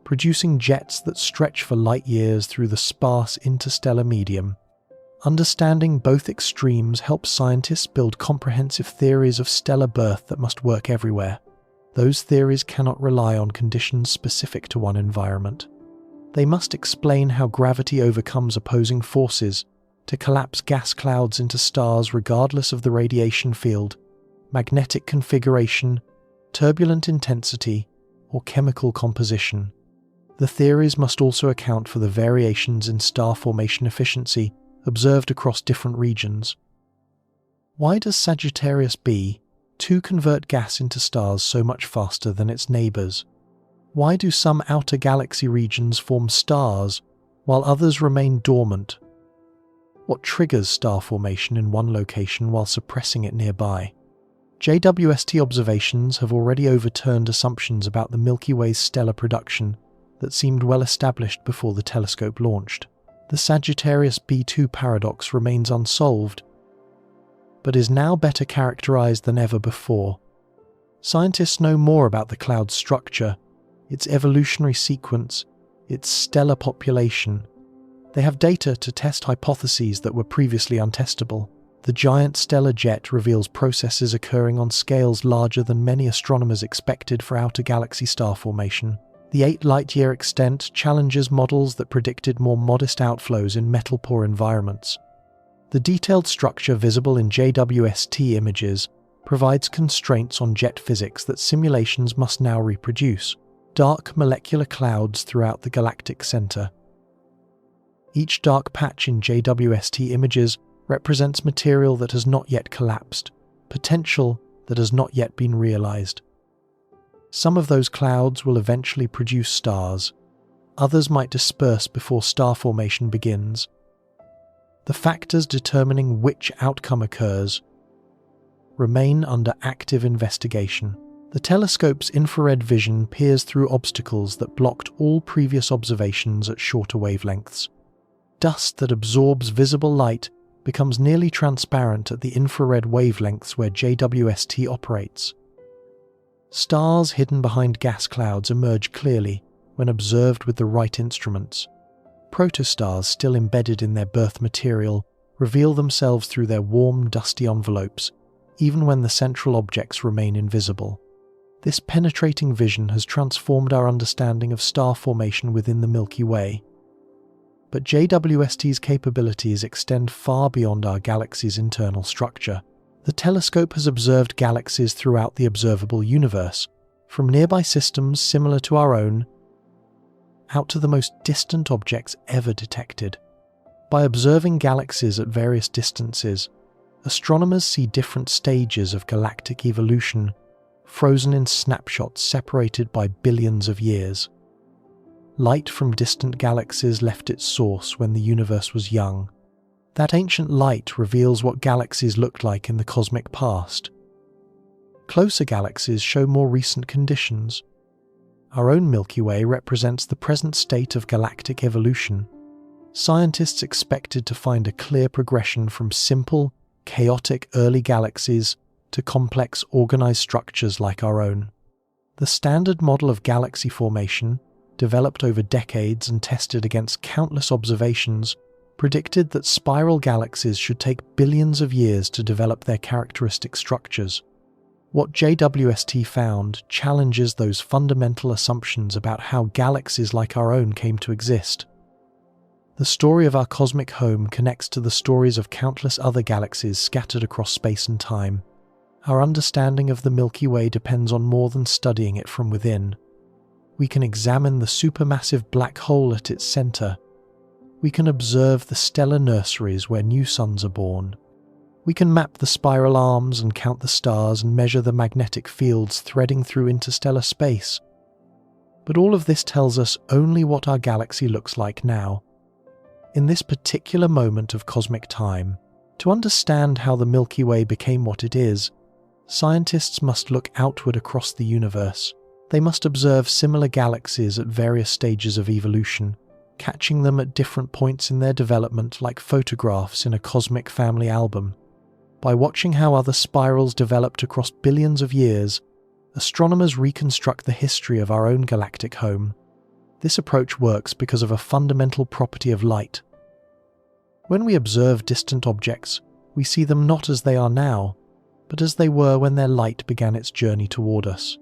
producing jets that stretch for light years through the sparse interstellar medium. Understanding both extremes helps scientists build comprehensive theories of stellar birth that must work everywhere. Those theories cannot rely on conditions specific to one environment. They must explain how gravity overcomes opposing forces to collapse gas clouds into stars regardless of the radiation field, magnetic configuration, turbulent intensity, or chemical composition. The theories must also account for the variations in star formation efficiency observed across different regions. Why does Sagittarius B2 convert gas into stars so much faster than its neighbours? Why do some outer galaxy regions form stars while others remain dormant? What triggers star formation in one location while suppressing it nearby? JWST observations have already overturned assumptions about the Milky Way's stellar production that seemed well established before the telescope launched. The Sagittarius B2 paradox remains unsolved, but is now better characterized than ever before. Scientists know more about the cloud's structure, its evolutionary sequence, its stellar population. They have data to test hypotheses that were previously untestable. The giant stellar jet reveals processes occurring on scales larger than many astronomers expected for outer galaxy star formation. The 8 light-year extent challenges models that predicted more modest outflows in metal-poor environments. The detailed structure visible in JWST images provides constraints on jet physics that simulations must now reproduce. Dark molecular clouds throughout the galactic center. Each dark patch in JWST images represents material that has not yet collapsed, potential that has not yet been realized. Some of those clouds will eventually produce stars. Others might disperse before star formation begins. The factors determining which outcome occurs remain under active investigation. The telescope's infrared vision peers through obstacles that blocked all previous observations at shorter wavelengths. Dust that absorbs visible light becomes nearly transparent at the infrared wavelengths where JWST operates. Stars hidden behind gas clouds emerge clearly when observed with the right instruments. Protostars still embedded in their birth material reveal themselves through their warm, dusty envelopes, even when the central objects remain invisible. This penetrating vision has transformed our understanding of star formation within the Milky Way. But JWST's capabilities extend far beyond our galaxy's internal structure. The telescope has observed galaxies throughout the observable universe, from nearby systems similar to our own, out to the most distant objects ever detected. By observing galaxies at various distances, astronomers see different stages of galactic evolution, frozen in snapshots separated by billions of years. Light from distant galaxies left its source when the universe was young. That ancient light reveals what galaxies looked like in the cosmic past. Closer galaxies show more recent conditions. Our own Milky Way represents the present state of galactic evolution. Scientists expected to find a clear progression from simple, chaotic early galaxies to complex, organized structures like our own. The standard model of galaxy formation, developed over decades and tested against countless observations, predicted that spiral galaxies should take billions of years to develop their characteristic structures. What JWST found challenges those fundamental assumptions about how galaxies like our own came to exist. The story of our cosmic home connects to the stories of countless other galaxies scattered across space and time. Our understanding of the Milky Way depends on more than studying it from within. We can examine the supermassive black hole at its center. We can observe the stellar nurseries where new suns are born. We can map the spiral arms and count the stars and measure the magnetic fields threading through interstellar space. But all of this tells us only what our galaxy looks like now. In this particular moment of cosmic time, to understand how the Milky Way became what it is, scientists must look outward across the universe. They must observe similar galaxies at various stages of evolution, catching them at different points in their development like photographs in a cosmic family album. By watching how other spirals developed across billions of years, astronomers reconstruct the history of our own galactic home. This approach works because of a fundamental property of light. When we observe distant objects, we see them not as they are now, but as they were when their light began its journey toward us.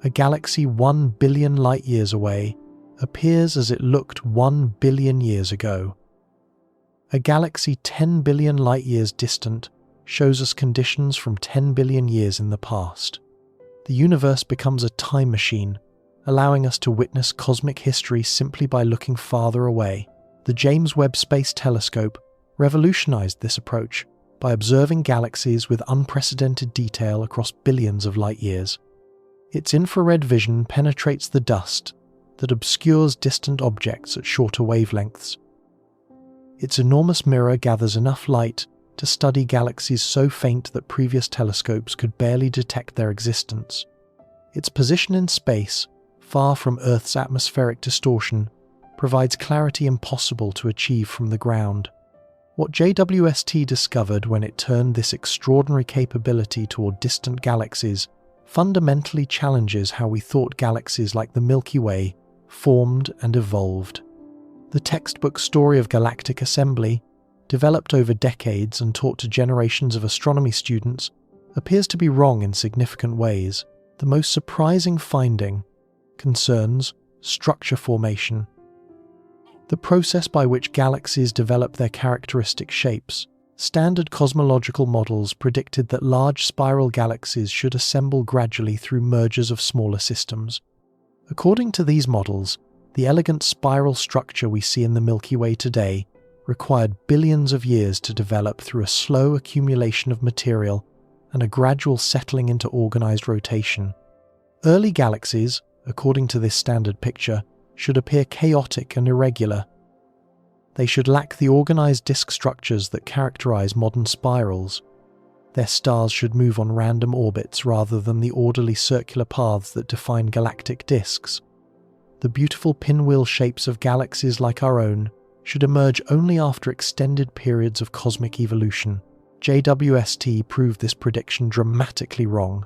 A galaxy 1 billion light-years away appears as it looked 1 billion years ago. A galaxy 10 billion light-years distant shows us conditions from 10 billion years in the past. The universe becomes a time machine, allowing us to witness cosmic history simply by looking farther away. The James Webb Space Telescope revolutionized this approach by observing galaxies with unprecedented detail across billions of light-years. Its infrared vision penetrates the dust that obscures distant objects at shorter wavelengths. Its enormous mirror gathers enough light to study galaxies so faint that previous telescopes could barely detect their existence. Its position in space, far from Earth's atmospheric distortion, provides clarity impossible to achieve from the ground. What JWST discovered when it turned this extraordinary capability toward distant galaxies fundamentally challenges how we thought galaxies like the Milky Way formed and evolved. The textbook story of galactic assembly, developed over decades and taught to generations of astronomy students, appears to be wrong in significant ways. The most surprising finding concerns structure formation. The process by which galaxies develop their characteristic shapes. Standard cosmological models predicted that large spiral galaxies should assemble gradually through mergers of smaller systems. According to these models, the elegant spiral structure we see in the Milky Way today required billions of years to develop through a slow accumulation of material and a gradual settling into organized rotation. Early galaxies, according to this standard picture, should appear chaotic and irregular. They should lack the organized disk structures that characterize modern spirals. Their stars should move on random orbits rather than the orderly circular paths that define galactic disks. The beautiful pinwheel shapes of galaxies like our own should emerge only after extended periods of cosmic evolution. JWST proved this prediction dramatically wrong.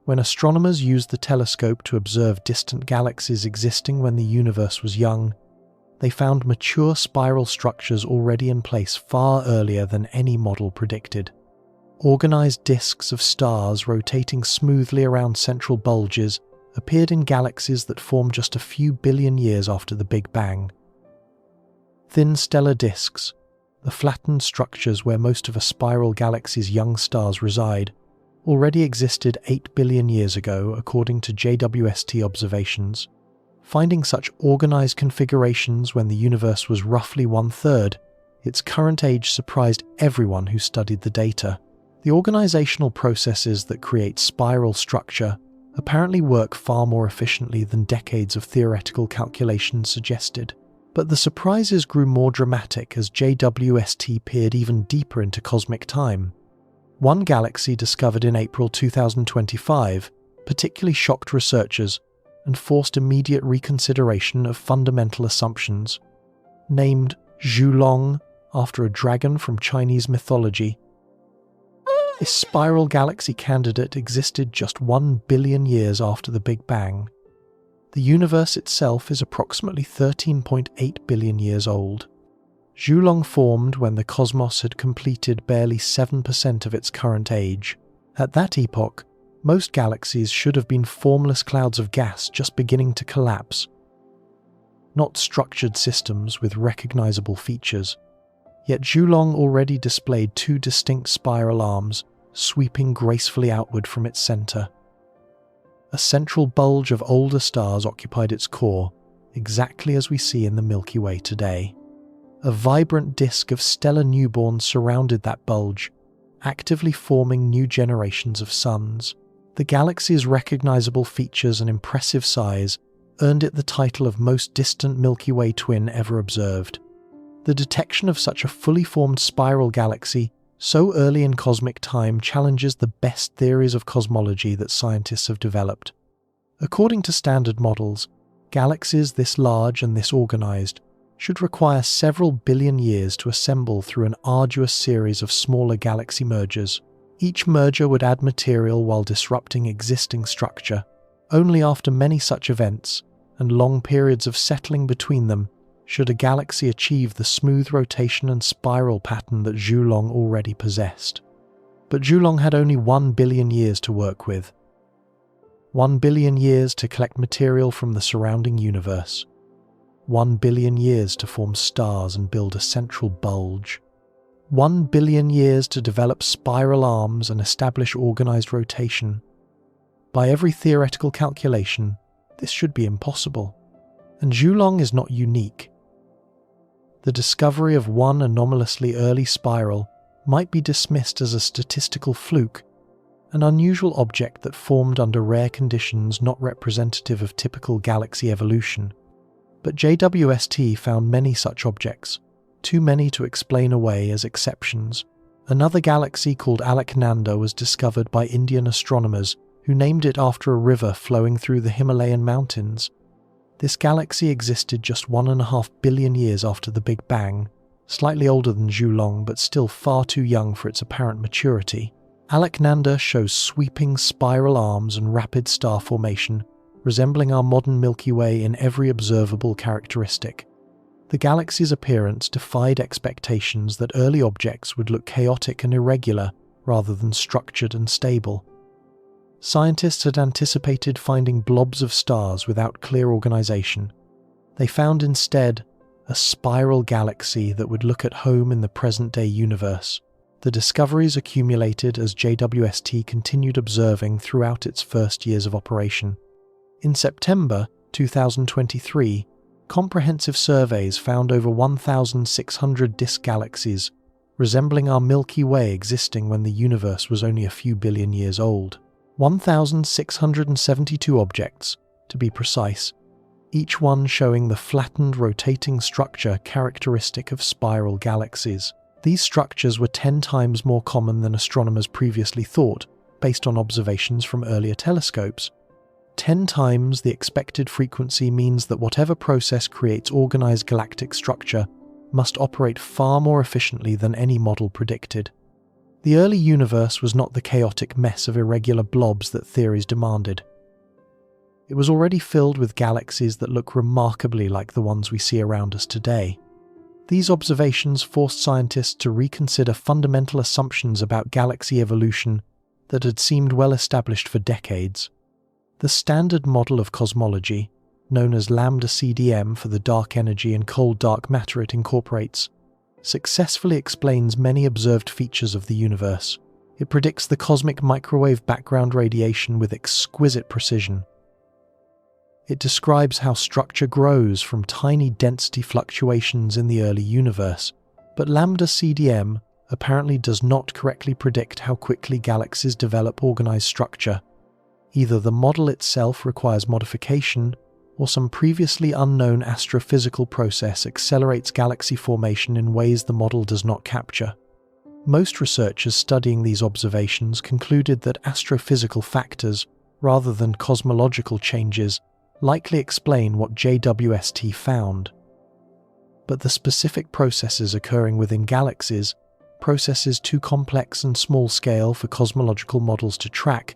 When astronomers used the telescope to observe distant galaxies existing when the universe was young, they found mature spiral structures already in place far earlier than any model predicted. Organized disks of stars rotating smoothly around central bulges appeared in galaxies that formed just a few billion years after the Big Bang. Thin stellar disks, the flattened structures where most of a spiral galaxy's young stars reside, already existed 8 billion years ago according to JWST observations. Finding such organized configurations when the universe was roughly 1/3 its current age surprised everyone who studied the data. The organizational processes that create spiral structure apparently work far more efficiently than decades of theoretical calculations suggested. But the surprises grew more dramatic as JWST peered even deeper into cosmic time. One galaxy discovered in April 2025 particularly shocked researchers and forced immediate reconsideration of fundamental assumptions. Named Zhulong after a dragon from Chinese mythology, this spiral galaxy candidate existed just 1 billion years after the Big Bang. The universe itself is approximately 13.8 billion years old. Zhulong formed when the cosmos had completed barely 7% of its current age. At that epoch, Most galaxies should have been formless clouds of gas just beginning to collapse, not structured systems with recognizable features. Yet Zhulong already displayed two distinct spiral arms, sweeping gracefully outward from its center. A central bulge of older stars occupied its core, exactly as we see in the Milky Way today. A vibrant disk of stellar newborns surrounded that bulge, actively forming new generations of suns. The galaxy's recognizable features and impressive size earned it the title of most distant Milky Way twin ever observed. The detection of such a fully formed spiral galaxy so early in cosmic time challenges the best theories of cosmology that scientists have developed. According to standard models, galaxies this large and this organized should require several billion years to assemble through an arduous series of smaller galaxy mergers. Each merger would add material while disrupting existing structure. Only after many such events, and long periods of settling between them, should a galaxy achieve the smooth rotation and spiral pattern that Zhulong already possessed. But Zhulong had only 1 billion years to work with. 1 billion years to collect material from the surrounding universe. 1 billion years to form stars and build a central bulge. 1 billion years to develop spiral arms and establish organized rotation. By every theoretical calculation, this should be impossible. And Zhulong is not unique. The discovery of one anomalously early spiral might be dismissed as a statistical fluke, an unusual object that formed under rare conditions not representative of typical galaxy evolution. But JWST found many such objects, too many to explain away as exceptions. Another galaxy called Alaknanda was discovered by Indian astronomers who named it after a river flowing through the Himalayan mountains. This galaxy existed just 1.5 billion years after the Big Bang, slightly older than Zhulong but still far too young for its apparent maturity. Alaknanda shows sweeping spiral arms and rapid star formation, resembling our modern Milky Way in every observable characteristic. The galaxy's appearance defied expectations that early objects would look chaotic and irregular rather than structured and stable. Scientists had anticipated finding blobs of stars without clear organization. They found instead a spiral galaxy that would look at home in the present-day universe. The discoveries accumulated as JWST continued observing throughout its first years of operation. In September 2023, comprehensive surveys found over 1,600 disk galaxies, resembling our Milky Way existing when the universe was only a few billion years old. 1,672 objects, to be precise, each one showing the flattened rotating structure characteristic of spiral galaxies. These structures were 10 times more common than astronomers previously thought, based on observations from earlier telescopes. 10 times the expected frequency means that whatever process creates organized galactic structure must operate far more efficiently than any model predicted. The early universe was not the chaotic mess of irregular blobs that theories demanded. It was already filled with galaxies that look remarkably like the ones we see around us today. These observations forced scientists to reconsider fundamental assumptions about galaxy evolution that had seemed well established for decades. The standard model of cosmology, known as lambda CDM for the dark energy and cold dark matter it incorporates, successfully explains many observed features of the universe. It predicts the cosmic microwave background radiation with exquisite precision. It describes how structure grows from tiny density fluctuations in the early universe, but lambda CDM apparently does not correctly predict how quickly galaxies develop organized structure. Either the model itself requires modification, or some previously unknown astrophysical process accelerates galaxy formation in ways the model does not capture. Most researchers studying these observations concluded that astrophysical factors, rather than cosmological changes, likely explain what JWST found. But the specific processes occurring within galaxies, processes too complex and small-scale for cosmological models to track,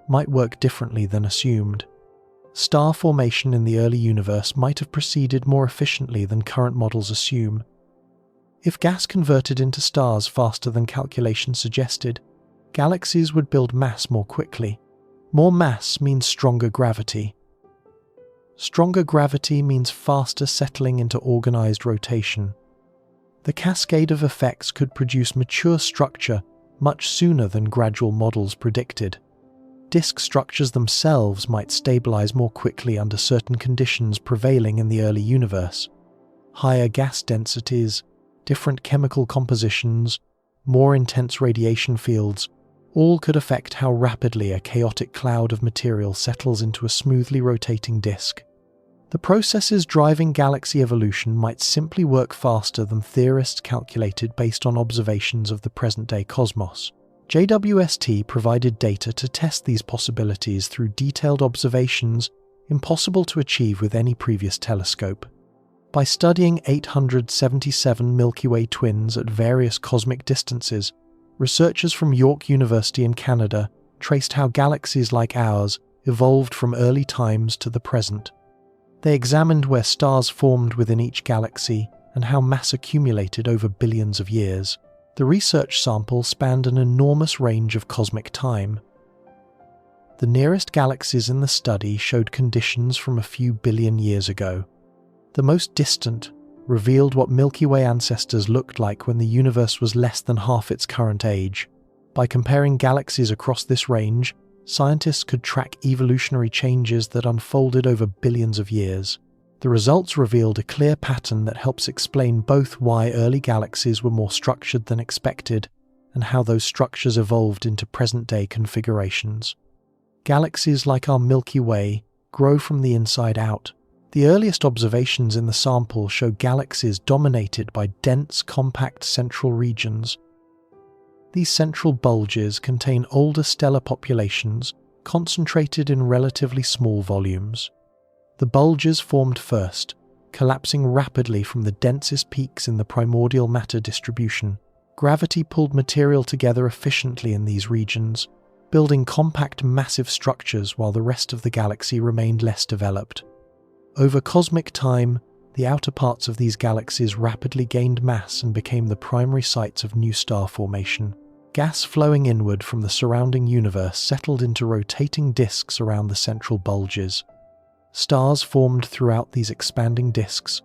might work differently than assumed. Star formation in the early universe might have proceeded more efficiently than current models assume. If gas converted into stars faster than calculations suggested, galaxies would build mass more quickly. More mass means stronger gravity. Stronger gravity means faster settling into organized rotation. The cascade of effects could produce mature structure much sooner than gradual models predicted. Disk structures themselves might stabilize more quickly under certain conditions prevailing in the early universe. Higher gas densities, different chemical compositions, more intense radiation fields, all could affect how rapidly a chaotic cloud of material settles into a smoothly rotating disk. The processes driving galaxy evolution might simply work faster than theorists calculated based on observations of the present-day cosmos. JWST provided data to test these possibilities through detailed observations impossible to achieve with any previous telescope. By studying 877 Milky Way twins at various cosmic distances, researchers from York University in Canada traced how galaxies like ours evolved from early times to the present. They examined where stars formed within each galaxy and how mass accumulated over billions of years. The research sample spanned an enormous range of cosmic time. The nearest galaxies in the study showed conditions from a few billion years ago. The most distant revealed what Milky Way ancestors looked like when the universe was less than half its current age. By comparing galaxies across this range, scientists could track evolutionary changes that unfolded over billions of years. The results revealed a clear pattern that helps explain both why early galaxies were more structured than expected and how those structures evolved into present-day configurations. Galaxies like our Milky Way grow from the inside out. The earliest observations in the sample show galaxies dominated by dense, compact central regions. These central bulges contain older stellar populations concentrated in relatively small volumes. The bulges formed first, collapsing rapidly from the densest peaks in the primordial matter distribution. Gravity pulled material together efficiently in these regions, building compact, massive structures while the rest of the galaxy remained less developed. Over cosmic time, the outer parts of these galaxies rapidly gained mass and became the primary sites of new star formation. Gas flowing inward from the surrounding universe settled into rotating disks around the central bulges. Stars formed throughout these expanding disks,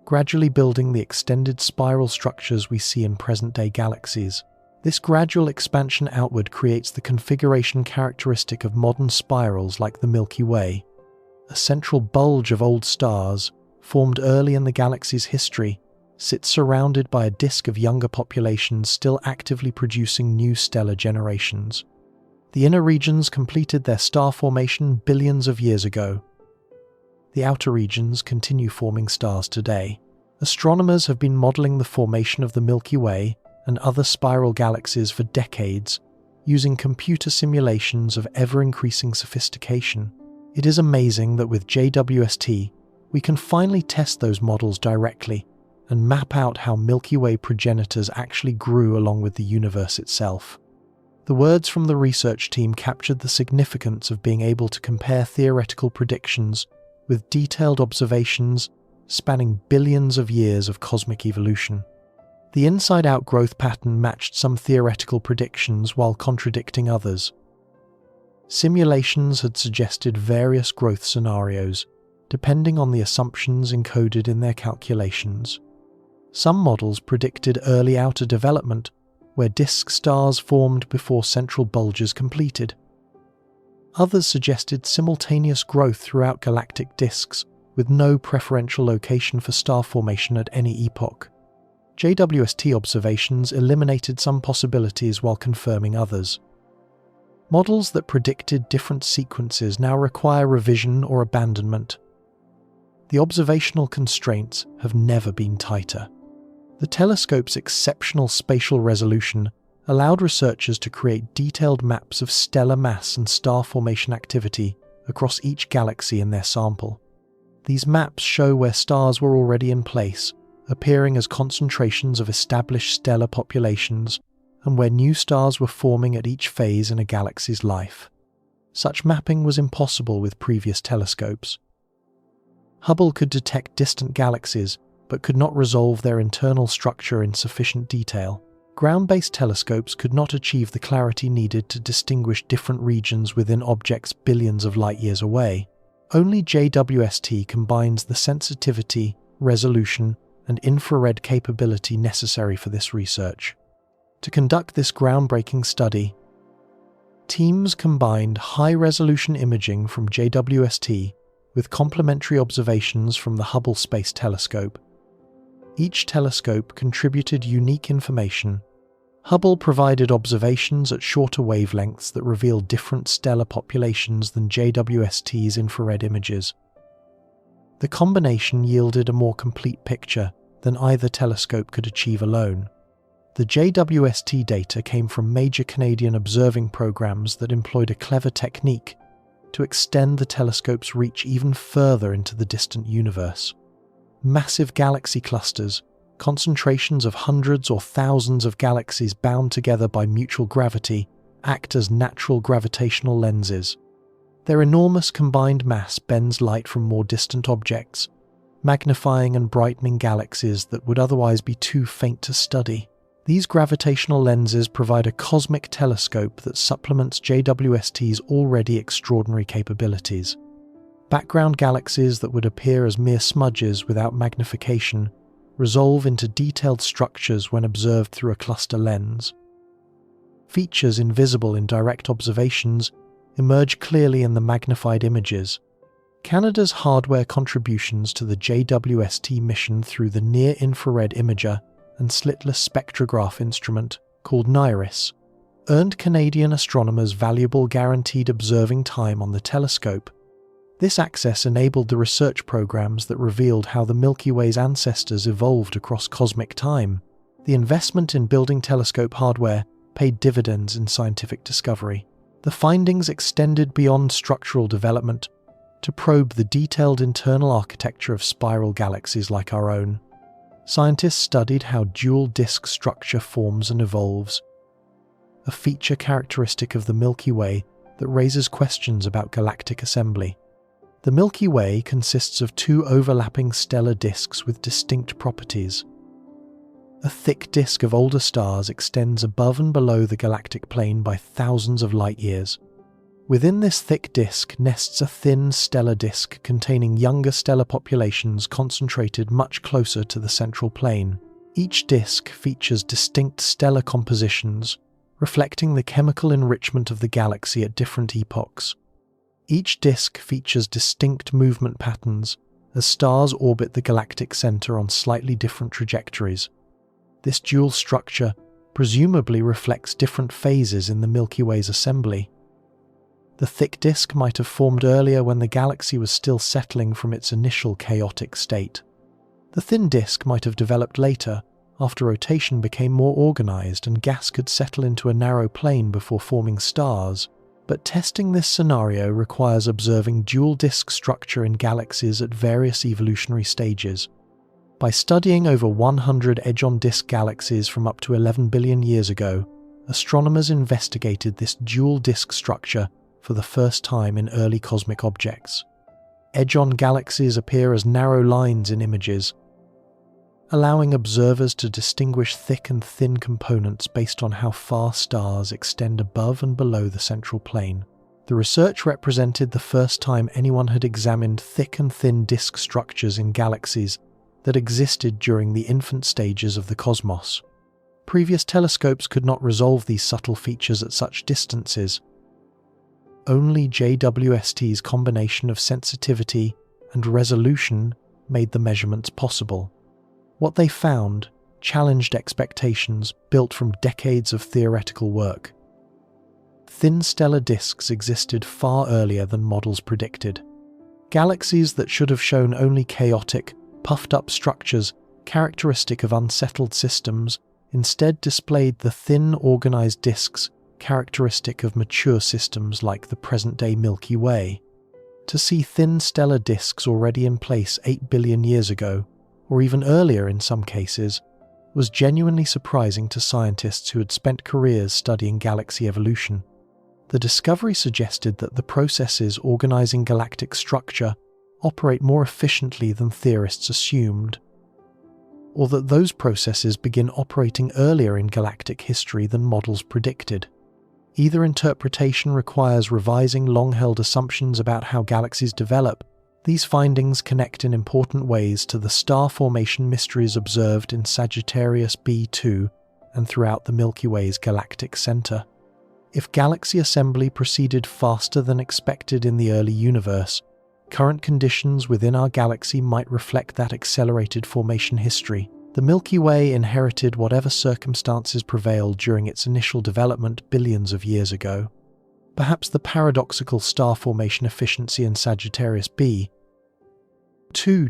gradually building the extended spiral structures we see in present-day galaxies. This gradual expansion outward creates the configuration characteristic of modern spirals like the Milky Way. A central bulge of old stars, formed early in the galaxy's history, sits surrounded by a disk of younger populations still actively producing new stellar generations. The inner regions completed their star formation billions of years ago. The outer regions continue forming stars today. Astronomers have been modeling the formation of the Milky Way and other spiral galaxies for decades, using computer simulations of ever-increasing sophistication. It is amazing that with JWST, we can finally test those models directly and map out how Milky Way progenitors actually grew along with the universe itself. The words from the research team captured the significance of being able to compare theoretical predictions with detailed observations spanning billions of years of cosmic evolution. The inside-out growth pattern matched some theoretical predictions while contradicting others. Simulations had suggested various growth scenarios, depending on the assumptions encoded in their calculations. Some models predicted early outer development, where disk stars formed before central bulges completed. Others suggested simultaneous growth throughout galactic disks, with no preferential location for star formation at any epoch. JWST observations eliminated some possibilities while confirming others. Models that predicted different sequences now require revision or abandonment. The observational constraints have never been tighter. The telescope's exceptional spatial resolution allowed researchers to create detailed maps of stellar mass and star formation activity across each galaxy in their sample. These maps show where stars were already in place, appearing as concentrations of established stellar populations, and where new stars were forming at each phase in a galaxy's life. Such mapping was impossible with previous telescopes. Hubble could detect distant galaxies, but could not resolve their internal structure in sufficient detail. Ground-based telescopes could not achieve the clarity needed to distinguish different regions within objects billions of light-years away. Only JWST combines the sensitivity, resolution, and infrared capability necessary for this research. To conduct this groundbreaking study, teams combined high-resolution imaging from JWST with complementary observations from the Hubble Space Telescope. Each telescope contributed unique information. Hubble provided observations at shorter wavelengths that revealed different stellar populations than JWST's infrared images. The combination yielded a more complete picture than either telescope could achieve alone. The JWST data came from major Canadian observing programs that employed a clever technique to extend the telescope's reach even further into the distant universe. Massive galaxy clusters, concentrations of hundreds or thousands of galaxies bound together by mutual gravity, act as natural gravitational lenses. Their enormous combined mass bends light from more distant objects, magnifying and brightening galaxies that would otherwise be too faint to study. These gravitational lenses provide a cosmic telescope that supplements JWST's already extraordinary capabilities. Background galaxies that would appear as mere smudges without magnification resolve into detailed structures when observed through a cluster lens. Features invisible in direct observations emerge clearly in the magnified images. Canada's hardware contributions to the JWST mission through the near-infrared imager and slitless spectrograph instrument, called NIRIS, earned Canadian astronomers valuable guaranteed observing time on the telescope. This access enabled the research programs that revealed how the Milky Way's ancestors evolved across cosmic time. The investment in building telescope hardware paid dividends in scientific discovery. The findings extended beyond structural development to probe the detailed internal architecture of spiral galaxies like our own. Scientists studied how dual disk structure forms and evolves, a feature characteristic of the Milky Way that raises questions about galactic assembly. The Milky Way consists of two overlapping stellar disks with distinct properties. A thick disk of older stars extends above and below the galactic plane by thousands of light-years. Within this thick disk nests a thin stellar disk containing younger stellar populations concentrated much closer to the central plane. Each disk features distinct stellar compositions, reflecting the chemical enrichment of the galaxy at different epochs. Each disk features distinct movement patterns as stars orbit the galactic center on slightly different trajectories. This dual structure presumably reflects different phases in the Milky Way's assembly. The thick disk might have formed earlier when the galaxy was still settling from its initial chaotic state. The thin disk might have developed later, after rotation became more organized and gas could settle into a narrow plane before forming stars. But testing this scenario requires observing dual disk structure in galaxies at various evolutionary stages. By studying over 100 edge-on-disk galaxies from up to 11 billion years ago, astronomers investigated this dual disk structure for the first time in early cosmic objects. Edge-on galaxies appear as narrow lines in images, allowing observers to distinguish thick and thin components based on how far stars extend above and below the central plane. The research represented the first time anyone had examined thick and thin disk structures in galaxies that existed during the infant stages of the cosmos. Previous telescopes could not resolve these subtle features at such distances. Only JWST's combination of sensitivity and resolution made the measurements possible. What they found challenged expectations built from decades of theoretical work. Thin stellar disks existed far earlier than models predicted. Galaxies that should have shown only chaotic, puffed-up structures characteristic of unsettled systems instead displayed the thin, organized disks characteristic of mature systems like the present-day Milky Way. To see thin stellar disks already in place 8 billion years ago, or even earlier in some cases, was genuinely surprising to scientists who had spent careers studying galaxy evolution. The discovery suggested that the processes organizing galactic structure operate more efficiently than theorists assumed. or that those processes begin operating earlier in galactic history than models predicted. Either interpretation requires revising long-held assumptions about how galaxies develop. These findings connect in important ways to the star formation mysteries observed in Sagittarius B2 and throughout the Milky Way's galactic center. If galaxy assembly proceeded faster than expected in the early universe, current conditions within our galaxy might reflect that accelerated formation history. The Milky Way inherited whatever circumstances prevailed during its initial development billions of years ago. Perhaps the paradoxical star formation efficiency in Sagittarius B2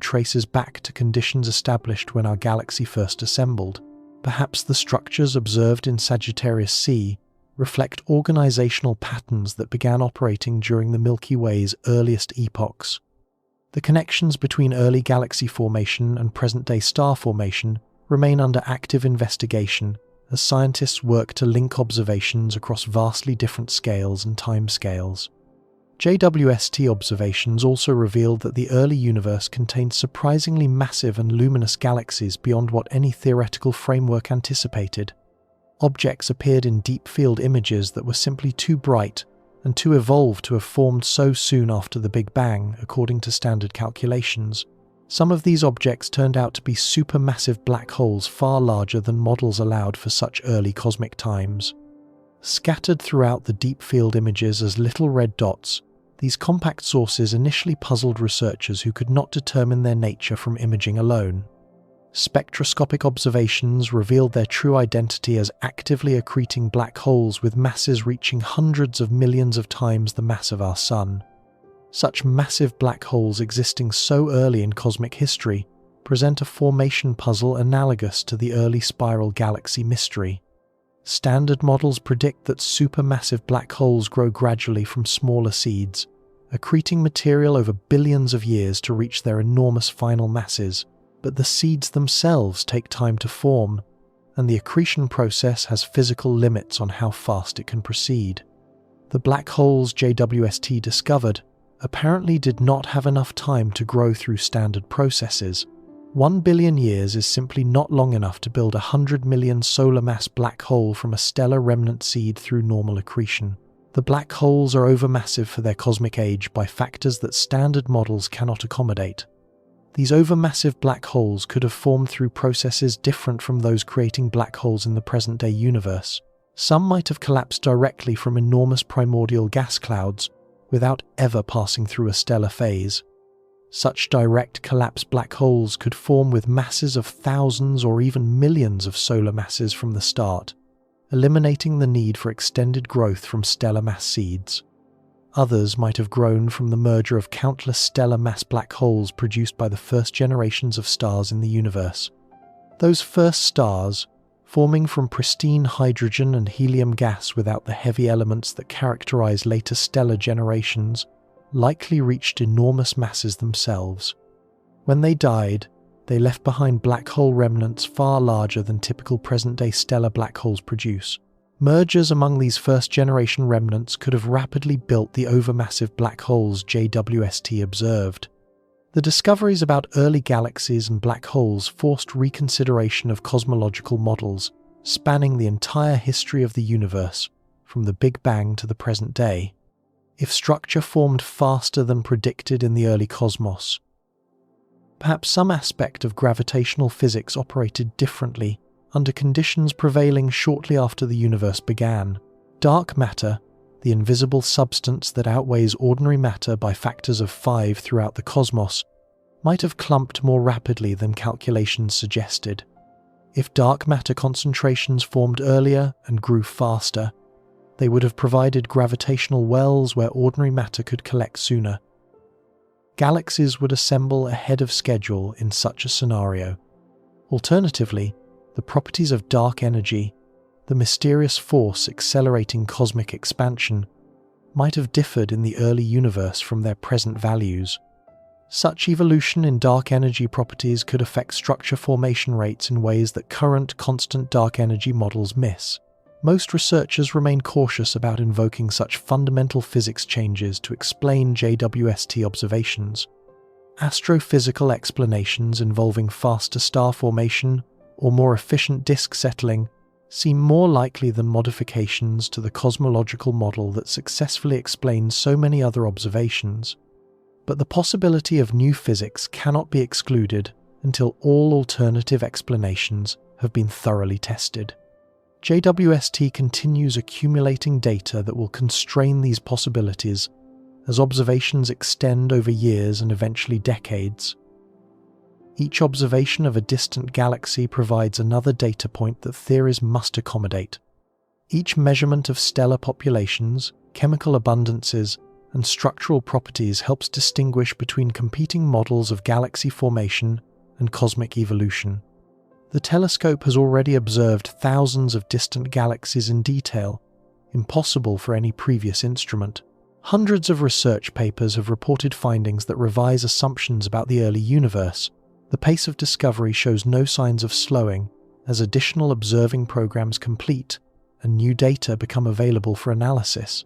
traces back to conditions established when our galaxy first assembled. Perhaps the structures observed in Sagittarius C reflect organizational patterns that began operating during the Milky Way's earliest epochs. The connections between early galaxy formation and present-day star formation remain under active investigation as scientists work to link observations across vastly different scales and timescales. JWST observations also revealed that the early universe contained surprisingly massive and luminous galaxies beyond what any theoretical framework anticipated. Objects appeared in deep-field images that were simply too bright and too evolved to have formed so soon after the Big Bang, according to standard calculations. Some of these objects turned out to be supermassive black holes far larger than models allowed for such early cosmic times. Scattered throughout the deep-field images as little red dots, these compact sources initially puzzled researchers who could not determine their nature from imaging alone. Spectroscopic observations revealed their true identity as actively accreting black holes with masses reaching hundreds of millions of times the mass of our Sun. Such massive black holes existing so early in cosmic history present a formation puzzle analogous to the early spiral galaxy mystery. Standard models predict that supermassive black holes grow gradually from smaller seeds, accreting material over billions of years to reach their enormous final masses. But the seeds themselves take time to form, and the accretion process has physical limits on how fast it can proceed. The black holes JWST discovered apparently did not have enough time to grow through standard processes. 1 billion years is simply not long enough to build a 100 million solar mass black hole from a stellar remnant seed through normal accretion. The black holes are overmassive for their cosmic age by factors that standard models cannot accommodate. These overmassive black holes could have formed through processes different from those creating black holes in the present-day universe. Some might have collapsed directly from enormous primordial gas clouds without ever passing through a stellar phase. Such direct collapse black holes could form with masses of thousands or even millions of solar masses from the start, eliminating the need for extended growth from stellar mass seeds. Others might have grown from the merger of countless stellar mass black holes produced by the first generations of stars in the universe. Those first stars, forming from pristine hydrogen and helium gas without the heavy elements that characterize later stellar generations, likely reached enormous masses themselves. When they died, they left behind black hole remnants far larger than typical present-day stellar black holes produce. Mergers among these first-generation remnants could have rapidly built the overmassive black holes JWST observed. The discoveries about early galaxies and black holes forced reconsideration of cosmological models, spanning the entire history of the universe, from the Big Bang to the present day. If structure formed faster than predicted in the early cosmos, perhaps some aspect of gravitational physics operated differently under conditions prevailing shortly after the universe began. Dark matter, the invisible substance that outweighs ordinary matter by factors of 5 throughout the cosmos, might have clumped more rapidly than calculations suggested. If dark matter concentrations formed earlier and grew faster, they would have provided gravitational wells where ordinary matter could collect sooner. Galaxies would assemble ahead of schedule in such a scenario. Alternatively, the properties of dark energy, the mysterious force accelerating cosmic expansion, might have differed in the early universe from their present values. Such evolution in dark energy properties could affect structure formation rates in ways that current constant dark energy models miss. Most researchers remain cautious about invoking such fundamental physics changes to explain JWST observations. Astrophysical explanations involving faster star formation or more efficient disk settling seem more likely than modifications to the cosmological model that successfully explains so many other observations. But the possibility of new physics cannot be excluded until all alternative explanations have been thoroughly tested. JWST continues accumulating data that will constrain these possibilities as observations extend over years and eventually decades. Each observation of a distant galaxy provides another data point that theories must accommodate. Each measurement of stellar populations, chemical abundances, and structural properties helps distinguish between competing models of galaxy formation and cosmic evolution. The telescope has already observed thousands of distant galaxies in detail, impossible for any previous instrument. Hundreds of research papers have reported findings that revise assumptions about the early universe. The pace of discovery shows no signs of slowing as additional observing programs complete and new data become available for analysis.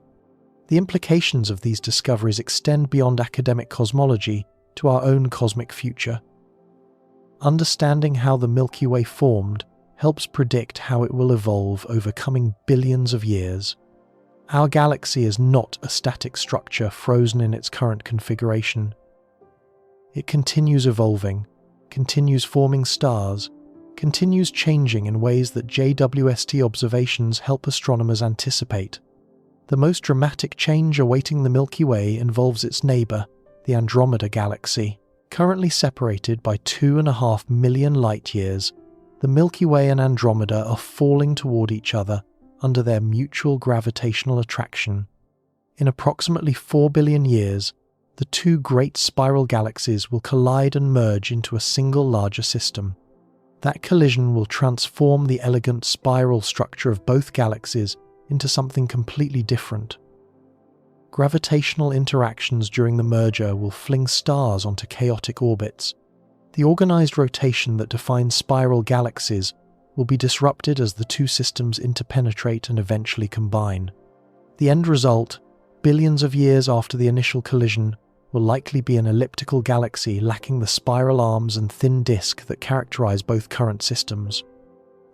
The implications of these discoveries extend beyond academic cosmology to our own cosmic future. Understanding how the Milky Way formed helps predict how it will evolve over coming billions of years. Our galaxy is not a static structure frozen in its current configuration. It continues evolving, continues forming stars, continues changing in ways that JWST observations help astronomers anticipate. The most dramatic change awaiting the Milky Way involves its neighbour, the Andromeda Galaxy. Currently separated by 2.5 million light-years, the Milky Way and Andromeda are falling toward each other under their mutual gravitational attraction. In approximately 4 billion years, the two great spiral galaxies will collide and merge into a single larger system. That collision will transform the elegant spiral structure of both galaxies into something completely different. Gravitational interactions during the merger will fling stars onto chaotic orbits. The organized rotation that defines spiral galaxies will be disrupted as the two systems interpenetrate and eventually combine. The end result, billions of years after the initial collision, will likely be an elliptical galaxy lacking the spiral arms and thin disk that characterize both current systems.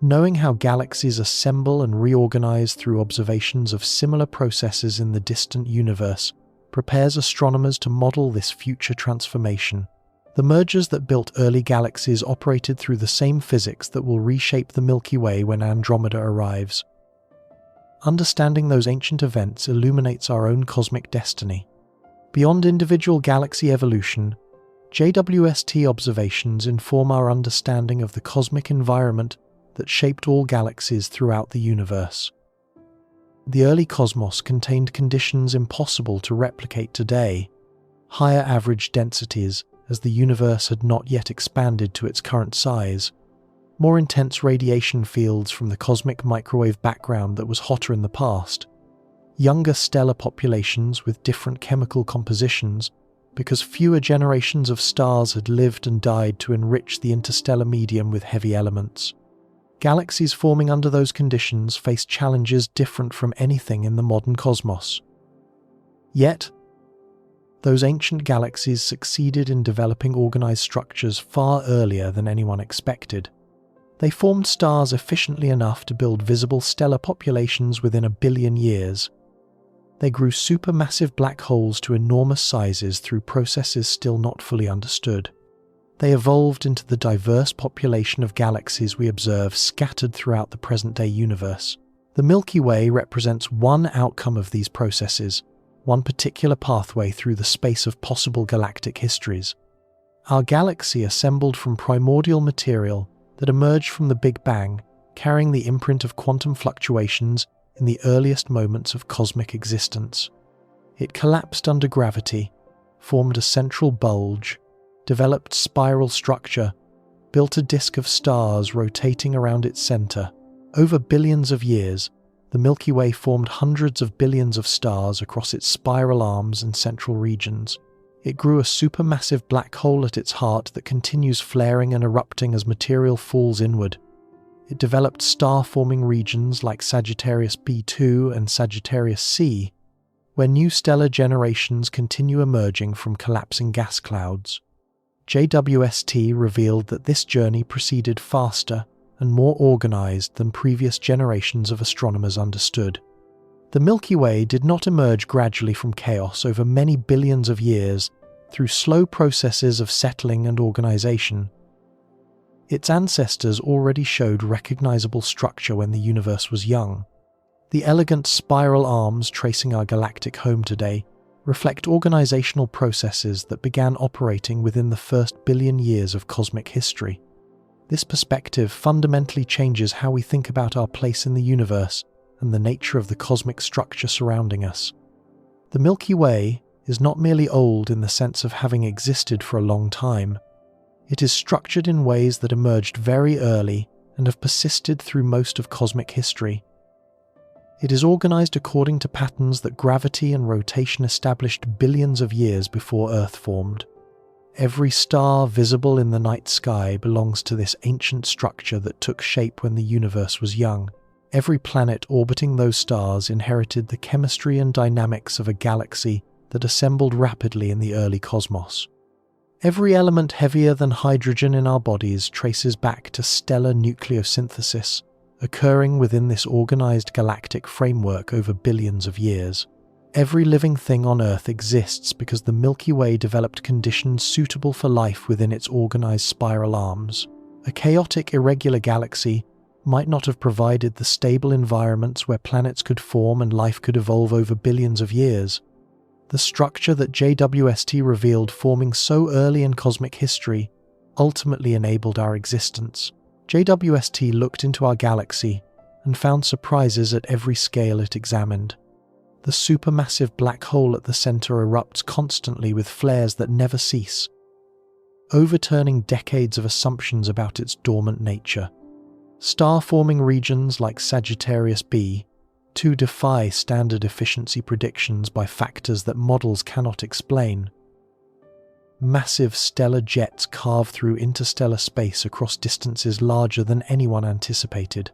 Knowing how galaxies assemble and reorganize through observations of similar processes in the distant universe prepares astronomers to model this future transformation. The mergers that built early galaxies operated through the same physics that will reshape the Milky Way when Andromeda arrives. Understanding those ancient events illuminates our own cosmic destiny. Beyond individual galaxy evolution, JWST observations inform our understanding of the cosmic environment that shaped all galaxies throughout the universe. The early cosmos contained conditions impossible to replicate today: higher average densities, as the universe had not yet expanded to its current size, more intense radiation fields from the cosmic microwave background that was hotter in the past, younger stellar populations with different chemical compositions because fewer generations of stars had lived and died to enrich the interstellar medium with heavy elements. Galaxies forming under those conditions face challenges different from anything in the modern cosmos. Yet, those ancient galaxies succeeded in developing organized structures far earlier than anyone expected. They formed stars efficiently enough to build visible stellar populations within 1 billion years. They grew supermassive black holes to enormous sizes through processes still not fully understood. They evolved into the diverse population of galaxies we observe scattered throughout the present-day universe. The Milky Way represents one outcome of these processes, one particular pathway through the space of possible galactic histories. Our galaxy assembled from primordial material that emerged from the Big Bang, carrying the imprint of quantum fluctuations in the earliest moments of cosmic existence. It collapsed under gravity, formed a central bulge, developed spiral structure, built a disk of stars rotating around its center. Over billions of years, the Milky Way formed hundreds of billions of stars across its spiral arms and central regions. It grew a supermassive black hole at its heart that continues flaring and erupting as material falls inward. It developed star-forming regions like Sagittarius B2 and Sagittarius C, where new stellar generations continue emerging from collapsing gas clouds. JWST revealed that this journey proceeded faster and more organized than previous generations of astronomers understood. The Milky Way did not emerge gradually from chaos over many billions of years through slow processes of settling and organization. Its ancestors already showed recognizable structure when the universe was young. The elegant spiral arms tracing our galactic home today reflect organizational processes that began operating within the first billion years of cosmic history. This perspective fundamentally changes how we think about our place in the universe and the nature of the cosmic structure surrounding us. The Milky Way is not merely old in the sense of having existed for a long time. It is structured in ways that emerged very early and have persisted through most of cosmic history. It is organized according to patterns that gravity and rotation established billions of years before Earth formed. Every star visible in the night sky belongs to this ancient structure that took shape when the universe was young. Every planet orbiting those stars inherited the chemistry and dynamics of a galaxy that assembled rapidly in the early cosmos. Every element heavier than hydrogen in our bodies traces back to stellar nucleosynthesis, occurring within this organized galactic framework over billions of years. Every living thing on Earth exists because the Milky Way developed conditions suitable for life within its organized spiral arms. A chaotic, irregular galaxy might not have provided the stable environments where planets could form and life could evolve over billions of years. The structure that JWST revealed forming so early in cosmic history ultimately enabled our existence. JWST looked into our galaxy and found surprises at every scale it examined. The supermassive black hole at the center erupts constantly with flares that never cease, overturning decades of assumptions about its dormant nature. Star-forming regions like Sagittarius B defy standard efficiency predictions by factors that models cannot explain. Massive stellar jets carve through interstellar space across distances larger than anyone anticipated.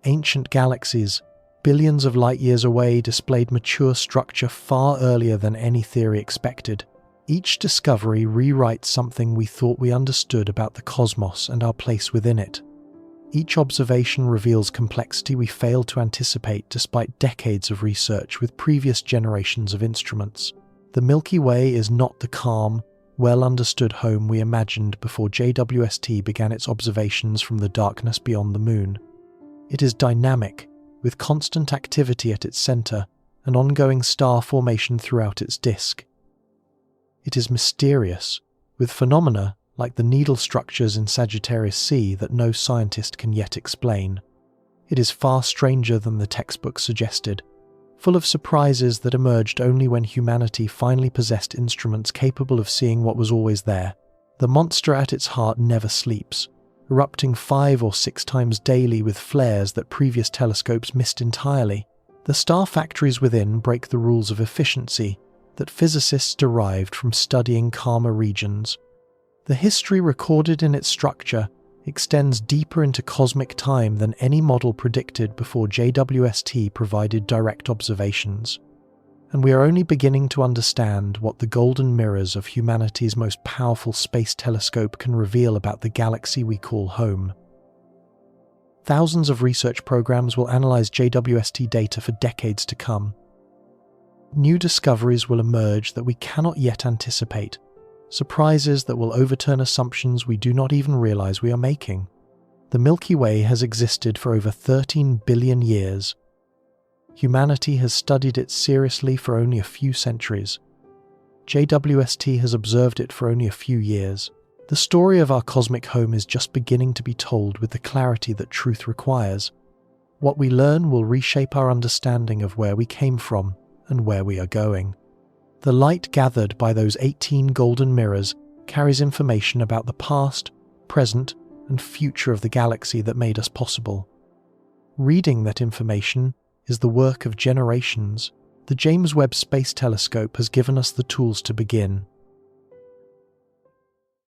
Ancient galaxies, billions of light-years away, displayed mature structure far earlier than any theory expected. Each discovery rewrites something we thought we understood about the cosmos and our place within it. Each observation reveals complexity we failed to anticipate despite decades of research with previous generations of instruments. The Milky Way is not the calm, well-understood home we imagined before JWST began its observations from the darkness beyond the Moon. It is dynamic, with constant activity at its center and ongoing star formation throughout its disk. It is mysterious, with phenomena like the needle structures in Sagittarius C that no scientist can yet explain. It is far stranger than the textbook suggested, full of surprises that emerged only when humanity finally possessed instruments capable of seeing what was always there. The monster at its heart never sleeps, erupting 5 or 6 times daily with flares that previous telescopes missed entirely. The star factories within break the rules of efficiency that physicists derived from studying calmer regions. The history recorded in its structure extends deeper into cosmic time than any model predicted before JWST provided direct observations. And we are only beginning to understand what the golden mirrors of humanity's most powerful space telescope can reveal about the galaxy we call home. Thousands of research programs will analyze JWST data for decades to come. New discoveries will emerge that we cannot yet anticipate, surprises that will overturn assumptions we do not even realize we are making. The Milky Way has existed for over 13 billion years. Humanity has studied it seriously for only a few centuries. JWST has observed it for only a few years. The story of our cosmic home is just beginning to be told with the clarity that truth requires. What we learn will reshape our understanding of where we came from and where we are going. The light gathered by those 18 golden mirrors carries information about the past, present, and future of the galaxy that made us possible. Reading that information is the work of generations. The James Webb Space Telescope has given us the tools to begin.